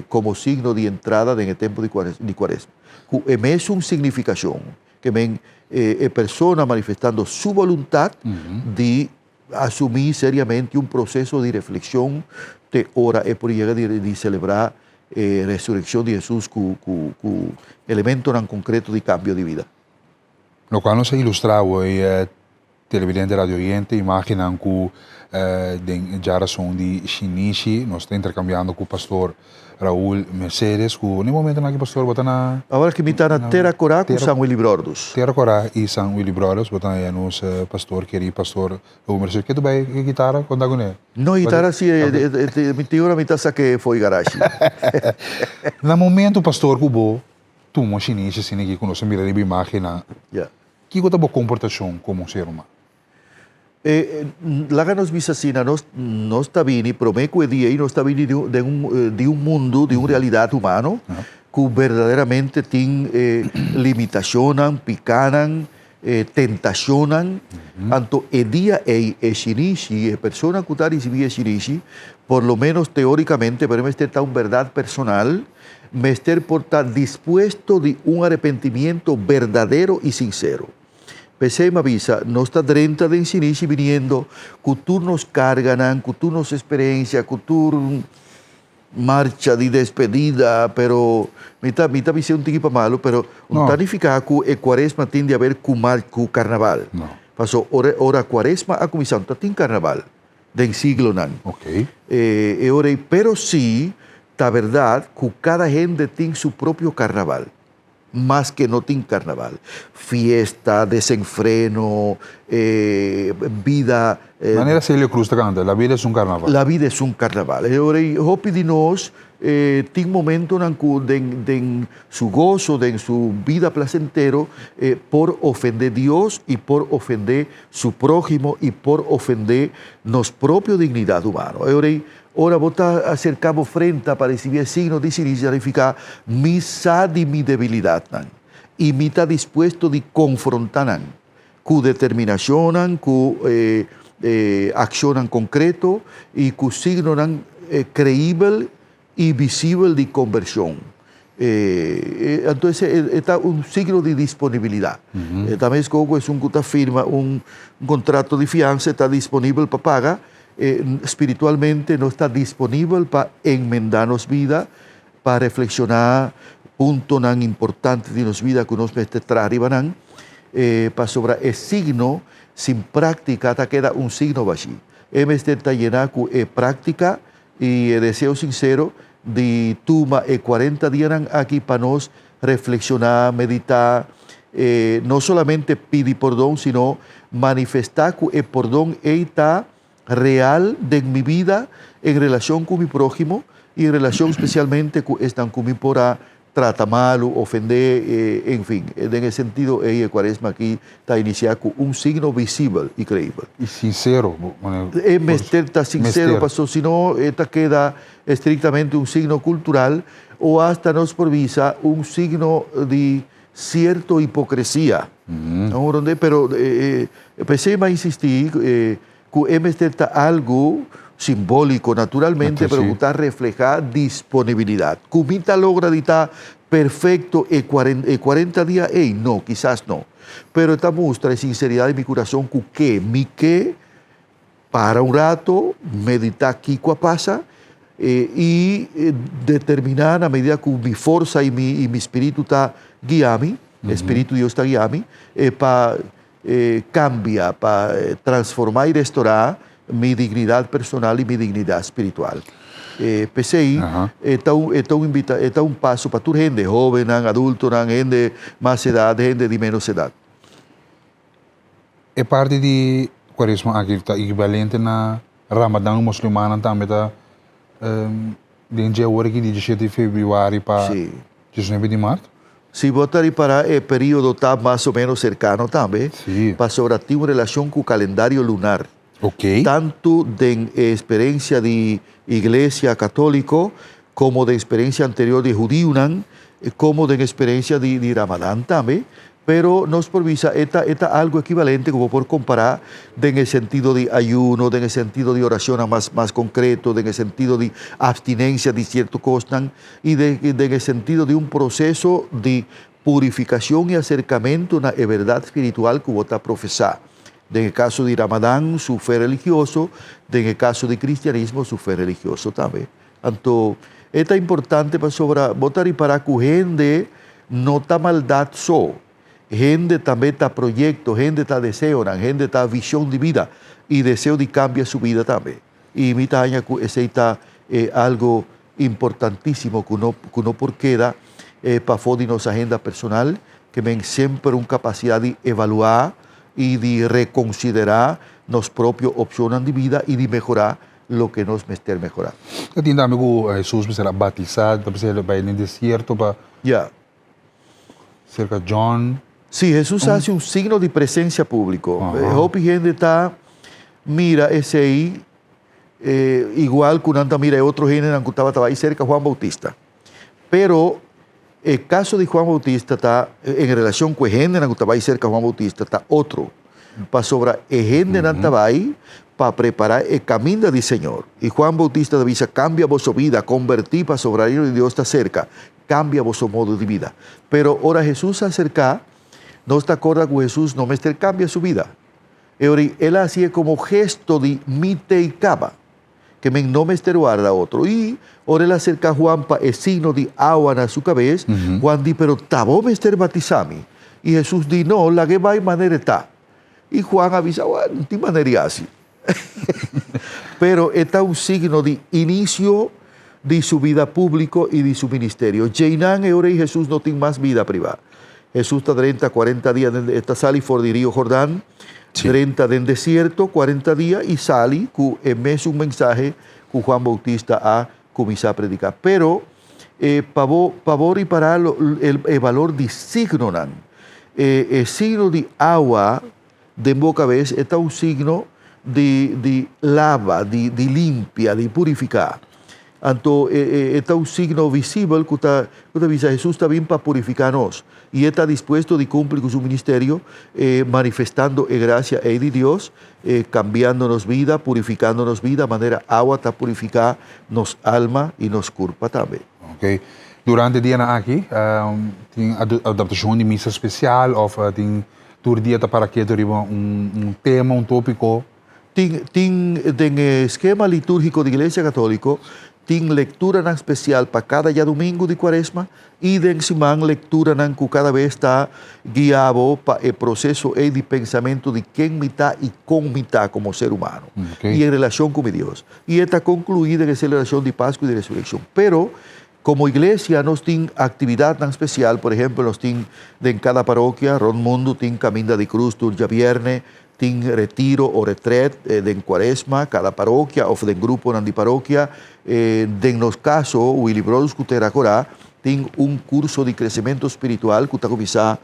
como signo de entrada en el tiempo de cuaresma. Es una significación que ven persona manifestando su voluntad de asumir seriamente un proceso de reflexión de hora y por llegar de celebrar resurrección de Jesús con elemento tan concreto de cambio de vida. Lo qual nos ilustrava e televidente radio oriente imaginam que den geração de chinesi nós está intercambiando com o pastor Raul Mercedes que no momento naquele pastor bota na agora que me está na Terra Corá com São Willy Brothers. Terra Corá e São Willy Brothers bota aí nos pastor querido pastor Raul Mercedes que tu vai guitarra quando agora não guitarra se me teora me tá saque foi garagem. No momento pastor cubo tu mo chinesi assim que conosco mira de imagem na que é a boa comportação como ser humano? Lá que nos visacina, nós está vindo, prometo que dia nós está vindo de um mundo, de uma realidade humana, que verdadeiramente tem limitações, picanas, tentações. Então, o dia é chinesi, a pessoa que está recebendo chinesi, por lo menos teóricamente, pero me está uma verdade personal, me está por estar dispuesto de um arrepentimiento verdadeiro e sincero. Pensei me avisa, não está dentro de chinesi viniendo, que tu nos cargan, que tu nos experiência, que tu marcha de despedida, pero me está visando um tipo malo, pero não significa que a quaresma tem de haver com carnaval. Não. Passou hora quaresma a comissão, tem carnaval, del siglo nan. Ok. Pero sim, a verdade que cada gente tem seu próprio carnaval. Más que no tiene carnaval. Fiesta, desenfreno, vida. Maneira Celia Cruz está cantando, la vida es un carnaval. La vida es un carnaval. Ahora, hopi de nós tem momento en su gozo, en su vida placentero, por ofender Dios y por ofender su prójimo y por ofender nos propia dignidad humana. Ora bota acercamos frente para recibir signos de significa misa de mi debilidad y mi está dispuesto de confrontar con determinación, con acción concreto y con signo creíble y visible de conversión. Entonces está un signo de disponibilidad. También es un que firma un contrato de fianza, está disponible para pagar. Espiritualmente no está disponible para enmendarnos vida, para reflexionar puntos tan importantes de nuestra vida que nos traen, para sobre el signo, sin práctica, hasta queda un signo vacío. Hemos de llenar con práctica y deseo sincero de toma 40 días aquí para nos reflexionar, meditar, no solamente pedir perdón, sino manifestar que el perdón está real de mi vida en relación con mi prójimo y en relación especialmente con mi por trata mal, ofender, en fin. En ese sentido, el cuaresma aquí está iniciado con un signo visible y creíble. Y sincero. Está sincero, pasó, si no, esta queda estrictamente un signo cultural o hasta nos provisa un signo de cierta hipocresía. Pero empecé a insistir que está algo simbólico naturalmente, pero que está reflejar disponibilidad. Cumita logra de estar perfecto en 40 días, no, quizás no. Pero esta muestra de sinceridad de mi corazón que para un rato, meditar aquí qué pasa y determinar a medida que mi fuerza y mi espíritu está guiando, el Espíritu de Dios está guiando, para cambiar, para transformar y restaurar mi dignidad personal y mi dignidad espiritual. PCI Ajá. está un paso para tu gente joven, adulto, gente más edad, gente de menos edad. É parte de Quaresma aqui está equivalente na Ramadã muçulmana também tá desde agora que de 17 de fevereiro para Sí. 19 de março. Si votar y para el periodo está más o menos cercano también, Sí. para sobre ti una relación con el calendario lunar. Ok. Tanto de experiencia de iglesia católico, como de experiencia anterior de judío, como de experiencia de Ramadán también, pero nos provisa esta algo equivalente como por comparar en el sentido de ayuno, en el sentido de oración más concreto, en el sentido de abstinencia de cierto cosas y en el sentido de un proceso de purificación y acercamiento a la verdad espiritual que vos profesar. En el caso de Ramadán, su fe religioso, en el caso de cristianismo, su fe religioso también. Entonces, es importante para sobre votar y para que gente no está maldad solo. Gente también está proyecto, gente está deseo, gente está visión de vida y deseo de cambiar su vida también. Y mi taña ese está algo importantísimo que uno por queda para fodir nuestra agenda personal, que me siempre una capacidad de evaluar y de reconsiderar las propias opciones de vida y de mejorar lo que nos mester mejorar. Eu tinha amigo Jesus me será batizado, para ser vai no deserto para Ya. cerca de John. Sí, Jesús hace un signo de presencia público. Ajá. Hope gente está, mira ese ahí, igual que una mira otro género que estaba ahí cerca, Juan Bautista. Pero el caso de Juan Bautista está, en relación con el género que estaba ahí cerca, Juan Bautista, está otro. Para sobre el género que estaba ahí, para preparar el camino del Señor. Y Juan Bautista dice, cambia vuestra vida, convertí para sobre el reino de Dios está cerca, cambia vuestro modo de vida. Pero ahora Jesús se acerca, no está acuerdo con Jesús, no me cambia su vida. Él hacía como gesto de mite y cava, que me no me guarda otro. Y ahora él acerca a Juan para el signo de agua en su cabeza. Juan dice, pero tabo me batizami. Y Jesús dice, no, la que va de manera está. Y Juan avisa, bueno, no tiene manera así. Pero está un signo de inicio de su vida pública y de su ministerio. Jainan ahora y Jesús no tiene más vida privada. Jesús está 30, 40 días, está sali por el río Jordán, Sí. 30 en desierto, 40 días, y sali, que es un mensaje que Juan Bautista ha comenzado a predicar. Pero, pavor y para el valor de signo, el signo de agua de boca vez, está un signo de lava, de limpia, de purificar. Entonces, está un signo visible que dice Jesús está bien para purificarnos y está dispuesto de cumplir con su ministerio, manifestando gracia de Dios, cambiándonos vida, purificándonos vida, de manera agua está purificar nos alma y nos cuerpo también. Ok. Durante o dia aqui, tem adaptação de missa especial ou tem todo dia para que teriam tema, tópico. Tiene esquema litúrgico de Iglesia Católica, tiene lectura especial para cada día domingo de Cuaresma y de encima lectura que cada vez está guiado para el proceso de pensamiento de quién mitad y con mitad como ser humano Okay. y en relación con mi Dios. Y está concluida en celebración de Pascua y de Resurrección. Pero como iglesia nos tiene actividad tan especial, por ejemplo, nos tiene en cada parroquia, Mundo tiene Caminda de Cruz, Turja Viernes, tiene retiro o retreat de Cuaresma, cada parroquia, o de grupo de parroquia. En los casos, Willy Brodus Cuteracorá, tiene un curso de crecimiento espiritual que está comenzando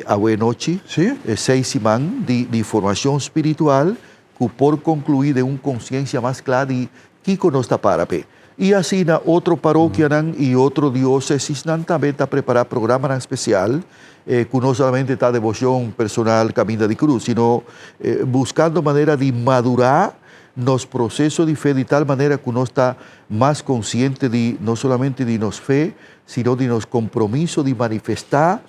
a buena noche, Sí. 6 semanas de formación espiritual, que por concluir de una conciencia más clara de qué nos está para pe. Y así na otro parroquia y otro diócesis también está preparado programa especial, que no solamente está devoción personal Camino de Cruz, sino buscando manera de madurar nos procesos de fe de tal manera que uno está más consciente de no solamente de nos fe, sino de nos compromiso de manifestar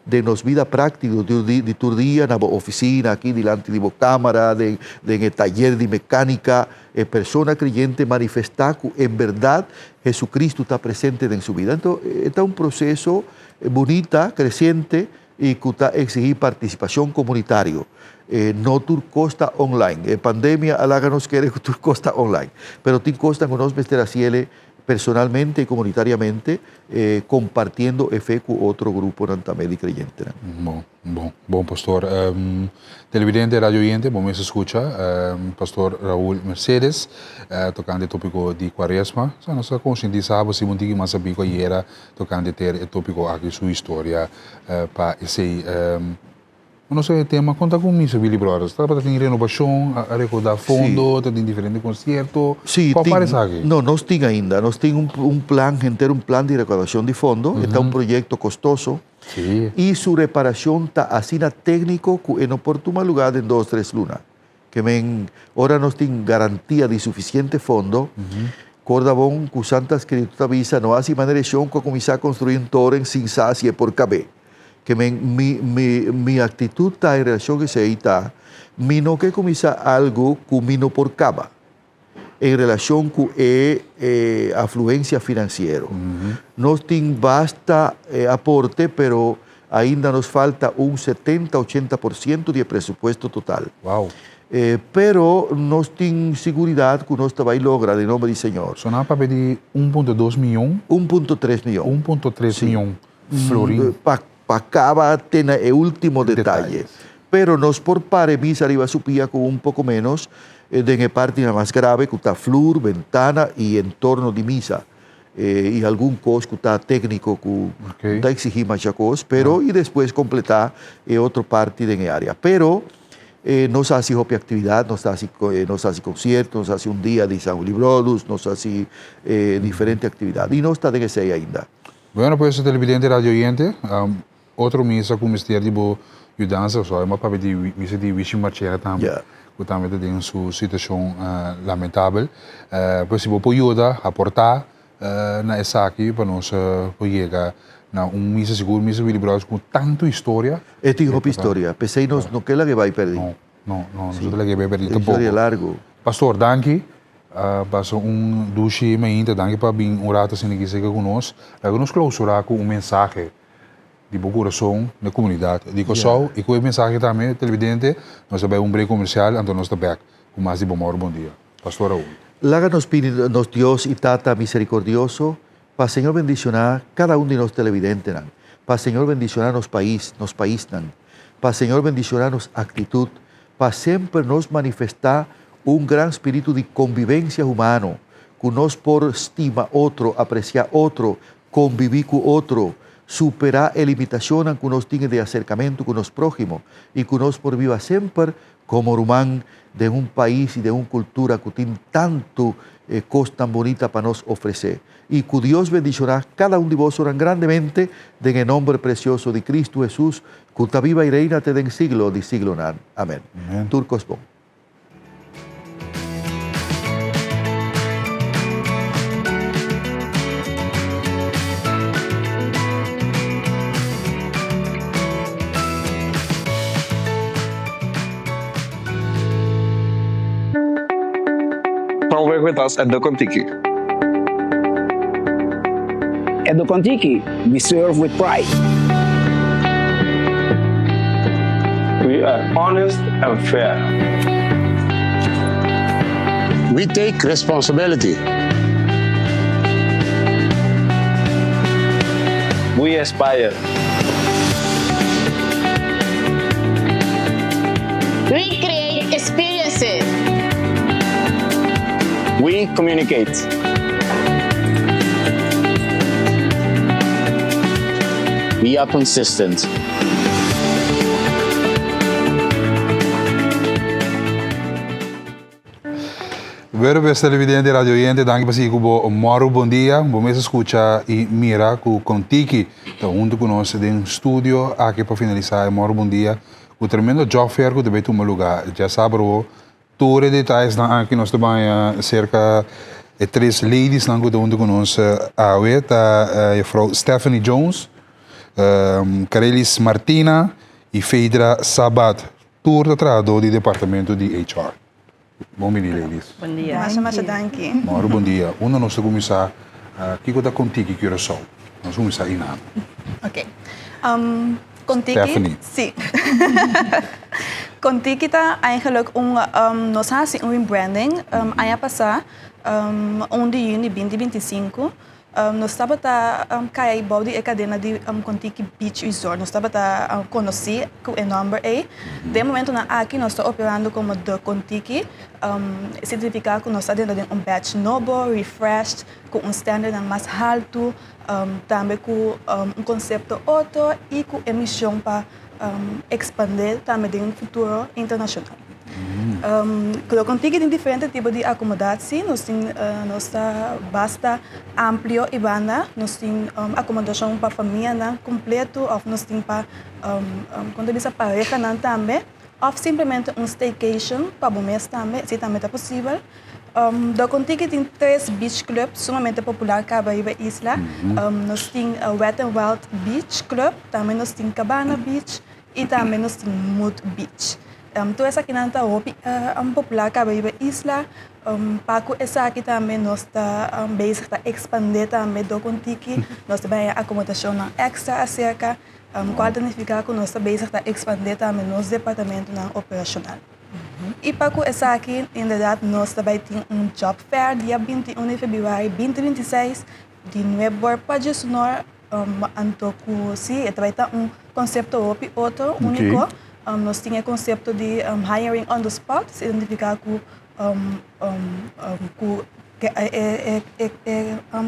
de nos vida práctica de tu día en la oficina, aquí delante de la cámara, en el taller de mecánica, persona creyente manifestar que en verdad Jesucristo está presente en su vida. Entonces, está un proceso bonito, creciente, y que exigir participación comunitaria. No tur costa online. Pandemia alaga nos quiere que tur costa online. Pero tin costa con nos mesteraciele personalmente y comunitariamente compartiendo fe con otro grupo también de creyentes. Bom, pastor. Televidente, radio oyente, bom mês escucha. Pastor Raúl Mercedes, tocando o tópico de Quaresma. Nós conscientizamos se muito mais saber que era tocando o tópico aqui sua história para esse não sei o tema, conta com isso, Billy Brothers. Está para ter renovação, a recordar fundo, tem diferentes concertos. Sí, Qual parece aqui? No, nos tiene ainda. Nos tiene un plan, entero un plan de recaudación de fondo. Está un proyecto costoso. Sí. Y su reparación está así técnico que en oportuno lugar en 2-3 lunas. Que ahora nos tiene garantía de suficiente fondo. Cordabón, que Santa Escritura avisa, no hace manera que comienza a construir un torre sin sacie por cabé. Que mi actitud está en relación que se está, no que comienza algo que mino por caba, en relación con afluencia financiera. Nos tiene basta aporte, pero ainda nos falta un 70-80% de presupuesto total. Wow. Pero nos tiene seguridad que nos va a lograr en nombre del Señor. Sonava para pedir 1,2 milhão. 1,3 milhão. 1,3 milhão florim. Para cada tener el último detalle. Pero nos por pare misa arriba supía con un poco menos de parte más grave que está flor, ventana y entorno de misa. Y algún cos que está técnico que está exigir más cosas, pero y después completar otra parte de la área. Pero nos hace propia actividad, nos hace conciertos, nos hace un día de San Librodus, nos hace diferente actividad. Y no está de ese ainda. Bueno, pues televidente radio oyente, outro missa com mistério de ajudança, só é uma para pedir missa de Vichy Marchera também, que também tem sua situação lamentável. Pois se você ajuda, aportar na essa aqui para nós chegar na missa seguro, missa Billy Brothers com tanto história. É tem uma história, pensei não que ela que vai perder. Não, não é que vai perder tampoco. História largo. Pastor, danke. Passou duche mainta, danke para vir rato assim aqui chega conosco. Agora nos clausurar com mensagem de bom coração na comunidade. Digo só, e com a mensagem também, televidente, nós vamos break comercial, então nós estamos back com mais de bom dia. Pastor Raúl. Laga nos pide nos Dios y Tata misericordioso, para Señor bendicionar cada uno de los televidentes, para Señor bendicionar nos país, para Señor bendicionar nos actitud, para siempre nos manifestar un gran espíritu de convivencia humano, que nos por estima otro, apreciar otro, convivir con otro, superar la limitación que nos tiene de acercamiento con los prójimos y que nos por viva siempre como humano de un país y de una cultura que tiene tanto cosa tan bonita para nos ofrecer. Y que Dios bendicionará cada uno de vosotros grandemente en el nombre precioso de Cristo Jesús, que está viva y reina te den siglo de siglo. Amén. Turcos bon. Come work with us at the Contiki. At the Contiki, we serve with pride. We are honest and fair. We take responsibility. We aspire. We create experiences. We communicate. We are consistent. Bueno, pues televidente, radio oyente, danke por seguir con Moro, buen día. Vamos a escuchar y mira con Tiki, junto con nosotros en un estudio, aquí para finalizar, Moro, buen día. Un tremendo job fair que debe tomar lugar. Ya saben, todos los detalles aquí nos estamos cerca de 3 ladies que junto con nosotros. Mevrouw Stephanie Jones, Carelis Martina e Fedra Sabat, tour atrás do departamento de HR. Bom dia, ladies. Bom dia. Massa danke. Moro, bom dia. Nós vamos começar aqui com a contigo que eu sou. Nós vamos começar aí na. Ok. Contiki, Stephanie. sim. Contiki tá eigenlijk nós fazemos um rebranding ano passado, 1 de junho de 2025. Nós estava cair body a cadena de Contiki Beach Resort. Nós estava conhecer com o nome aí. De momento na aqui nós estamos operando como The Contiki. Significa que nós estamos dentro de batch novo, refreshed, com standard mais alto, também com conceito outro e com emissão para expandir também em futuro internacional. O Contiki tem diferentes tipos de acomodação. Nós temos basta amplo e banda. Nós temos acomodação para família completo, ou nós temos para quando bisa pareja também, ou simplesmente staycation para o mês também, se também é possível. O Contiki tem 3 beach clubs sumamente populares na isla. Nós temos Wet n Wild Beach Club, também nós temos Cabana Beach e também nós temos Mood Beach. Toda essa aqui não está popular na isla. Para essa aqui também nós estamos bezig a expandir também do Contiki. Nós temos a acomodação extra acerca. Qual significa que nós estamos bezig a expandir também nosso departamento operacional. E para essa aqui, inderdaad, nós também temos job fair dia 21 de fevereiro de 2026 de Nueva para Sonora. Então, sim, também está conceito outro único. Nós tínhamos o conceito de hiring on the spot, significa que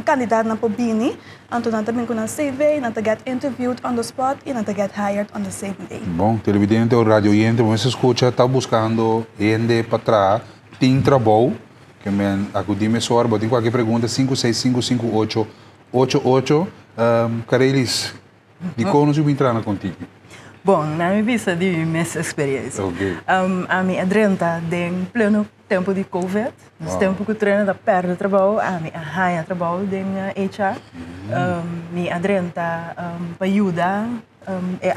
candidato na Pobini, então nós também com a CV, nós get interviewed on the spot e nós get hired on the same day. Bom, televidente ou radioyente, você escuta, está buscando gente para trás, tem trabalho, que men acudime só, tem qualquer pergunta, 5655888. Carelis, de como você vai entrar na Contiki? Bom, na minha vista de minha experiência. Okay. A minha adrenta em pleno tempo de Covid, no tempo que eu treino da perda de trabalho, a minha raia trabalho de HR, minha adrenta para ajudar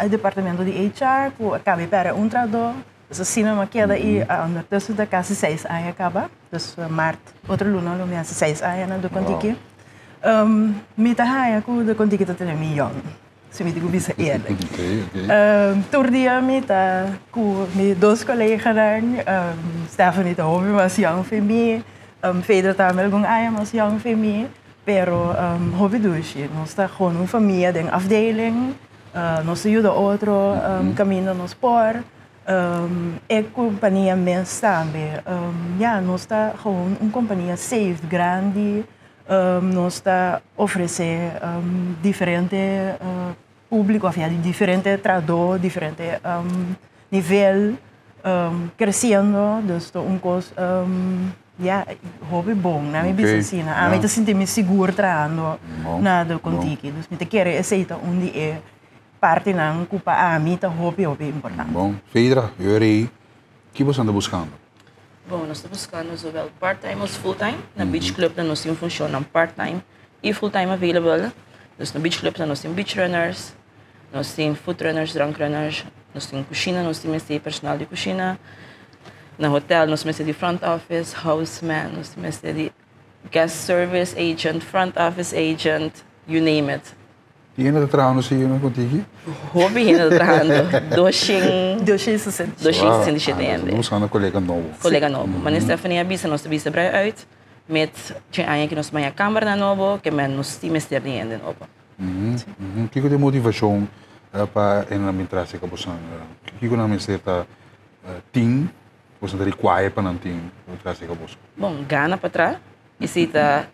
o departamento de HR, que acaba para trabalho, assim uma queda e ondertussen da casa 6 anos acaba, dus maart, outro luno, eu me hace 6 anos do Contiki. Minha raia que do Contiki está tendo milhão. Se me digo bisa eerlijk. Toen die met mijn 2 collega's, Stephanie de Hobby was jong voor mij, Fedra tamel gong ayam was jong voor mij, pero hobby dus je, nós está gewoon een familie, de afdeling, nós ajuda outro, caminho nos por, companhia mens também, ja, nós está gewoon een companhia safe, grande, nós está oferecer diferente público, diferente trabalho, diferente nível, crescendo, dus coisa, hobby bom, na minha business, a mim sinto me seguro trabalhando na do Contiki, dus me quero aceitar onde é parte não culpa a mim tá hobby importante. Bom, Fedra, eu aí, o que você anda buscando? Bom, nós estamos buscando zowel part-time als full-time. Na Beach Club nós temos função part-time e full-time available. Dus na Beach Club nós temos beach runners, nós temos food runners, drunk runners, nós temos cozinha, nós temos personal de cozinha. Na hotel nós temos de front office, houseman, nós temos de guest service agent, front office agent, you name it. E ainda está trabalhando no Contiki? Hobby ainda está trabalhando. 267. Buscando colega novo. Colega novo. Mas Stephanie avisa, nós avisa para uit. Met tinha que nós manhã câmera na novo, que men nós temos ter ainda novo. O que é a motivação para entrar nessa cabeça? O que é a certa team, você require para não team entrar nessa cabeça? Bom, gana para trás. Isso é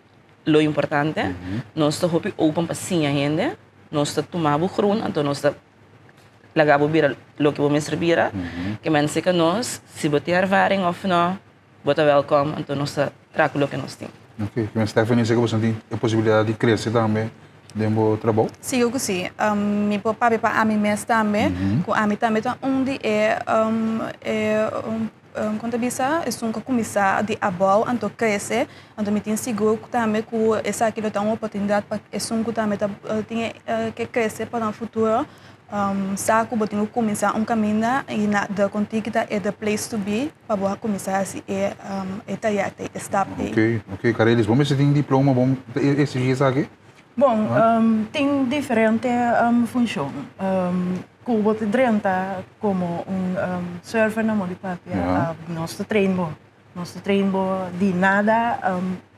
lo importante. Nós estamos open para sim ainda. Nós estamos tomando groen, então nós estamos lagabo bira lo que vamos servir. Que men se que nós, se você ervaring of não, você welcome, então nós trago lo que nós temos. Ok, mas Stephanie, você tem a possibilidade de crescer também dentro do trabalho? Sim, eu sim. Meu papai para a mim mesmo também, com a mim também onde quando bisa é um começar de abol, então crescer, então me tem seguro também que essa aqui é uma oportunidade para esse também tem que crescer para o futuro. Saco botinho começar caminho e na da Contiki é the place to be para começar assim stop. Ok, Carelis, vamos ver se tem diploma, vamos esse aqui? Bom, tem diferente função. Cubo te drenta como surfer na modi papia. Ja. Nosso treino di nada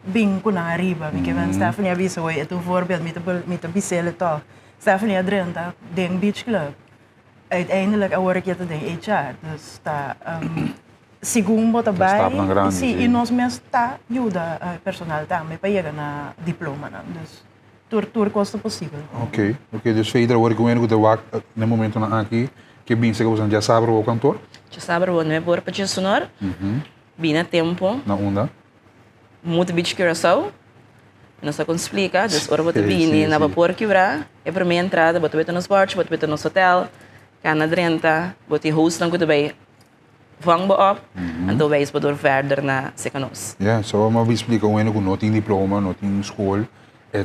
bingo na arriba. Porque Stephanie avisou é um voorbeeld met de bicele toch. Stephanie drenta den beach club. Uiteindelijk word ik den HR. Dus tá segundo Está trabalho grande, sim, sim. e nós mesmos tá ajuda personal também para chegar na diploma, né? Dus tudo custa possível. Ok, dus verder hoor ik gewoon goed de wak no momento na aqui que bem se que já sabe o cantor Já sabe, não é por para sonor. Bem a tempo. na onda. Muito bicho Curaçao. Não sei como explicar. Dus ora você Sim, bem sim, na sim. vapor quebrar. É para minha entrada, botar no esporte, botar no hotel. Cana drenta, botar host dan goed bij. Vang me op. En dan wijs we door verder naar Secanos. Ja, zo maar we explica gewoon que não tem diploma, não tem escola. É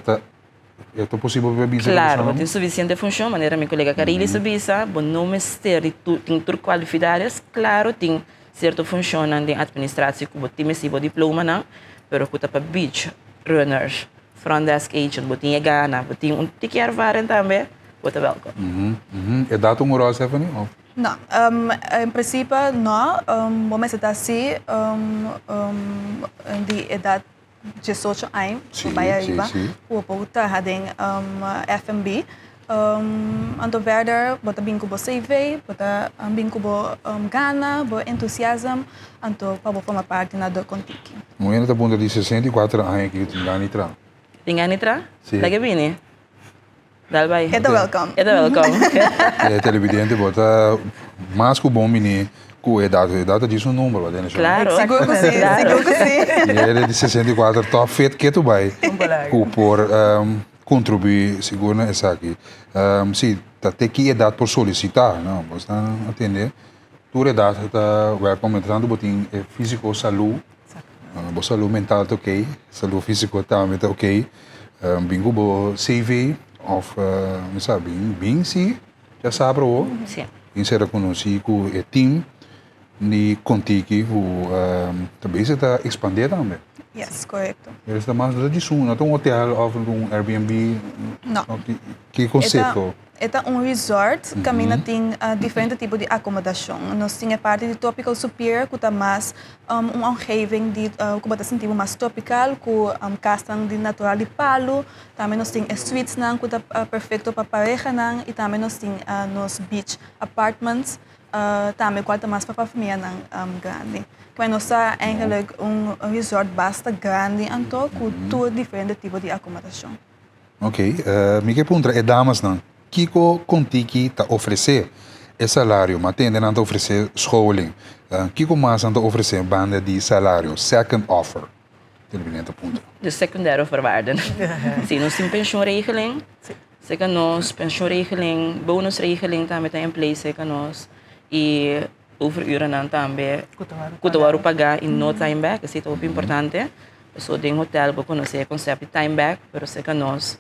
possível para bem Claro, tem suficiente função, maneira minha colega Carili sabisa, bom não mistério, tem tudo qualificadas, claro, tem certa função na administração, como tem mesmo diploma não, pero kuta para beach runners, front desk agent, botinha gana, botinha te quer varen também, bota welkom. É data morosa, Stephanie? Não, em princípio, não. Vamos estar assim, de idade 18 anos, Sim, bij arriba. sim. O povo está em FMB. Então, verder, bota bem com o CV, bota bem com o gana, o entusiasmo, então, para formar parte do contigo. Moena tá bunda de 64 anos que tem ganho tra. Tem ganitra? Sim. Lagi bini? Dalbay. Ito welcome. Ito welcome. É televidente bota mais que bom menino. Com a idade diz um número lá dentro. Claro. Seguro que sim, seguro que sim. E ele é de 64, tá feito que tu vai. Por contribuir, seguro nessa aqui. Sim, tá tem que idade por solicitar, não, você atender. Toda idade tá welcome entrando, botin físico, saúde, saúde mental tá ok, saúde físico também tá ok. Bingo bo CV of, não sabe, bem sim, já sabe o. Sim. Insera conosco com o time ni contigo também se está expandir também. Yes, correto. Eles estão mais de Zoom, não um hotel ou um Airbnb. Não. Que conceito? É um resort que tem diferentes tipos de acomodação. Nós temos parte de tropical superior, que está mais omgeving de que está sentindo mais tropical, com castan de natural de palo. Também nós temos suites que está perfeito para pareja e também nós temos nos beach apartments. Também quanto mais para a família grande. Mas nós eigenlijk resort bastante grande, então com todo diferente tipo de acomodação. Ok, me que pergunta é damas não. Kiko contigo está oferecer salário, mas tem não oferecer scholing. Kiko mais não oferecer banda de salário, second offer. Televidente punto. De secundaire voorwaarden. Sim, nós temos pensioenregeling. Zeker nós, pensioenregeling, bonusregeling também tem em place, zeker nós. E overuren dan também. Kutu pagar in no time back, isso é muito importante. So tem hotel para conhecer o conceito de time back, pero zeker nós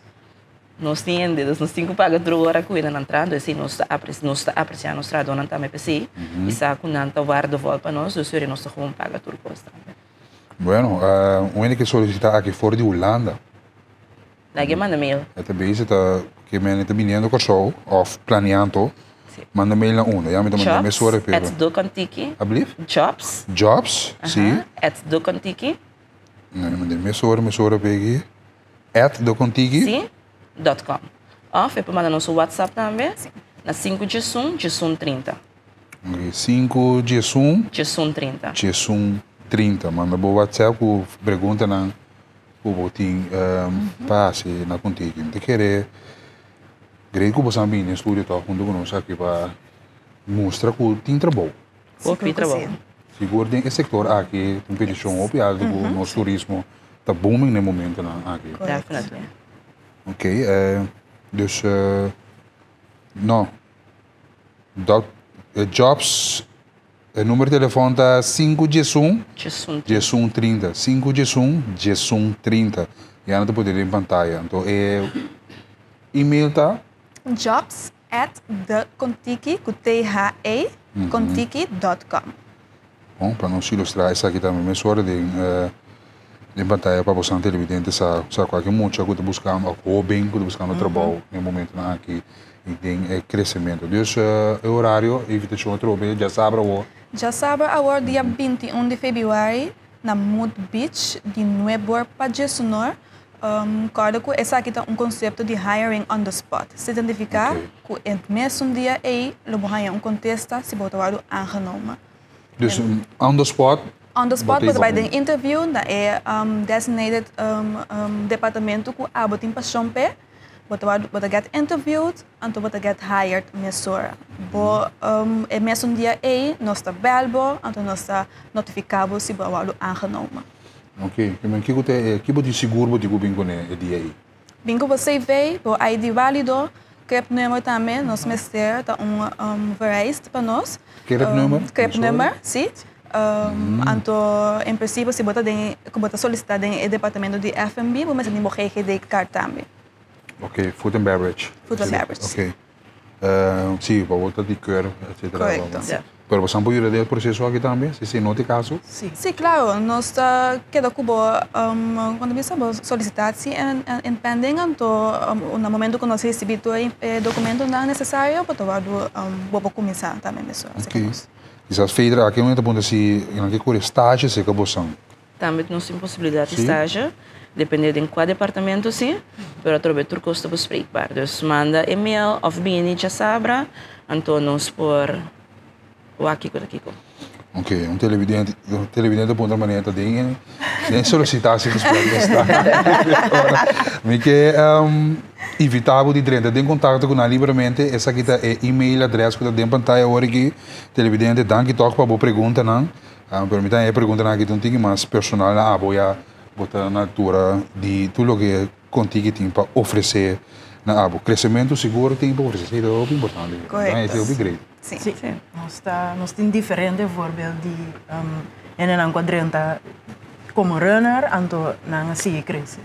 temos, nós temos que pagar 3 horas com ele na entrada, assim nós está apreciando nós trabalhando também para si. E está com nanta waardevol para nós, dus nós gewoon pagar tudo custa. Bueno, única que solicitar aqui fora de Holanda. Lagi manda mail. É também se tá que men está vindo com show of planeando. Manda mail na onda, já me também me sora pelo. At do contiki. Ablief? Jobs. Jobs, sim. At do contiki. Não, me sora pegi. At do contiki. Sim. .com. Of é para mandar nosso WhatsApp também. Sim. Na 5 de Sum 30. 5 de Sum 30. Sum 30. Manda bo WhatsApp com pergunta na o botin passe na contigo. Não te querer. Creio que você também no estúdio está junto conosco aqui para mostrar que tem trabalho. Tem trabalho. Seguro tem esse setor aqui, tem competição opiada com nosso turismo. Está booming no momento aqui. Definitely. Ok, dus não. Jobs, o número de telefone está 5 de Sum 30. 5 de Sum 30. E ainda pode ver em pantalla. Então, e-mail tá? jobs@thecontiki, contiki.com. Bom, para nós ilustrar isso aqui também, mas hora de pantalla para você televidente, sabe qualquer muito que buscando ou bem que buscando trabalho no momento aqui ik denk crescimento. Dus horário, invitação trobe, já sabe o. Já sabe, agora dia 21 de fevereiro, na Mood Beach, de Nuevo Pajesunor, cada que essa aqui é conceito de hiring on the spot. Se identificar que no mesmo dia aí, lo vou contesta se botar aangenomen. Dus on the spot. On the spot, você vai ter interview na designated departamento que a botin passion pe, você get interviewed, então você get hired mesora. Bo mesmo dia aí, nós está belbo, então nós está notificado se botar aangenomen. Ok, mas que botin seguro botin que bingo né dia aí. Bingo você vê, bo ID válido. Crepnummer também, nós mestre tá vereist para nós. Crepnummer? Crepnummer, sim. Então, em princípio, se você solicitar no departamento de F&B, você tem que GGD card também. Ok, food and beverage. Food and beverage. Ok. Sim, para voltar de cor, etc. Correcto. Pero você pode ir ao processo aqui também, se não tem caso? Sim. Sim, claro. Nós queda cubo quando nós solicitar se em pending, então no momento que nós recebemos o documento não necessário, para vou começar também mesmo. Ok. Quizás Fedra, aqui não é ponto se em que cor estágio se acabou são. Também nós temos possibilidade de estágio, dependendo de qual departamento sim, mas através do custo bespreekbaar. Dus manda e-mail of BNI já sabra, então nós por Kiko. Ok, televidente ponto maneira tem solicitar se está. Me que evitável de drenta, tem contato com a livremente, essa aqui é e-mail, adresse que está dentro pantalla agora aqui, televidente, danke toque para boa pergunta não, permitam é pergunta aqui não tem mais personal na aboia, botar na altura de tudo que contigo tem para oferecer na abo, crescimento seguro tem para oferecer, é muito importante. Correto. É great. Sim. Nós temos diferentes voorbeelden de een quadrenta como runner, então não se cresce.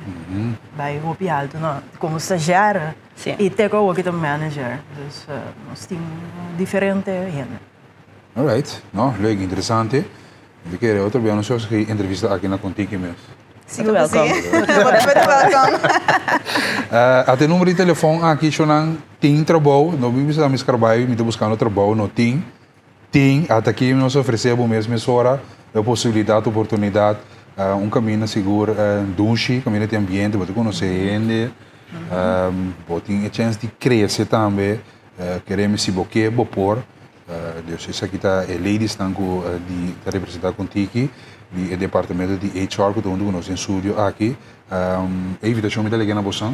Bij Hopi Alto, como estagiário e até como manager. Dus nós temos diferentes gente. Alright, no, leuk, interessante. De keer outro bem, nós vamos entrevista aqui na Contiki mesmo. Sim, welcome. Welcome. Até número de telefone aqui, Shonan, tem trabalho, não vimos a minha trabalho, me estou buscando trabalho, não tem. Até aqui nós oferecemos mesmo hora, a possibilidade, a oportunidade, caminho seguro, caminho de ambiente, para conhecer gente, tem a chance de crescer também, queremos se boquear, bopor. Dus isso aqui está a lady estanco de representar Contiki, do departamento de HR que estão nós em estúdio aqui. A invitação me está ligando a você.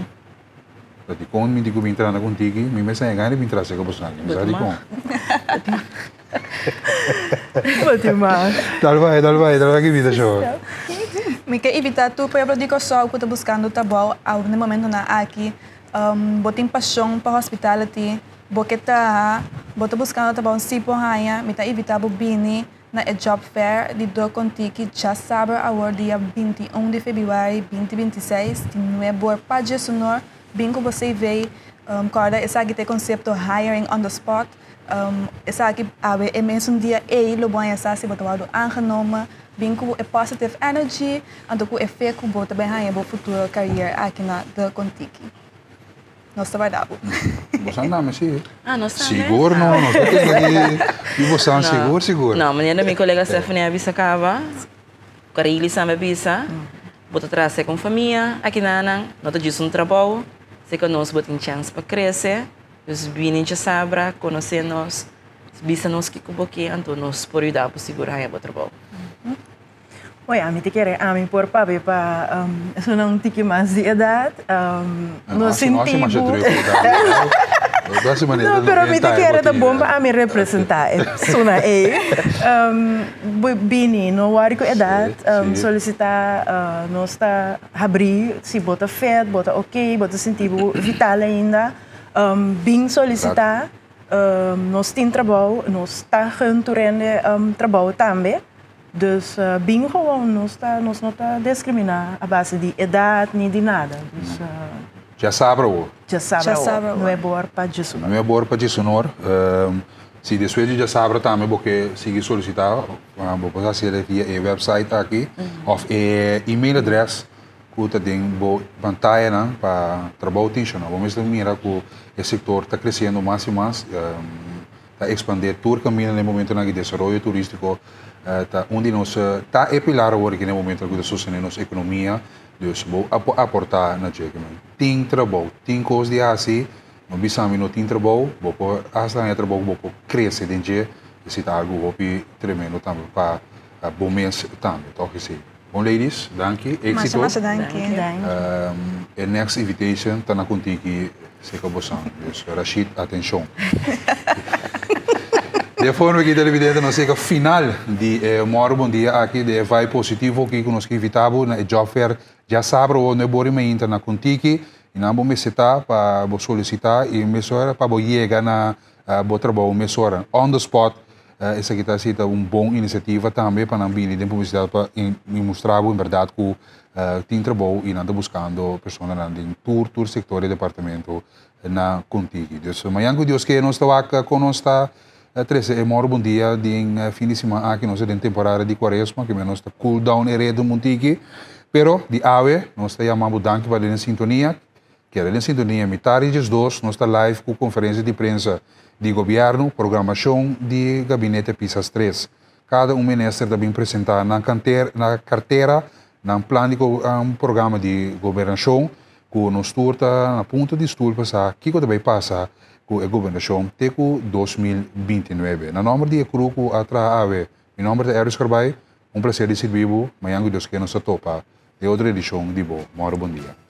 Jadi kon me digo entrar na Contiki, me mesa ganha me entrar com você. Me sabe com. Ótimo. Dá que invitação. Me quer evitar tu para digo só que estou buscando trabalho, no momento na aqui, botem paixão para hospitality. Porque bota buscando trabalho se por rainha, me tá evitando bini na job fair de do Contiki já sabe agora dia 21 de fevereiro 2026 de Nuevo Pajesunor, bem que você vê, cada essa aqui tem conceito hiring on the spot, essa aqui é mesmo dia aí lo bom essa se bota aangenomen, bem que é positive energy, então que efeito bota bem rainha bo futuro carreira aqui na do Contiki. Nós trabalhamos. Você não me sim? Nós seguro não, nós temos que você seguro. Não, menina, minha colega Stephanie avisa cava, Carili sabe avisa, bota atrás com família, aqui na nós temos trabalho, se que nós botamos chance para crescer, os bem já sabra, conhecer nós, bisa nós que cuboque, então nós por ajudar para segurar o trabalho. Oi, a mim te quer a mim por papi para isso não tem mais de idade, no sentido. Não, pero me te quer da bomba a mim representar, sona bini no warico idade, solicitar nós está abrir se bota fed, bota ok, bota sentido vital ainda, bem solicitar, nós tem trabalho, nós está junto trabalho também. Dus bem gewoon, nós não está discriminar a base de idade nem de nada. Dus, já sabe o. Não é boa para isso. Não é boa para isso, não. Se depois já sabe também porque se solicitar, vou fazer via website aqui, ou e-mail address que tem boa vantagem para trabalho tinha. Vamos mira que o setor está crescendo mais e mais, está expandindo todo o caminho no momento de desenvolvimento turístico, tá onde nós está pilar agora que no momento que sostener nossa economia, dus vou aportar na jeito. Tem trabalho, tem coisas de assim, não bisamos não tem trabalho, vou hasta aí trabalho vou crescer dentro e se tá algo tremendo também para bom mês também, tá ok sim. Bom, ladies, danke. Éxito. Massa, danke. A next invitation está na contigo se acabou-são. Dus, Rashid, atenção. De forma que televidente nós chega final de Moro Bom Dia aqui de Vai Positivo que nós invitamos na job fair já sabe o não bori me entra na contigo e não vou me citar para solicitar e me sora para chegar na bo trabalho me sora on the spot. Essa aqui está bom iniciativa também para não vir de publicidade para mostrar em verdade que tem trabalho e não está buscando pessoas em todo setor e departamento na contigo. Então, amanhã que Deus que nós está aqui conosco 13 Moro Bom Dia de fim de semana aqui nós temos temporada de quaresma que nós está cool down e redo montiki, pero de ave nós está chamando danke para a sintonia que era em sintonia metade das duas nós está live com conferência de imprensa de governo, programação de gabinete PISAS 3. Cada ministro também apresentar na carteira, na plano de programa de governação, que nos turta na ponto de estudo para que também passa com a governação até 2029. Na nome de Grupo Atra-Ave, meu nome é Eros Carbay, prazer de servir, amanhã que Deus quer nos topa de outra edição de Moro Bom Dia.